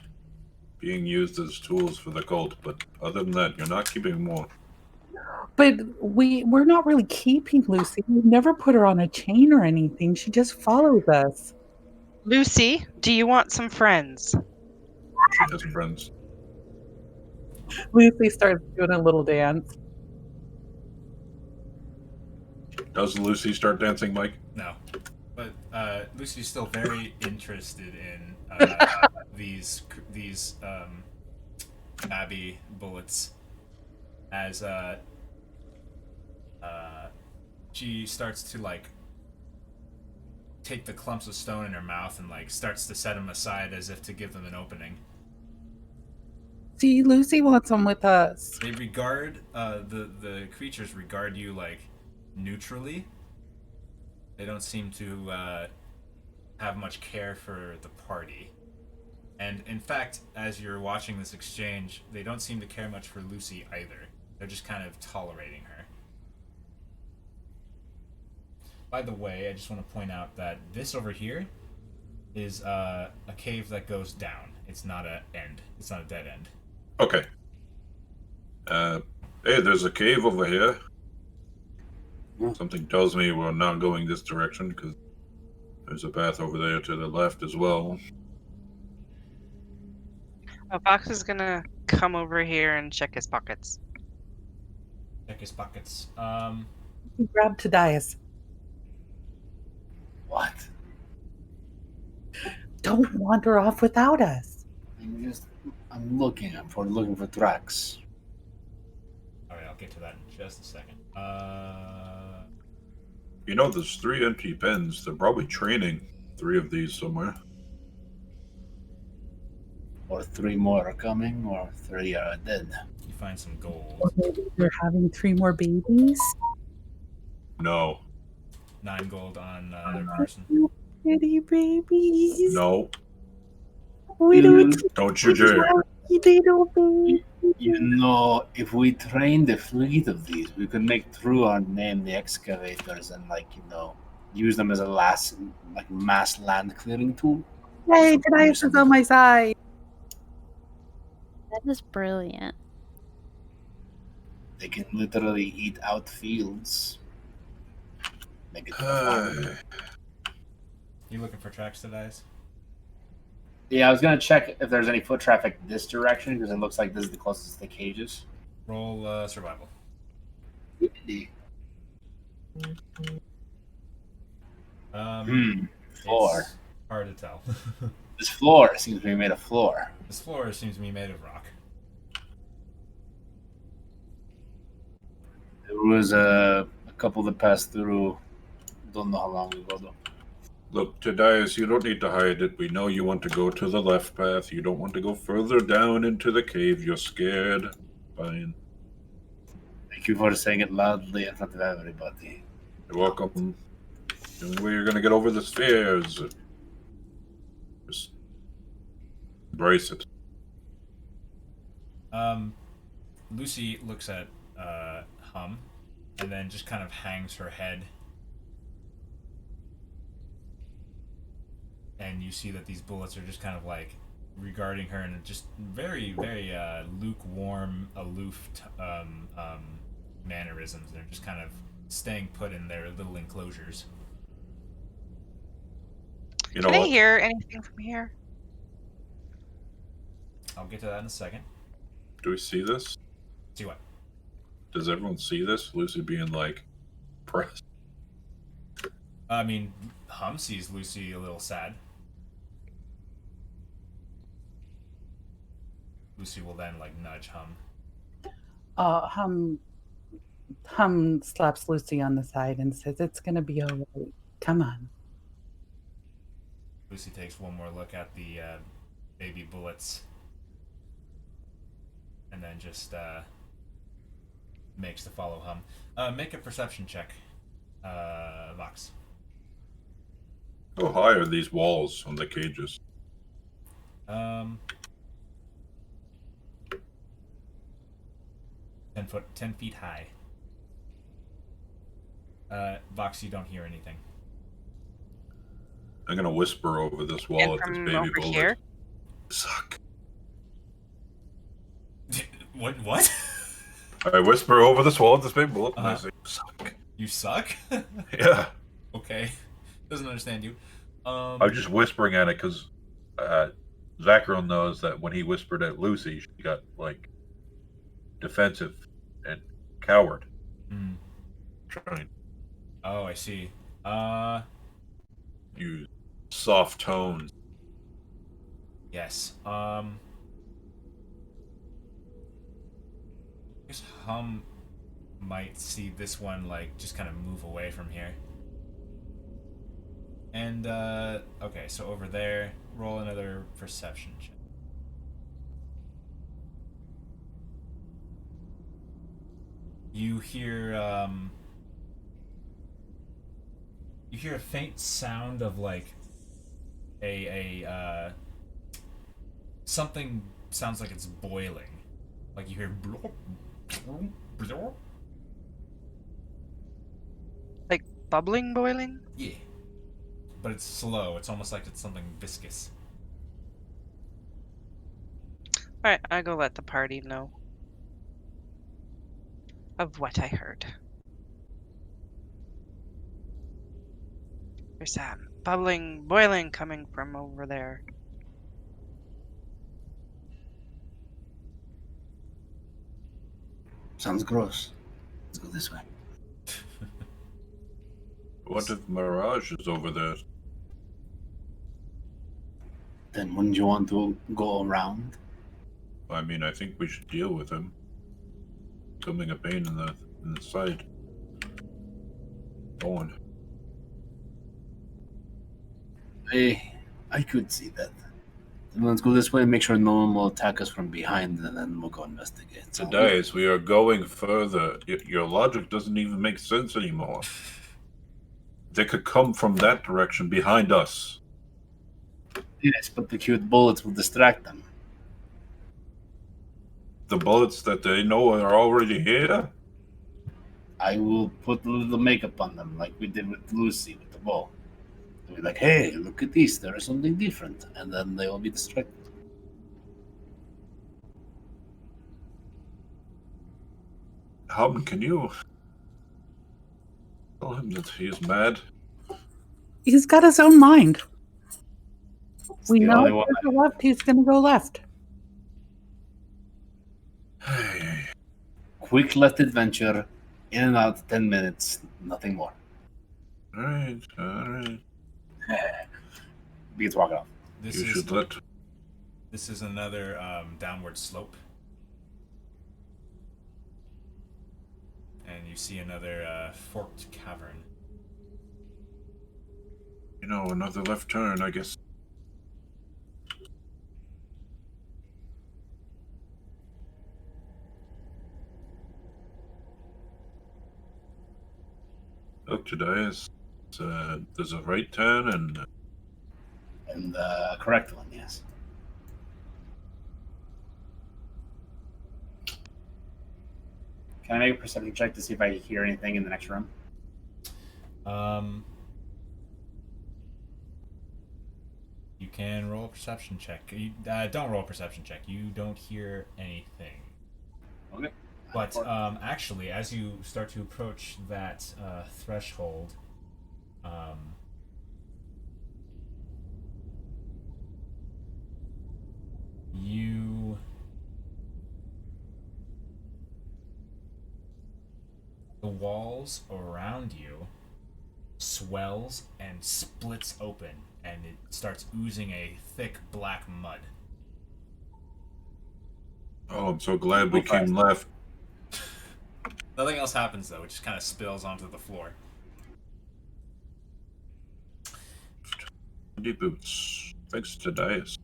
being used as tools for the cult, but other than that, you're not keeping more. But we're not really keeping Lucy. We never put her on a chain or anything. She just follows us. Lucy, do you want some friends? She has friends. Lucy starts doing a little dance. Does Lucy start dancing, Mike? No, but Lucy's still very interested in these Abbey bullets. As she starts to like take the clumps of stone in her mouth and like starts to set them aside as if to give them an opening. See, Lucy wants them with us. They regard the creatures regard you like neutrally. They don't seem to have much care for the party. And in fact, as you're watching this exchange, they don't seem to care much for Lucy either. They're just kind of tolerating her. By the way, I just want to point out that this over here is a cave that goes down. It's not a end. It's not a dead end. Okay. Hey, there's a cave over here. Something tells me we're not going this direction because there's a path over there to the left as well. Fox is gonna come over here and check his pockets. Check his pockets. Grab Tadias. What? Don't wander off without us. I'm looking for tracks. All right, I'll get to that in just a second. You know, there's 3 empty pens. They're probably training 3 of these somewhere. Or 3 more are coming, or 3 are dead. You find some gold. Or maybe they're having 3 more babies. No. 9 gold on their person. Pretty babies. No. We don't Don't you dare. little babies. You know, if we train the fleet of these, we could make through our name the Excavators and, use them as a mass land clearing tool. Hey, Tadias is on my side. That is brilliant. They can literally eat out fields. Make it to the farm. You looking for tracks to dice? Yeah, I was gonna check if there's any foot traffic this direction because it looks like this is the closest to the cages. Roll survival. Floor. It's hard to tell. This floor seems to be made of floor. This floor seems to be made of rock. There was a couple that passed through. Don't know how long ago though. Look, Tadias, you don't need to hide it. We know you want to go to the left path. You don't want to go further down into the cave. You're scared. Fine. Thank you for saying it loudly in front of everybody. You're welcome. The only way you're going to get over this fear is just embrace it. Lucy looks at Hum and then just kind of hangs her head and you see that these bullets are just kind of like regarding her in just very, very lukewarm, aloof mannerisms. They're just kind of staying put in their little enclosures. You know Can I what? hear anything from here? I'll get to that in a second. Do we see this? See what? Does everyone see this? Lucy being like pressed. I mean, Hum sees Lucy a little sad. Lucy will then like nudge Hum. Hum slaps Lucy on the side and says, "It's gonna be all right. Come on." Lucy takes one more look at the baby bullets, and then just makes to follow Hum. Make a perception check, Vox. How high are these walls on the cages? 10 feet high. Vox, you don't hear anything. I'm gonna whisper over this wall And at this from baby over bullet. here? Suck. What? I whisper over this wall at this baby bullet, and I Uh-huh. say, "Suck." You suck? Yeah. Okay. Doesn't understand you. I'm just whispering at it because Zacharyl knows that when he whispered at Lucy, she got like defensive and coward. Mm. Trying Oh, I see. to use soft tones. Yes. I guess Hum might see this one like just kind of move away from here. And okay, so over there, roll another perception check. You hear a faint sound of like a something sounds like it's boiling. Like you hear blop, blop, blop. Like bubbling, boiling? Yeah. But it's slow. It's almost like it's something viscous. Alright, I go let the party know of what I heard. There's that bubbling, boiling coming from over there. Sounds gross. Let's go this way. What if Mirage is over there? Then wouldn't you want to go around? I mean, I think we should deal with him. Becoming a pain in the side. Go on. I could see that. Then let's go this way and make sure no one will attack us from behind, and then we'll go investigate. So, Today, we are going further. Your logic doesn't even make sense anymore. They could come from that direction behind us. yes, but the cute bullets will distract them. The bullets that they know are already here? I will put a little makeup on them, like we did with Lucy with the ball. They'll be like, "Hey, look at this! There is something different," and then they will be distracted. Hum, can you tell him that he is mad? He's got his own mind. It's We the know only if one. there's a left, he's going to go left. Quick left adventure, in and out, 10 minutes, nothing more. Alright. Begins walking off. This You is should let. this is another downward slope. And you see another forked cavern. You know, another left turn, I guess. Look, today is there's a right turn and And the correct one, yes. Can I make a perception check to see if I hear anything in the next room? You can roll a perception check. You don't roll a perception check. You don't hear anything. Okay. But actually, as you start to approach that threshold, the walls around you swells and splits open, and it starts oozing a thick black mud. Oh, I'm so glad we came left. Nothing else happens though; it just kind of spills onto the floor. Deep boots. Thanks to Dias.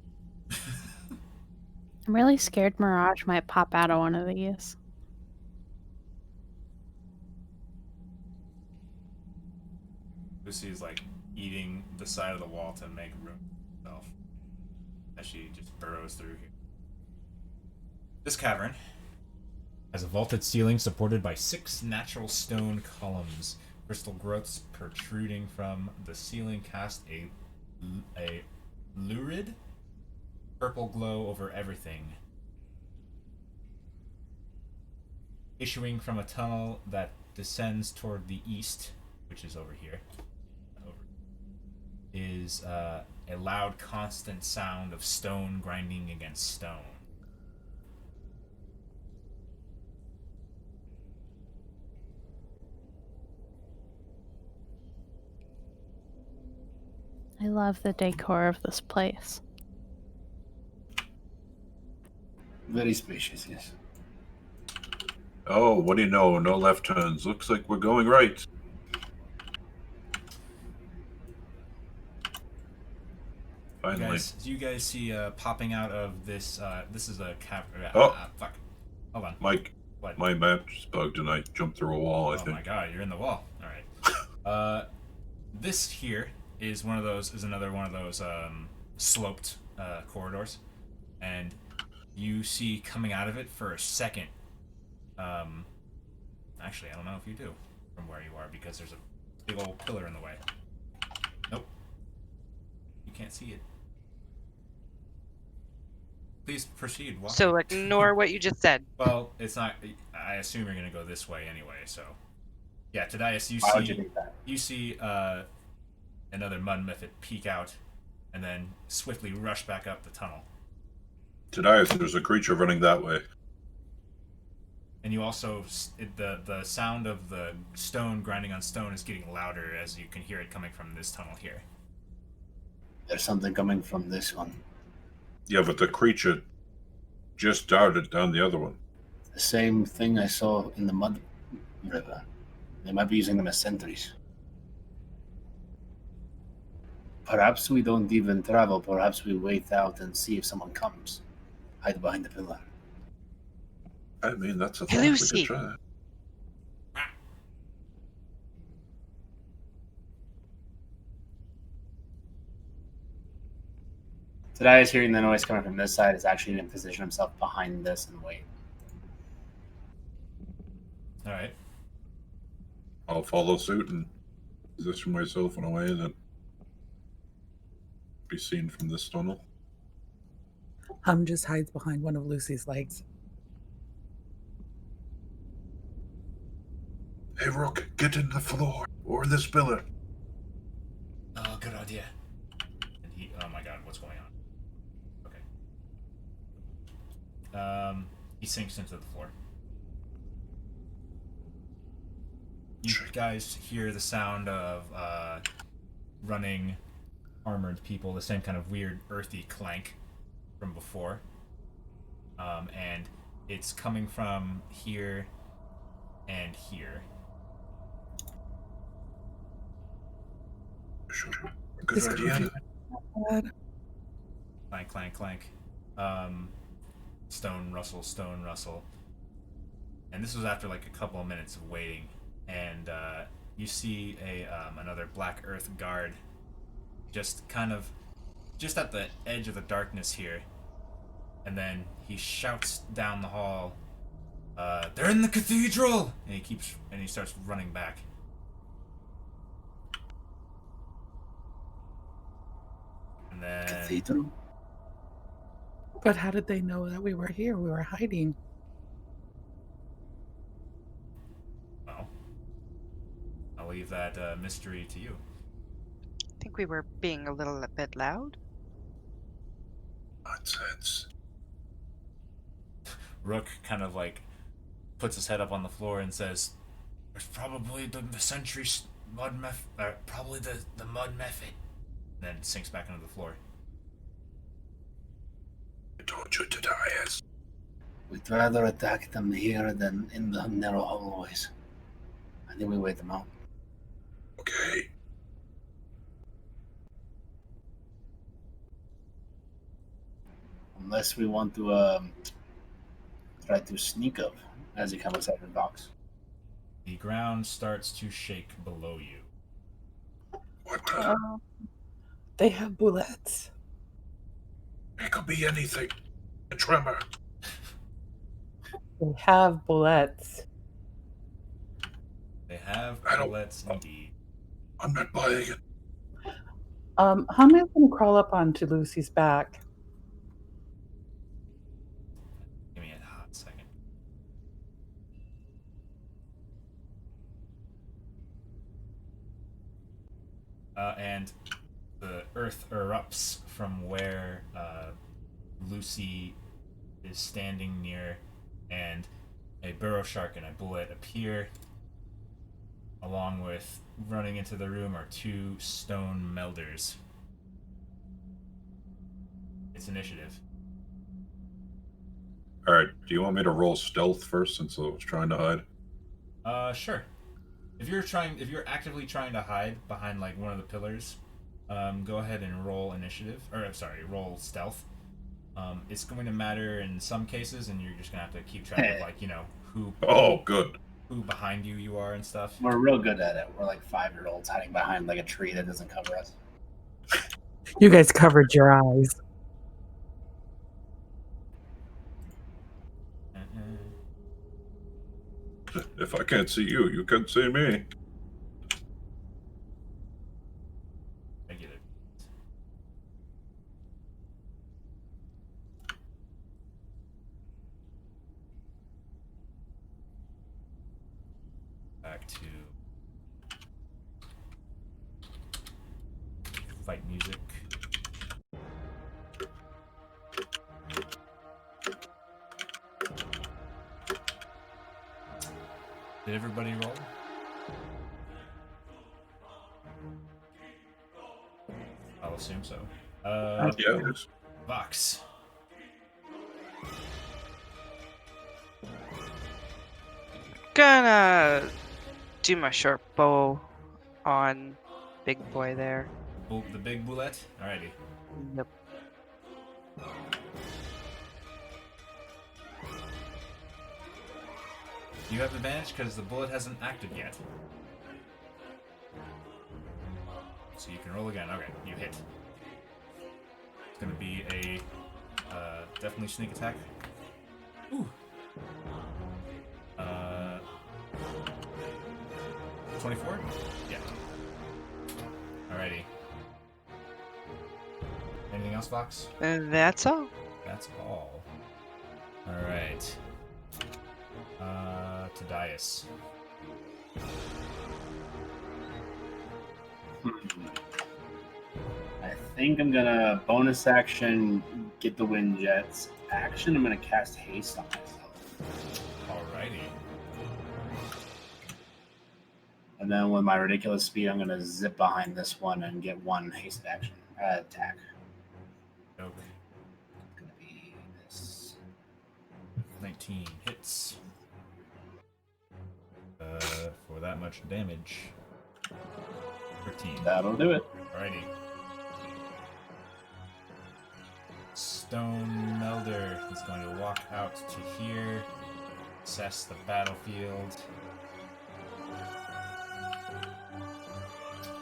I'm really scared Mirage might pop out of one of these. Lucy's like eating the side of the wall to make room for herself as she just burrows through here. This cavern has a vaulted ceiling supported by 6 natural stone columns. Crystal growths protruding from the ceiling cast a lurid purple glow over everything. Issuing from a tunnel that descends toward the east, which is over here, is a loud, constant sound of stone grinding against stone. I love the decor of this place. Very spacious, yes. Oh, what do you know? No left turns. Looks like we're going right. Finally. Do you guys see popping out of this? This is a fuck. Hold on. Mike, What? my map just bugged and I jumped through a wall, I Oh think. my god, you're in the wall. All right. This here is another one of those sloped corridors, and you see coming out of it for a second. Actually, I don't know if you do from where you are because there's a big old pillar in the way. Nope. You can't see it. Please proceed. Walk. So ignore what you just said. Well, it's not. I assume you're gonna go this way anyway. So, yeah, Tadias, Why would you think that? you see another mud mephit peek out, and then swiftly rush back up the tunnel. Tadias, there's a creature running that way. And you also the sound of the stone grinding on stone is getting louder as you can hear it coming from this tunnel here. There's something coming from this one. Yeah, but the creature just darted down the other one. The same thing I saw in the mud river. They might be using them as sentries. Perhaps we don't even travel. Perhaps we wait out and see if someone comes. Hide behind the pillar. I mean, that's a thought. We Lucy. could try that. Today is hearing the noise coming from this side. Is actually going to position himself behind this and wait. All right. I'll follow suit and position myself in a way that be seen from this tunnel. Just hides behind one of Lucy's legs. Hey, Rook, get in the floor or this pillar. Oh, good idea. And oh my god, what's going on? Okay. He sinks into the floor. You guys hear the sound of running armored people, the same kind of weird earthy clank from before. And it's coming from here and here. Good This idea. could be Clank, clank, clank. Stone rustle. And this was after like a couple of minutes of waiting. And you see another black earth guard just at the edge of the darkness here. And then he shouts down the hall, "They're in the cathedral!" And he starts running back. And And then Cathedral? But how did they know that we were here? We were hiding. well, I'll leave that mystery to you. I think we were being a little bit loud. Nonsense. Rook kind of like puts his head up on the floor and says, "It's probably the century mud method, probably the mud method." Then sinks back into the floor. I told you to die, yes. We'd rather attack them here than in the narrow hallways. I think we wait them out. Okay. Unless we want to try to sneak up as he comes outside the box. The ground starts to shake below you. What the? They have bullets. It could be anything. A tremor. They have bullets. They have I don't- bullets indeed. I'm not buying it. Hama's gonna crawl up onto Lucy's back. Give me a hot second. And the earth erupts from where Lucy is standing near, and a burrow shark and a bullet appear. Along with running into the room are two stone melders. It's initiative. All right. Do you want me to roll stealth first, since I was trying to hide? Sure. If you're actively trying to hide behind like one of the pillars, go ahead and roll initiative, roll stealth. It's going to matter in some cases, and you're just gonna have to keep track of like who Oh, good. who behind you are and stuff. We're real good at it. We're like 5-year-olds hiding behind like a tree that doesn't cover us. You guys covered your eyes. If I can't see you, you can't see me. I get it. Back to fight music. Did everybody roll? I'll assume so. Yes. Vox. Gonna do my short bow on big boy there. The big bullet? Alrighty. Yep. You have advantage because the bullet hasn't acted yet. So you can roll again. Okay, you hit. It's gonna be a definitely sneak attack. Ooh. 24? Yeah. Alrighty. Anything else, Vox? That's all. That's all. Alright. Tadias. I think I'm gonna bonus action get the wind jets. Action, I'm gonna cast haste on myself. Alrighty. And then with my ridiculous speed, I'm gonna zip behind this one and get one haste action attack. Okay. It's gonna be this. 19 hits. For that much damage. 13. That'll do it. Alrighty. Stone Melder is going to walk out to here, assess the battlefield,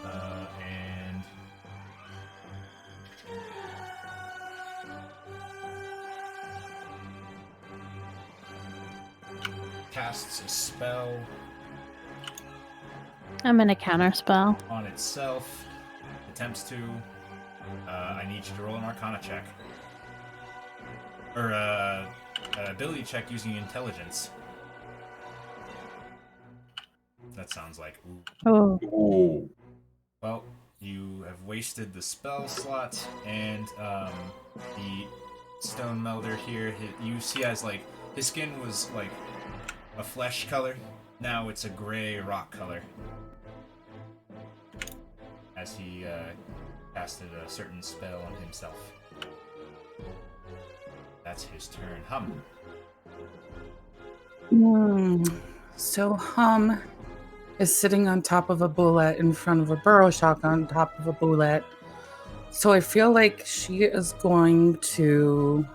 and casts a spell I'm gonna counter spell. on itself, attempts to, I need you to roll an Arcana check. Or ability check using intelligence. That sounds like ooh. Oh, Ooh. Well, you have wasted the spell slot, and the stone melder here. You see, as like his skin was like a flesh color. Now it's a gray rock color. As he casted a certain spell on himself. That's his turn. Hum. So Hum is sitting on top of a bullet in front of a burrow shock on top of a bullet. So I feel like she is going to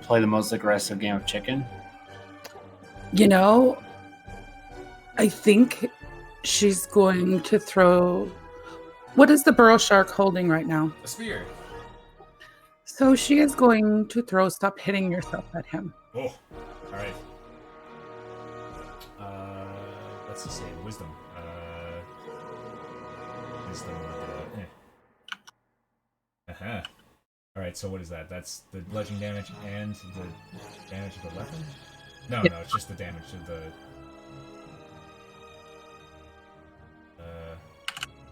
Play the most aggressive game of chicken. you know, I think she's going to throw. What is the burrow shark holding right now? A spear. So she is going to throw stop hitting yourself at him. Oh, alright. Let's just say wisdom. Wisdom. Uh-huh. Alright, so what is that? That's the bludgeoning damage and the damage of the weapon? No, it's just the damage of the...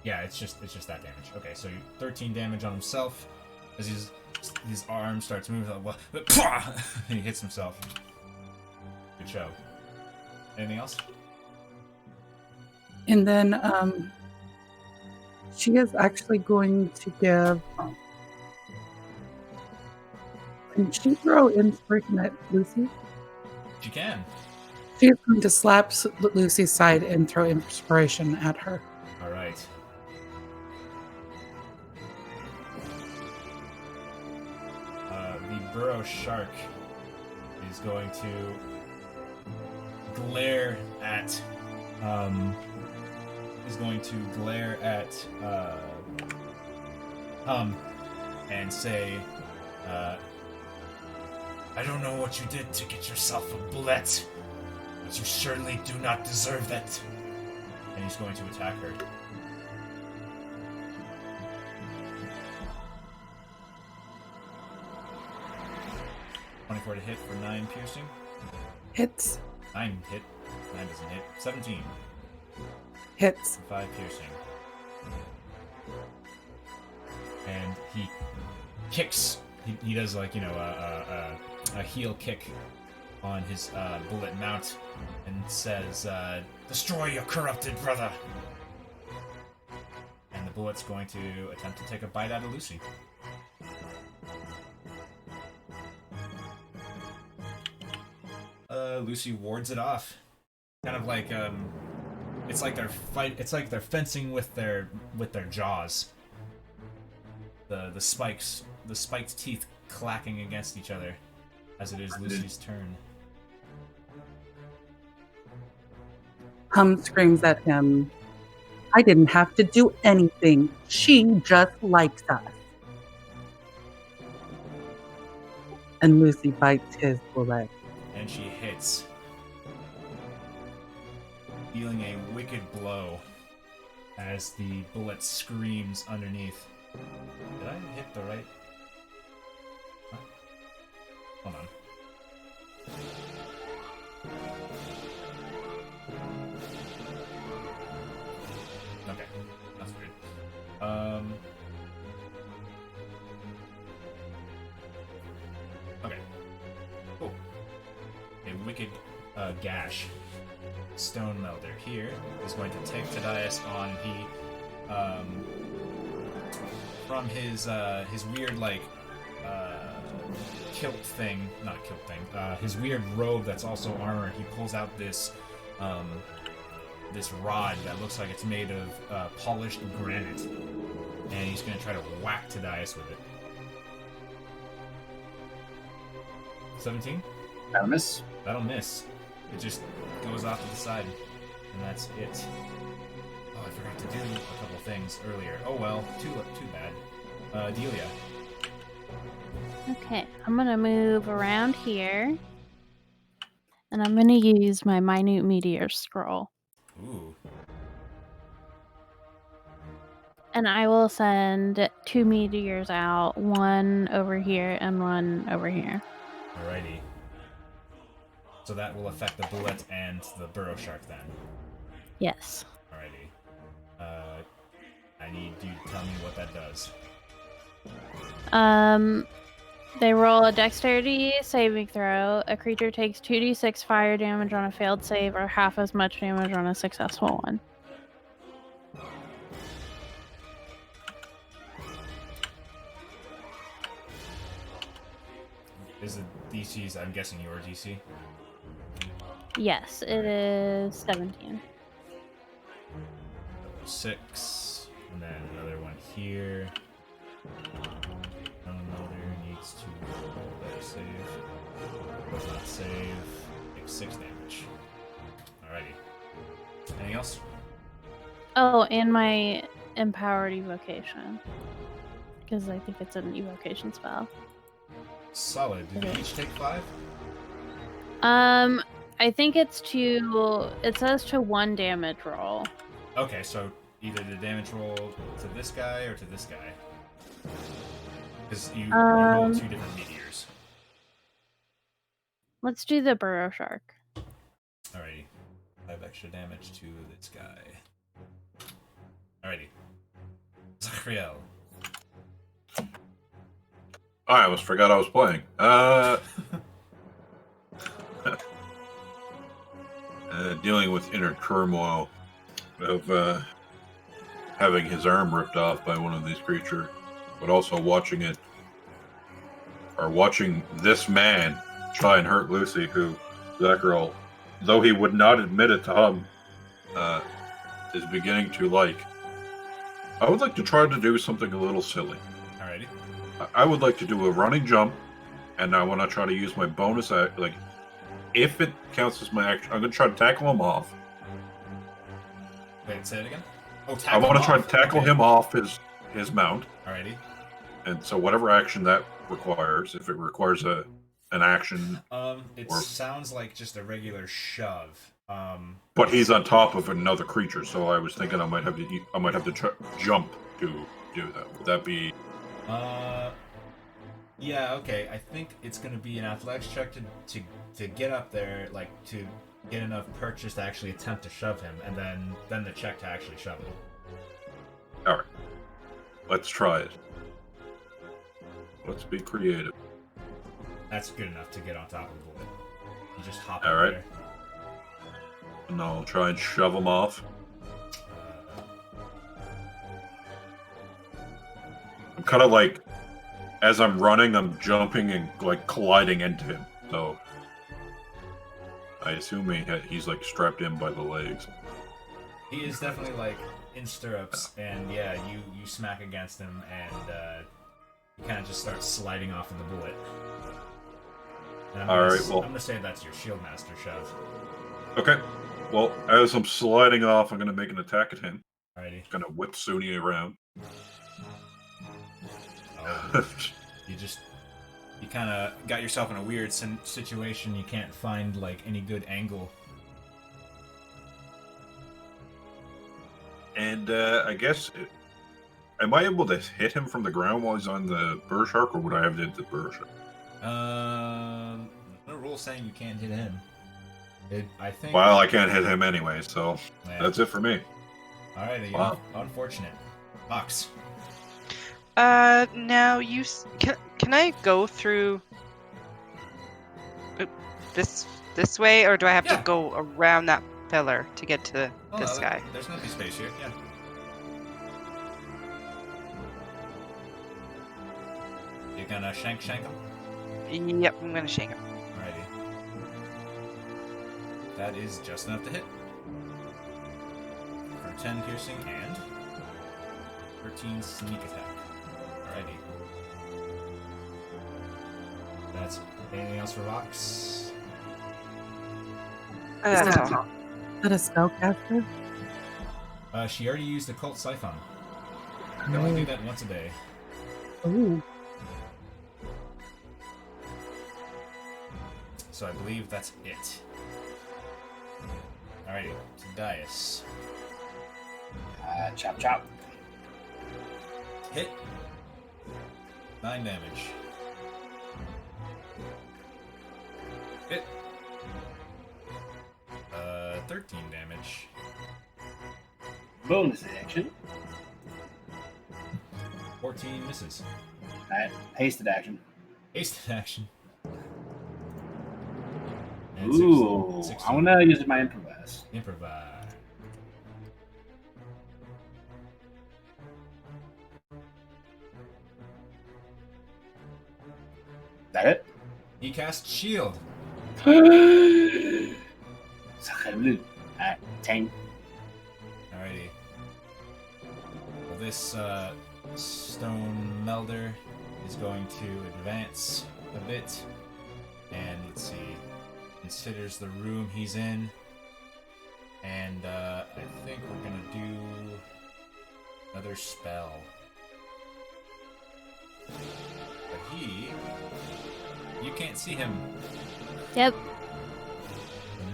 yeah, it's just that damage. Okay, so 13 damage on himself as his arm starts moving. Like, he hits himself. Good show. Anything else? And then she is actually going to give. Can she throw inspiration at Lucy? She can. She is going to slap Lucy's side and throw inspiration at her. All right. The burrow shark is going to glare at. And say, I don't know what you did to get yourself a bullet, but you certainly do not deserve that. And he's going to attack her. .24 to hit for 9 piercing. Hits. 9 hit. 9 doesn't hit. 17. Hits. 5 piercing. And he kicks. He does like, you know, a heel kick on his bullet mount and says, "Destroy your corrupted brother." And the bullet's going to attempt to take a bite out of Lucy. Lucy wards it off. Kind of like it's like they're fencing with their jaws. The spiked teeth clacking against each other as it is Lucy's turn. Hum screams at him, I didn't have to do anything. She just likes us. And Lucy bites his bullet. And she hits, dealing a wicked blow as the bullet screams underneath. Did I hit the right? Huh? Hold on. Okay, that's weird. Okay. Cool. A wicked gash. Stone Melder here is going to take Tadias on. He from his weird like kilt thing, not kilt thing, his weird robe that's also armor. He pulls out this this rod that looks like it's made of polished granite, and he's going to try to whack Tadias with it. 17? That'll miss. That'll miss. It just goes off to the side, and that's it. Oh, I forgot to do a couple things earlier. Oh well, too bad. Delia. okay. I'm gonna move around here, and I'm gonna use my minute meteor scroll. Ooh. And I will send 2 meteors out, one over here and one over here. Alrighty. So that will affect the bullet and the burrow shark then. Yes. Alrighty. I need you to tell me what that does. They roll a dexterity saving throw. A creature takes 2d6 fire damage on a failed save or half as much damage on a successful one. Is the DC's, I'm guessing your DC? Yes, it is 17. 6. And then another one here. Another needs to roll that save. Does not save. Takes 6 damage. Alrighty. Anything else? Oh, and my empowered evocation. Because I think it's an evocation spell. Solid. Did you each take 5? I think it's it says to 1 damage roll. Okay, so either the damage roll to this guy or to this guy. Because you rolled 2 different meteors. Let's do the burrow shark. Alrighty. 5 extra damage to this guy. Alrighty. Zachriel. I almost forgot I was playing. Dealing with inner turmoil of having his arm ripped off by one of these creatures, but also watching this man try and hurt Lucy, who Zachariel, though he would not admit it to him, is beginning to like. I would like to try to do something a little silly. Alrighty. I would like to do a running jump, and I want to try to use my bonus act. Like, if it counts as my action, I'm going to try to tackle him off. Wait, say it again? Oh, I want to try to tackle him off his mount. Alrighty. And so whatever action that requires, if it requires an action... sounds like just a regular shove. But he's on top of another creature, so I was thinking I might have to jump to do that. Would that be... Yeah, okay. I think it's going to be an athletics check to get up there, like, to get enough purchase to actually attempt to shove him, and then the check to actually shove him. Alright. Let's try it. Let's be creative. That's good enough to get on top of the bullet. You just hop All up right. there. And I'll try and shove him off. I'm kind of like, as I'm running, I'm jumping and like colliding into him. So I assume he's like strapped in by the legs. He is definitely like in stirrups, and yeah, you smack against him, and you kind of just start sliding off of the bullet. And I'm gonna say that's your shield master shove. Okay. Well, as I'm sliding off, I'm gonna make an attack at him. Alrighty. Gonna whip Suni around. Oh, you kind of got yourself in a weird situation. You can't find like any good angle. And I guess, am I able to hit him from the ground while he's on the burr shark, or would I have to hit the burr shark? No rule saying you can't hit him. I think. Well, I can't hit him anyway, so Yeah. that's it for me. Alrighty, Wow. Unfortunate. Box. Now can I go through this way, or do I have Yeah. to go around that pillar to get to this guy? There's no space here. Yeah. You gonna shank him? Yep, I'm gonna shank him. Alrighty. That is just enough to hit. For 10 piercing and 13 sneak attack. Alrighty. That's anything else for Vox? That's all. Is that a spellcaster? She already used the Cult Siphon. You can only do that once a day. Ooh. So I believe that's it. Alrighty, to Dias. Chop chop. Hit. 9 damage. Hit. 13 damage. Bonus action. 14 misses. Alright, hasted action. Hasted action. And Ooh, 16. I want to use my improvise. Improvise. That it? He casts shield. Alright, 10. Alrighty. Well, this stone melder is going to advance a bit, and let's see, considers the room he's in, and I think we're gonna do another spell. But you can't see him. Yep.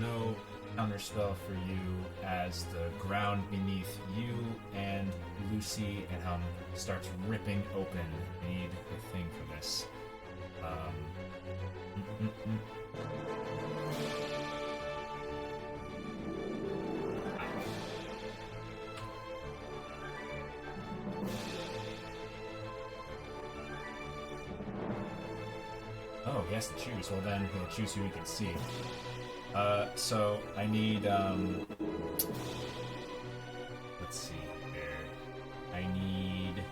No counter spell for you as the ground beneath you and Lucy and Hum starts ripping open. I need a thing for this. Oh, he has to choose. Well, then he'll choose who he can see. So I need, let's see here. I need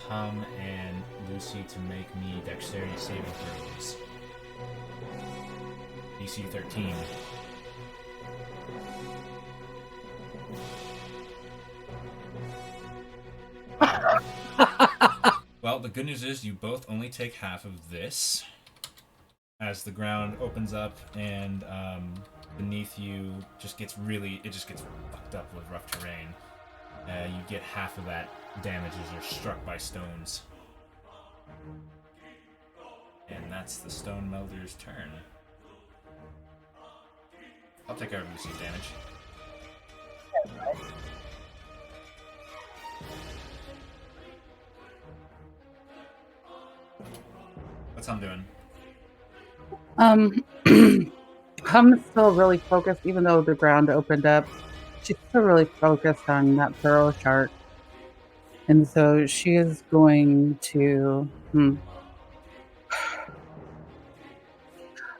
Hum and Lucy to make me dexterity saving throws. DC 13. Well, the good news is you both only take half of this. As the ground opens up and beneath you just gets fucked up with rough terrain. You get half of that damage as you're struck by stones. And that's the stone melder's turn. I'll take care of Lucy's damage. What's Hum doing? Hum's still really focused, even though the ground opened up. She's still really focused on that burrow chart. And so she is going to...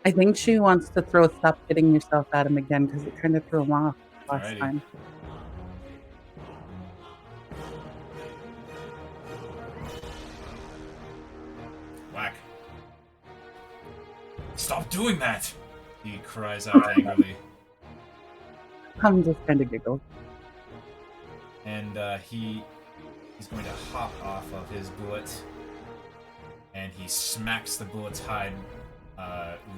I think she wants to throw Stop Hitting Yourself at him again, because it kind of threw him off last Alrighty. time. Whack. Stop doing that! He cries out angrily. Hum just kind of giggles. And he's going to hop off of his bullet. And he smacks the bullet's hide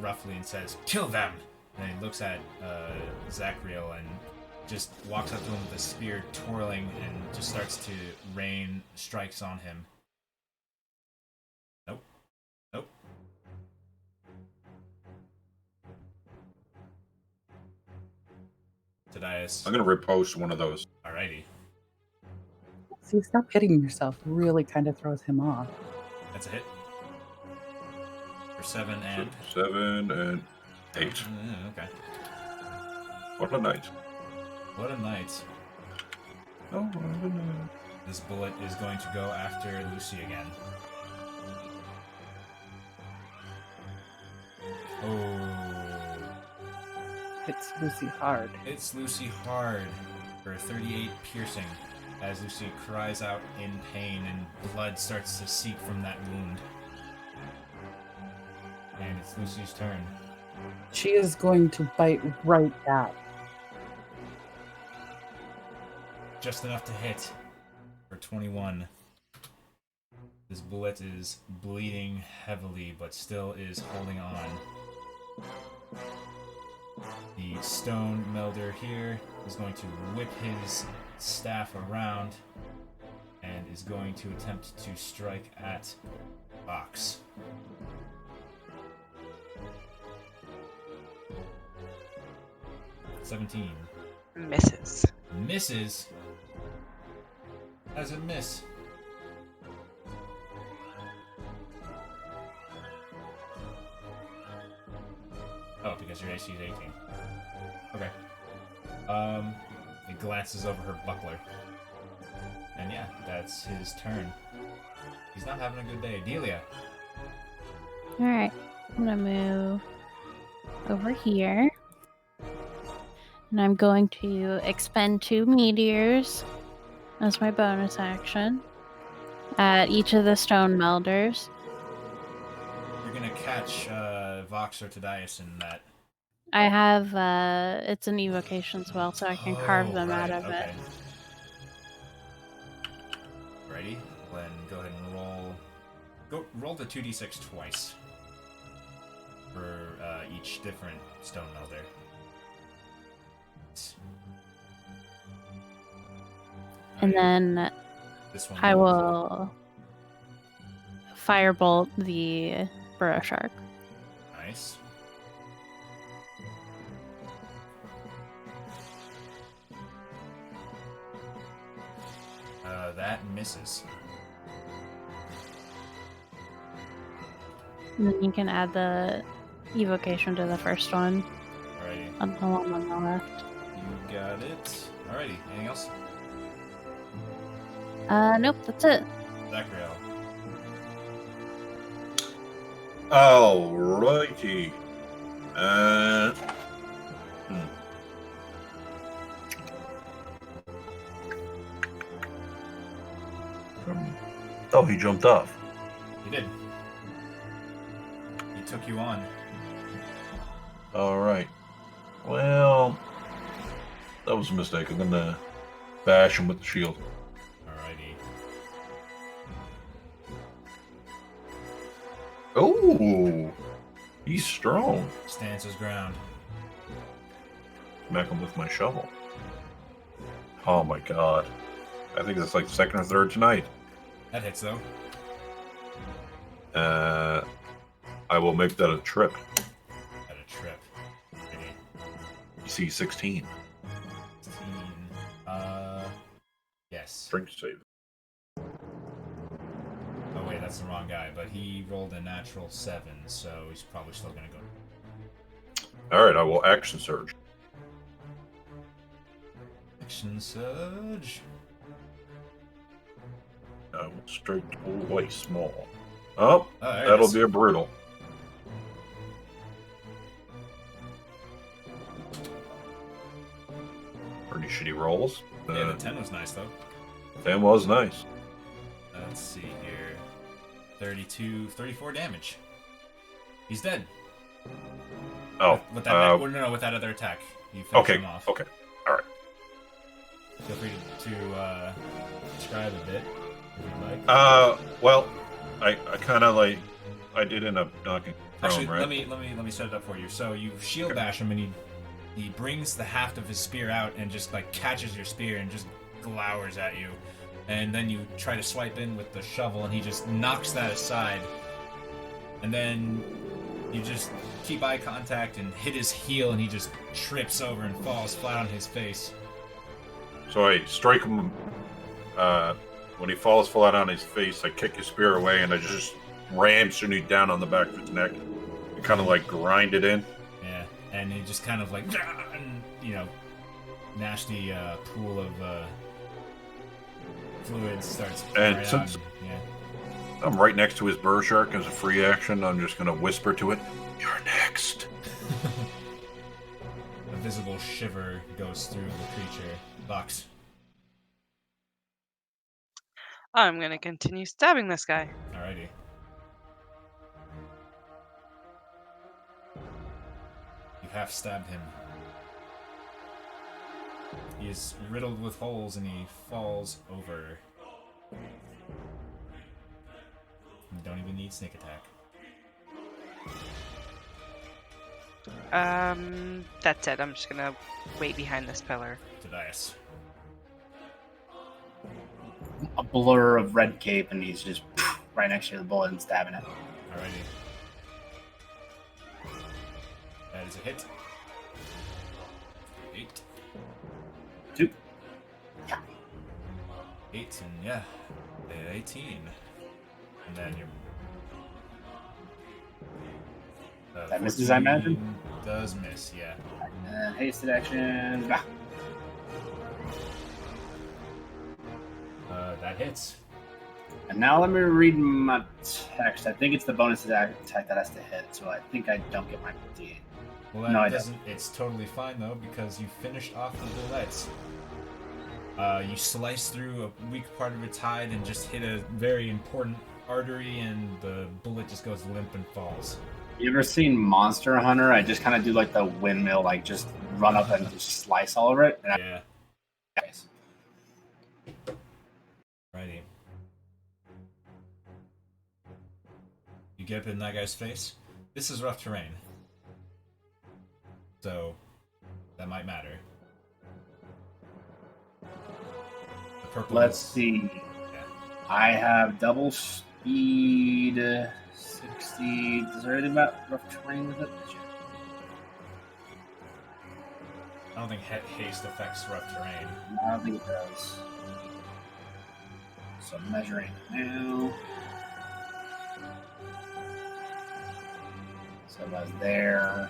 roughly and says, "Kill them!" And he looks at Zachriel and just walks up to him with a spear twirling and just starts to rain strikes on him. Nope. Nope. Tadias. I'm gonna repost one of those. Alrighty. See, Stop Hitting Yourself really kind of throws him off. That's a hit. For 7 and... 7 and 8. Okay. What a night. What a night. Oh, what a night. This bullet is going to go after Lucy again. Oh. Hits Lucy hard. It's Lucy hard for 38 piercing as Lucy cries out in pain and blood starts to seep from that wound. And it's Lucy's turn. She is going to bite right back. Just enough to hit for 21. This bullet is bleeding heavily, but still is holding on. The stone melder here is going to whip his staff around and is going to attempt to strike at Fox. Misses. Misses. As a miss. your AC is 18. Okay. He glances over her buckler. And yeah, that's his turn. He's not having a good day. Delia. Alright. I'm gonna move over here. And I'm going to expend 2 meteors as my bonus action at each of the stone melders. You're gonna catch Vox or Tadias in that. I have, it's an evocation spell, so I can carve them out of it. Ready? Then go ahead and roll. Roll the 2d6 twice for each different stone melder. And then this one I will firebolt the burrow shark. Nice. That misses. And then you can add the evocation to the first one. Alrighty. On the one on the left. You got it. Alrighty. Anything else? Nope, that's it. Zachriel. Alrighty. Oh, he jumped off. He did. He took you on. Alright. Well, that was a mistake. I'm gonna bash him with the shield. Alrighty. Oh, he's strong. Stands his ground. Smack him with my shovel. Oh my god. I think that's like second or third tonight. That hits though. I will make that a trip. At a trip. Ready. DC 16. 16. Yes. Strength save. Oh wait, that's the wrong guy. But he rolled a natural 7, so he's probably still gonna go. Alright, I will action surge. Action surge. I will strike away small. Oh, there it that'll is. be a brutal. Pretty shitty rolls. Yeah, the 10 was nice though. 10 was nice. Let's see here. 34 damage. He's dead. Oh, With that, no, with that other attack. You finished him off. Okay. Alright. Feel free to describe a bit if you'd like. Well, I kind of like, I did end up knocking prone, Actually, right? let me set it up for you. So you shield bash him, and he brings the haft of his spear out and just like catches your spear and just glowers at you. And then you try to swipe in with the shovel, and he just knocks that aside. And then you just keep eye contact and hit his heel, and he just trips over and falls flat on his face. So I strike him, when he falls flat on his face, I kick his spear away and I just ram Sunni down on the back of his neck and kind of like grind it in. Yeah, and he just kind of like, and, you know, nasty pool of fluid starts And right since on. Yeah. I'm right next to his burr shark as a free action, I'm just going to whisper to it, "You're next." A visible shiver goes through the creature. Vox. I'm gonna continue stabbing this guy. Alrighty. You half stabbed him. He is riddled with holes and he falls over. You don't even need sneak attack. That's it. I'm just gonna wait behind this pillar. Tadias. A blur of red cape, and he's just right next to the bullet and stabbing it. Alrighty. That is a hit. 8. 2. 8 and yeah, 18. And then you're. That misses, I imagine? does miss, yeah. And hasted action. Ah. That hits. And now let me read my text. I think it's the bonus attack that has to hit, so I think I don't get my D. Well, that No, I doesn't. It's totally fine though because you finished off the bullets. You slice through a weak part of its hide and just hit a very important artery, and the bullet just goes limp and falls. You ever seen Monster Hunter? I just kind of do like the windmill, like just run up and just slice all over it. And Yeah. Nice. Righty. You get up in that guy's face. This is rough terrain, so that might matter. The purple. Let's see. Yeah. I have double speed, 60. Is there anything about rough terrain with it? I don't think haste affects rough terrain. I don't think it does. So measuring now. So I was there.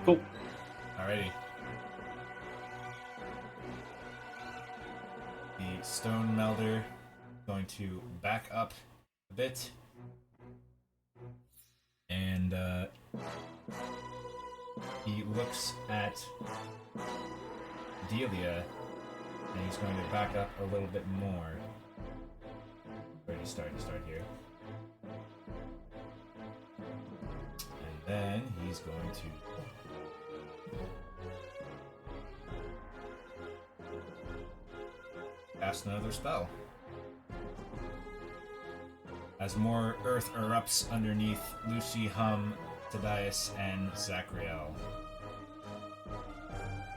Cool. Alrighty. The stone melder going to back up a bit, and he looks at Delia, and he's going to back up a little bit more. Where do you start? You start here. And then he's going to cast another spell. As more earth erupts underneath Lucy, Hum, Thaddeus, and Zachriel.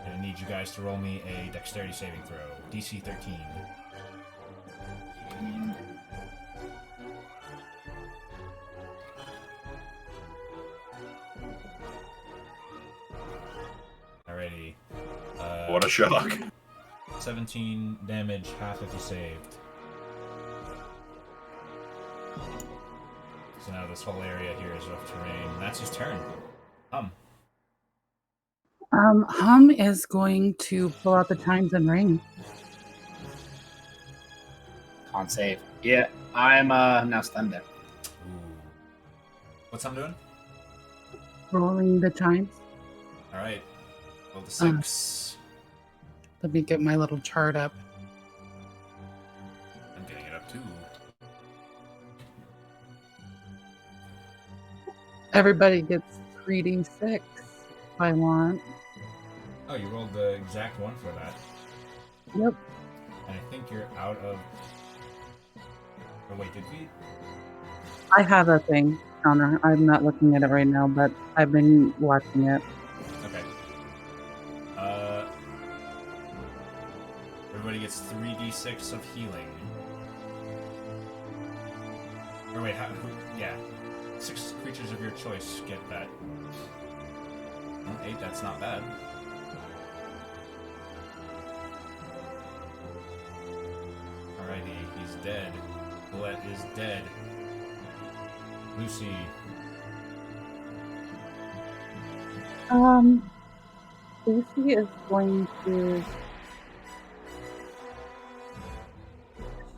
I need you guys to roll me a dexterity saving throw. DC 13. Alrighty. What a shock. 17 damage, half if you saved. So now this whole area here is rough terrain. That's his turn. Hum. Hum is going to pull out the Times and Ring. Con save. Yeah, I'm now stunned there. Ooh. What's Hum doing? Rolling the Times. Alright. Roll the 6. Let me get my little chart up. I'm getting it up too. Everybody gets 3d6 if I want. Oh, you rolled the exact one for that. Yep. And I think you're out of... Oh, wait, did we? I have a thing, Connor. I'm not looking at it right now, but I've been watching it. Okay. Everybody gets 3d6 of healing. Or wait, yeah. 6 creatures of your choice get that. Well, 8, that's not bad. Alrighty, he's dead. Colette is dead. Lucy. Lucy is going to...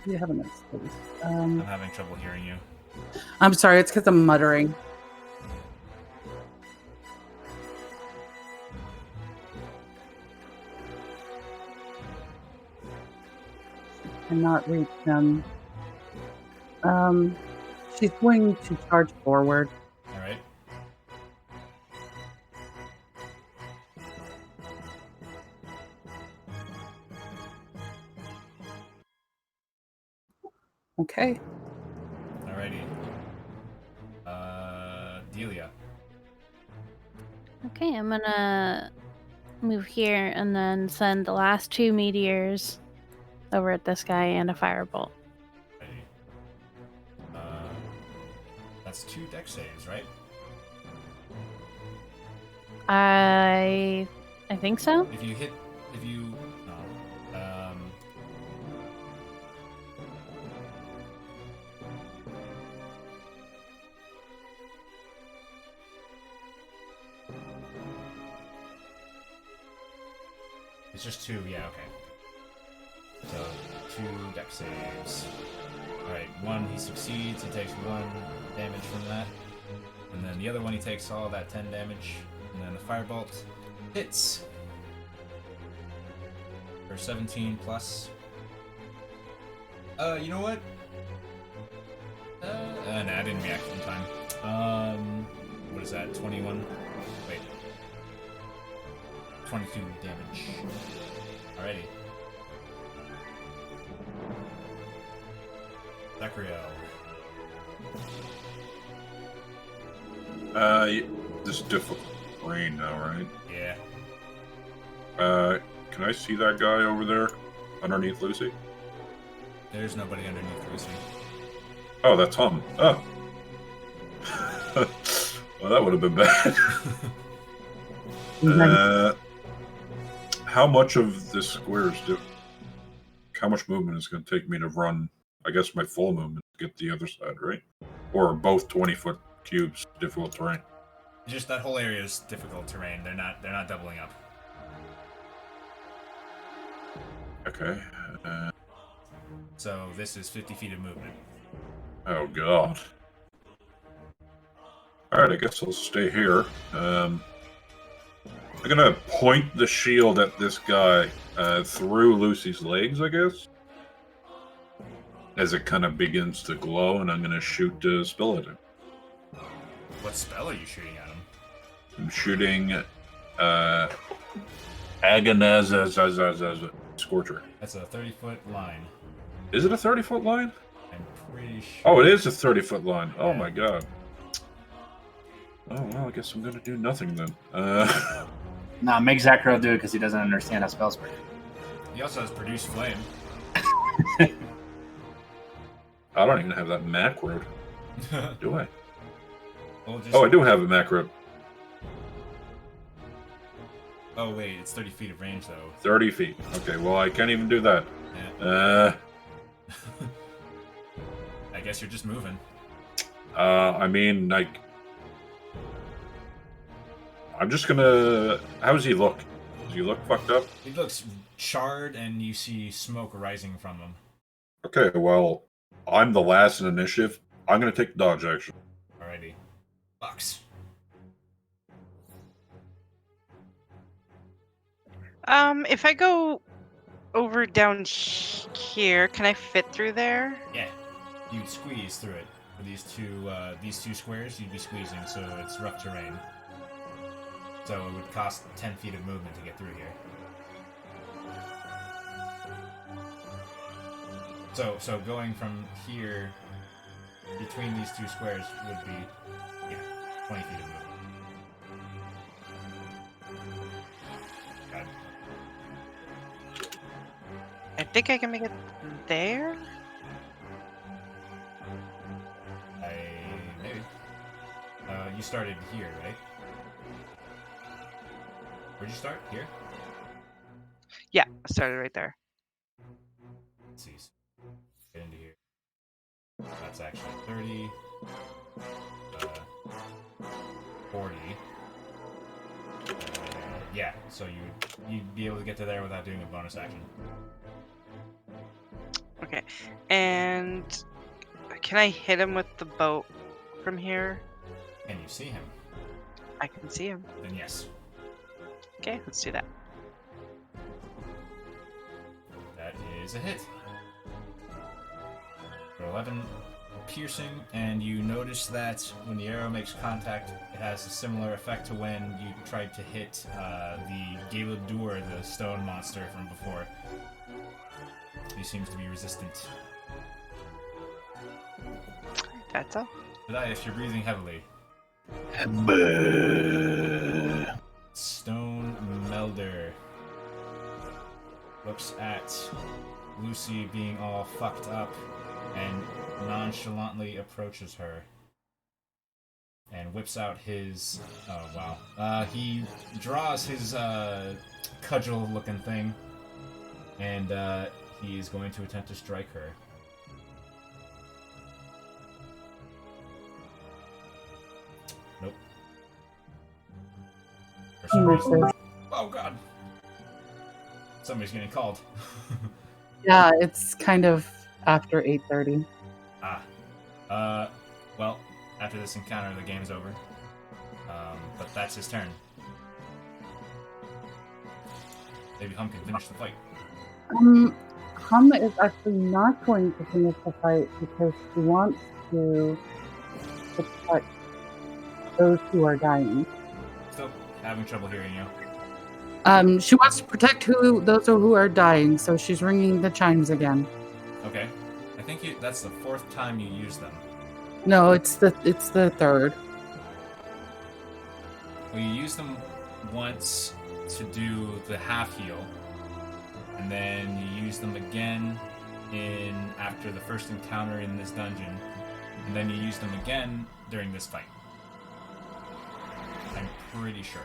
You have enough space. I'm having trouble hearing you. I'm sorry, it's because I'm muttering. Cannot reach them. She's going to charge forward. Alright. Okay. Alrighty. Delia. Okay, I'm gonna move here and then send the last 2 meteors over at this guy and a firebolt. Alrighty. That's 2 dex saves, right? I think so. If you It's just 2, yeah, okay. So, 2 deck saves. Alright, 1 he succeeds, he takes 1 damage from that. And then the other one he takes all that 10 damage. And then the firebolt hits. For 17 plus. You know what? Nah, I didn't react in time. What is that? 21? Wait. 22 damage. Alrighty. Zachariel. This is difficult terrain now, right? Yeah. Can I see that guy over there underneath Lucy? There's nobody underneath Lucy. Oh, that's Hum. Oh. Well, that would have been bad. How much of this square is how much movement is going to take me to run? I guess my full movement to get the other side, right? Or both 20-foot cubes difficult terrain? Just that whole area is difficult terrain. They're not doubling up. Okay. So this is 50 feet of movement. Oh god. Alright, I guess I'll stay here. I'm gonna point the shield at this guy through Lucy's legs, I guess. As it kind of begins to glow, and I'm gonna shoot a spell at him. What spell are you shooting at him? I'm shooting Agonize Scorcher. That's a 30-foot line. Is it a 30-foot line? I'm pretty sure. Oh, it is a 30-foot line. Oh Yeah. my god. Oh, well, I guess I'm gonna do nothing then. Nah, make Zachariel do it because he doesn't understand how spells work. He also has Produce Flame. I don't even have that macro. Do I? Well, just... Oh, I do have a macro. Oh, wait, it's 30 feet of range, though. 30 feet. Okay, well, I can't even do that. Yeah. I guess you're just moving. I mean, like... I'm just gonna... How does he look? Does he look fucked up? He looks charred, and you see smoke rising from him. Okay, well, I'm the last in initiative. I'm gonna take the dodge action. Alrighty. Bucks. If I go over down here, can I fit through there? Yeah. You'd squeeze through it. For these two squares, you'd be squeezing, so it's rough terrain. So it would cost 10 feet of movement to get through here. So going from here between these two squares would be 20 feet of movement. God. I think I can make it there. Maybe. You started here, right? Where'd you start? Here? Yeah, I started right there. Let's see. Get into here. That's actually 30. 40. Yeah, so you'd be able to get to there without doing a bonus action. Okay, and can I hit him with the boat from here? Can you see him? I can see him. Then yes. Okay, let's do that. That is a hit. For 11 piercing, and you notice that when the arrow makes contact, it has a similar effect to when you tried to hit the Geode, the stone monster from before. He seems to be resistant. That's all. Thaddeus, you're breathing heavily. Stone Melder looks at Lucy being all fucked up and nonchalantly approaches her and whips out his... Oh, wow. He draws his cudgel-looking thing, and he is going to attempt to strike her. Nope. For some reason... Oh, God. Somebody's getting called. Yeah, it's kind of after 8:30. Well, after this encounter, the game's over. But that's his turn. Maybe Hum can finish the fight. Hum is actually not going to finish the fight because she wants to protect those who are dying. Still having trouble hearing you. She wants to protect those who are dying, so she's ringing the chimes again. Okay. I think that's the 4th time you use them. No, it's the third. Well, you use them once to do the half heal, and then you use them again after the first encounter in this dungeon, and then you use them again during this fight. I'm pretty sure.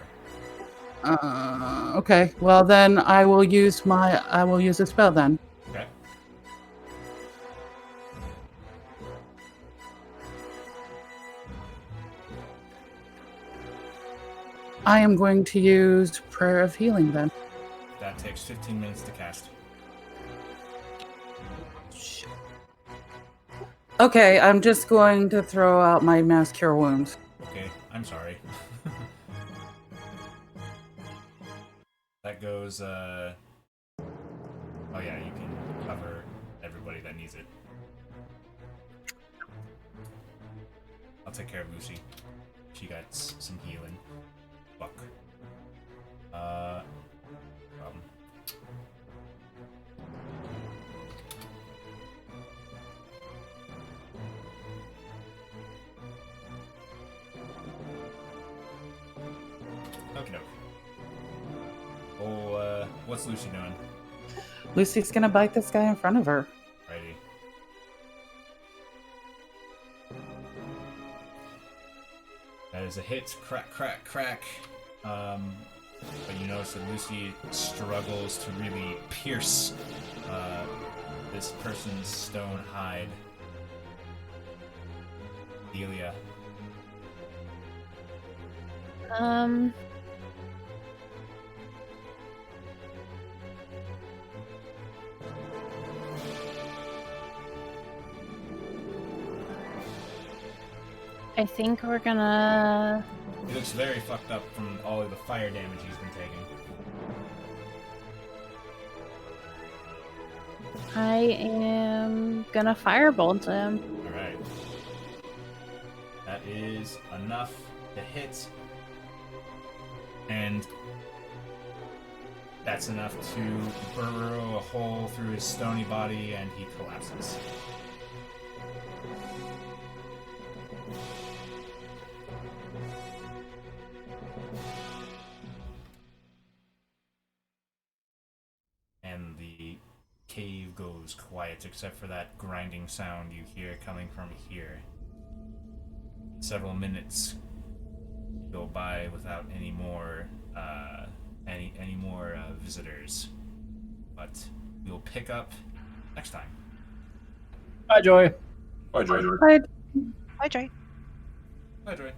Okay. Well, then I will use a spell then. Okay. I am going to use Prayer of Healing then. That takes 15 minutes to cast. Okay, I'm just going to throw out my Mass Cure Wounds. Okay, I'm sorry. That goes, oh yeah, you can cover everybody that needs it. I'll take care of Lucy. She got some healing. Fuck. Problem. Okie doke. Oh, what's Lucy doing? Lucy's gonna bite this guy in front of her. Righty. That is a hit. Crack, crack, crack. But you notice that Lucy struggles to really pierce this person's stone hide. Delia. I think we're gonna... He looks very fucked up from all of the fire damage he's been taking. I am gonna firebolt him. Alright. That is enough to hit. And that's enough to burrow a hole through his stony body and he collapses. And the cave goes quiet except for that grinding sound you hear coming from here. Several minutes go by without any more visitors, but we'll pick up next time. Bye, Joy. Bye, Joy. Hi, Joy. Bye, Joy.